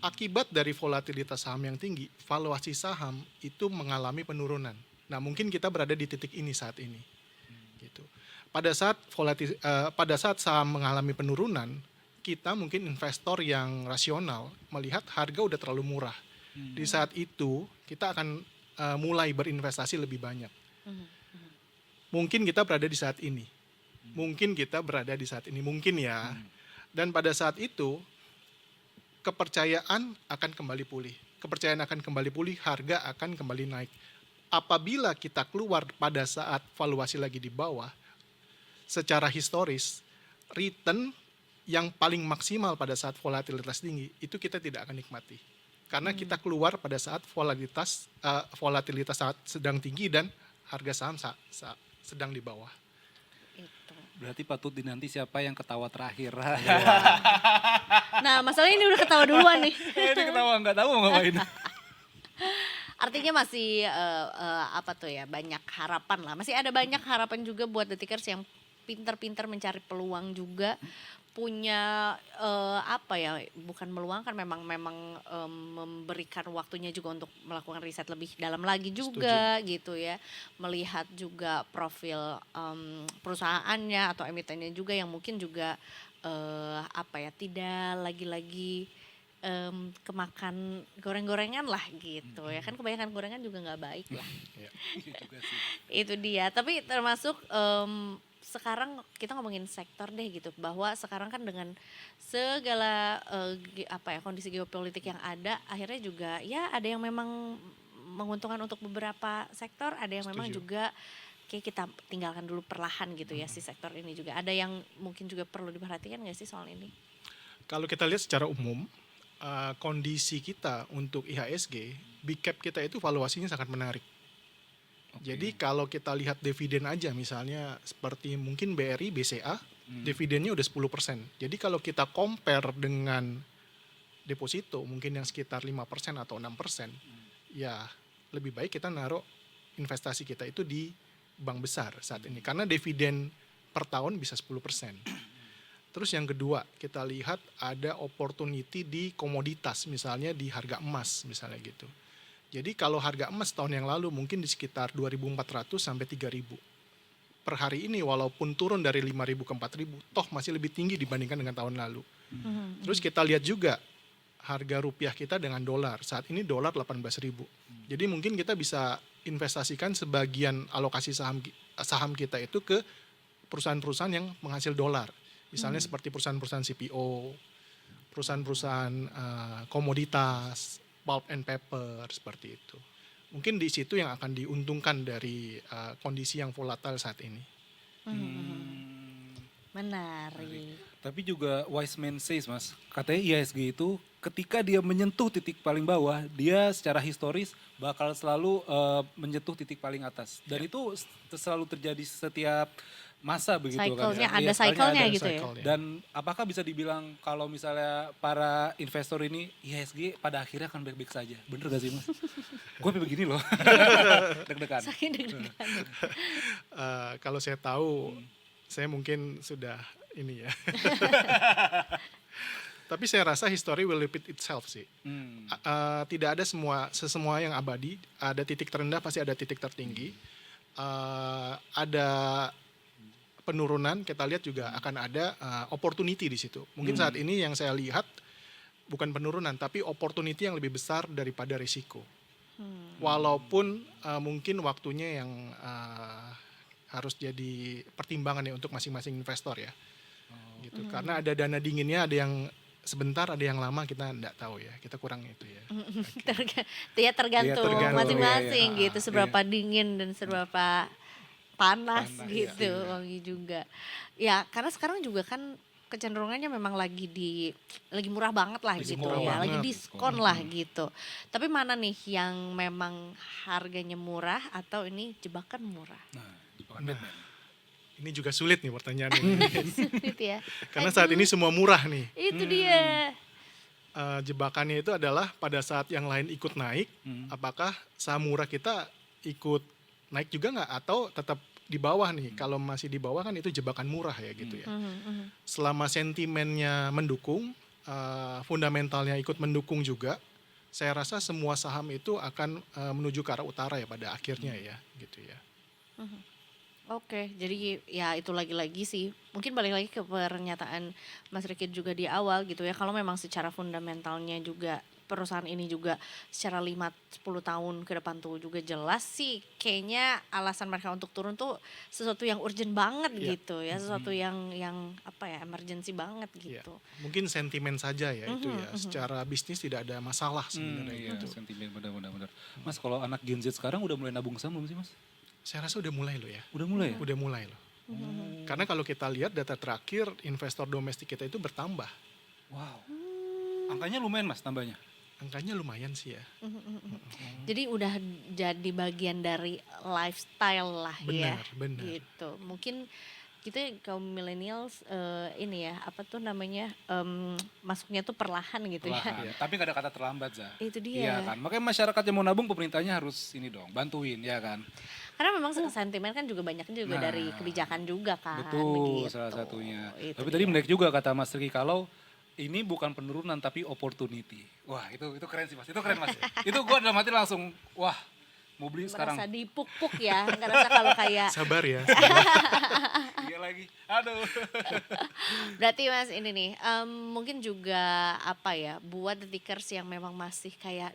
Akibat dari volatilitas saham yang tinggi, valuasi saham itu mengalami penurunan. Nah, mungkin kita berada di titik ini saat ini. Gitu. Pada saat saham mengalami penurunan, kita mungkin investor yang rasional melihat harga udah terlalu murah. Di saat itu, kita akan mulai berinvestasi lebih banyak. Mungkin kita berada di saat ini. Mungkin ya. Dan pada saat itu, kepercayaan akan kembali pulih, harga akan kembali naik. Apabila kita keluar pada saat valuasi lagi di bawah, secara historis, return yang paling maksimal pada saat volatilitas tinggi, itu kita tidak akan nikmati. Karena kita keluar pada saat volatilitas saat sedang tinggi dan harga saham sedang di bawah. Berarti patut dinanti siapa yang ketawa terakhir. Nah, masalahnya ini udah ketawa duluan nih. Ini ketawa nggak tahu mau ngapain. Artinya masih banyak harapan lah. Masih ada banyak harapan juga buat detikers yang pintar-pintar mencari peluang juga, punya bukan meluangkan, memang memberikan waktunya juga untuk melakukan riset lebih dalam lagi juga. Setuju. Gitu ya, melihat juga profil perusahaannya atau emitennya juga yang mungkin juga tidak lagi-lagi kemakan goreng-gorengan lah gitu ya kan, kebanyakan gorengan juga nggak baik lah. Itu dia. Tapi termasuk sekarang kita ngomongin sektor deh gitu, bahwa sekarang kan dengan segala kondisi geopolitik yang ada, akhirnya juga ya ada yang memang menguntungkan untuk beberapa sektor, ada yang memang juga kayak kita tinggalkan dulu perlahan gitu ya si sektor ini juga. Ada yang mungkin juga perlu diperhatikan nggak sih soal ini? Kalau kita lihat secara umum, kondisi kita untuk IHSG big cap kita itu valuasinya sangat menarik. Jadi kalau kita lihat dividen aja misalnya seperti mungkin BRI, BCA, dividennya udah 10%. Jadi kalau kita compare dengan deposito mungkin yang sekitar 5% atau 6%, ya lebih baik kita naruh investasi kita itu di bank besar saat ini. Karena dividen per tahun bisa 10%. Terus yang kedua, kita lihat ada opportunity di komoditas, misalnya di harga emas misalnya gitu. Jadi kalau harga emas tahun yang lalu mungkin di sekitar 2.400 sampai 3.000. Per hari ini walaupun turun dari 5.000 ke 4.000, toh masih lebih tinggi dibandingkan dengan tahun lalu. Terus kita lihat juga harga rupiah kita dengan dolar. Saat ini dolar 18.000. Jadi mungkin kita bisa investasikan sebagian alokasi saham kita itu ke perusahaan-perusahaan yang menghasil dolar. Misalnya seperti perusahaan-perusahaan CPO, perusahaan-perusahaan komoditas, pulp and paper, seperti itu. Mungkin di situ yang akan diuntungkan dari kondisi yang volatile saat ini. Menarik. Tapi juga wise man says Mas, katanya IHSG itu ketika dia menyentuh titik paling bawah, dia secara historis bakal selalu menyentuh titik paling atas. Dan itu selalu terjadi setiap masa begitu kan. Cycle-nya ada cycle-nya gitu ya. Dan apakah bisa dibilang kalau misalnya para investor ini IHSG pada akhirnya akan baik-baik saja? Bener gak sih Mas? Gue begini loh. Deg-degan. Saking deg-degan. Kalau saya tahu, saya mungkin sudah ini ya. Tapi saya rasa history will repeat itself sih. Tidak ada semua yang abadi. Ada titik terendah, pasti ada titik tertinggi. Ada penurunan, kita lihat juga akan ada opportunity di situ. Mungkin saat ini yang saya lihat bukan penurunan, tapi opportunity yang lebih besar daripada risiko. Walaupun mungkin waktunya yang harus jadi pertimbangan ya untuk masing-masing investor ya. Gitu. Karena ada dana dinginnya, ada yang sebentar, ada yang lama, kita enggak tahu ya. Kita kurang itu ya. Tergantung masing-masing iya. gitu, seberapa dingin dan seberapa panas gitu wangi juga. Ya, karena sekarang juga kan kecenderungannya memang lagi murah banget lah gitu ya, lagi diskon lah gitu. Tapi mana nih yang memang harganya murah atau ini jebakan murah? Ini juga sulit nih pertanyaan ini. Sulit ya. Karena saat ini semua murah nih. Itu dia. Jebakannya itu adalah pada saat yang lain ikut naik, apakah saham murah kita ikut naik juga nggak atau tetap di bawah nih? Kalau masih di bawah kan itu jebakan murah ya gitu ya. Selama sentimennya mendukung, fundamentalnya ikut mendukung juga, saya rasa semua saham itu akan menuju ke arah utara ya pada akhirnya ya gitu ya. Oke, jadi ya itu lagi-lagi sih, mungkin balik lagi ke pernyataan Mas Riki juga di awal gitu ya, kalau memang secara fundamentalnya juga perusahaan ini juga secara 5-10 tahun ke depan tuh juga jelas sih, kayaknya alasan mereka untuk turun tuh sesuatu yang urgent banget gitu ya, sesuatu yang apa ya, emergency banget gitu. Mungkin sentimen saja ya itu ya, secara bisnis tidak ada masalah sebenarnya gitu. Sentimen benar-benar. Mas, kalau anak Gen Z sekarang udah mulai nabung saham belum sih Mas? Saya rasa udah mulai loh ya. Udah mulai ya? Udah mulai loh. Karena kalau kita lihat data terakhir, investor domestik kita itu bertambah. Wow. Angkanya lumayan Mas tambahnya? Angkanya lumayan sih ya. Jadi udah jadi bagian dari lifestyle lah ya. Benar. Gitu. Mungkin kita kaum millennials ini ya, apa tuh namanya, masuknya tuh perlahan gitu ya. Tapi gak ada kata terlambat, Zah. Itu dia. Iya kan, makanya masyarakat yang mau nabung pemerintahnya harus ini dong, bantuin ya kan. Karena memang sentimen kan juga banyak juga dari kebijakan juga kan. Betul, gitu. salah satunya. Itu Tapi tadi menarik juga kata Mas Riki kalau ini bukan penurunan tapi opportunity. Wah itu keren sih Mas, itu keren Mas. Itu gue dalam hati langsung, wah mau beli sekarang. Merasa dipuk-puk ya, ngerasa kalau kayak. Sabar ya. Iya lagi, aduh. Berarti Mas ini nih, mungkin juga apa ya, buat the tickers yang memang masih kayak,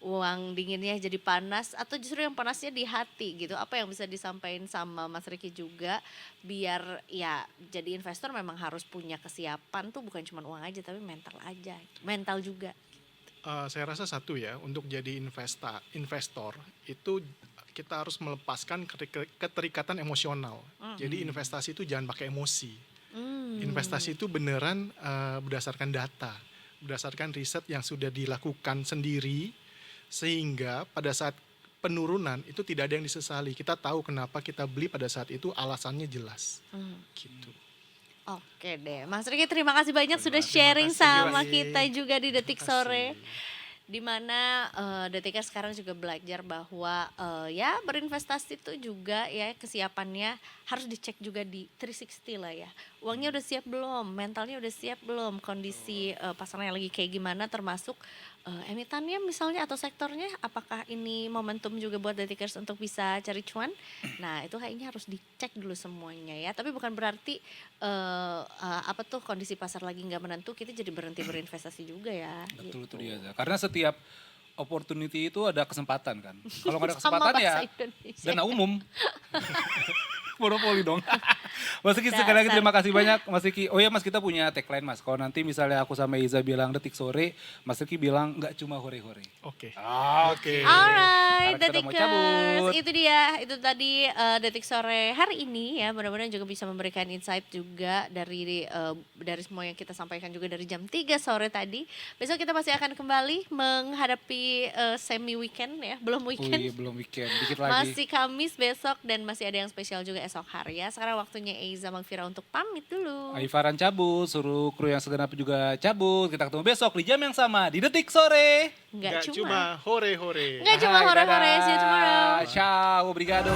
uang dinginnya jadi panas atau justru yang panasnya di hati gitu, apa yang bisa disampaikan sama Mas Riki juga biar ya jadi investor memang harus punya kesiapan tuh bukan cuma uang aja tapi mental juga. Saya rasa satu ya, untuk jadi investor itu kita harus melepaskan keterikatan emosional. Jadi investasi itu jangan pakai emosi. Investasi itu beneran berdasarkan data, berdasarkan riset yang sudah dilakukan sendiri Sehingga pada saat penurunan itu tidak ada yang disesali. Kita tahu kenapa kita beli pada saat itu, alasannya jelas. Gitu. Oke deh, Mas Riki terima kasih banyak sudah sharing sama kita juga di Detik Sore. Di mana Detikers sekarang juga belajar bahwa ya berinvestasi itu juga ya kesiapannya harus dicek juga di 360 lah ya. Uangnya udah siap belum, mentalnya udah siap belum, kondisi pasarnya lagi kayak gimana, termasuk emitannya misalnya atau sektornya, apakah ini momentum juga buat Detikers untuk bisa cari cuan. Nah itu kayaknya harus dicek dulu semuanya ya. Tapi bukan berarti apa tuh kondisi pasar lagi nggak menentu kita jadi berhenti berinvestasi juga ya. Betul gitu. itu dia. Karena setiap opportunity itu ada kesempatan kan. Kalau nggak ada Sama kesempatan ya bahasa Indonesia. dana umum. Monopoli dong. Mas Riki sekali lagi Dasar. terima kasih banyak Mas Riki. Oh ya Mas, kita punya tagline Mas. Kalau nanti misalnya aku sama Iza bilang Detik Sore, Mas Riki bilang nggak cuma hore-hore. Oke. Oke. Alright, Sekarang kita mau cabut. Detikers, itu dia, itu tadi Detik Sore hari ini ya, mudah-mudahan juga bisa memberikan insight juga dari semua yang kita sampaikan juga dari jam 3 sore tadi. Besok kita masih akan kembali menghadapi semi weekend ya, belum Oh weekend. iya, belum weekend, dikit lagi. Masih Kamis besok dan masih ada yang spesial juga esok hari ya. Sekarang waktunya Eiza Magfira untuk pamit dulu. Aifaran cabut, suruh kru yang segenap juga cabut. Kita ketemu besok di jam yang sama di Detik Sore. Nggak Nggak cuma hore-hore. Nggak cuma Hai, hore-hore, dadah. see you tomorrow. Ciao, obrigado.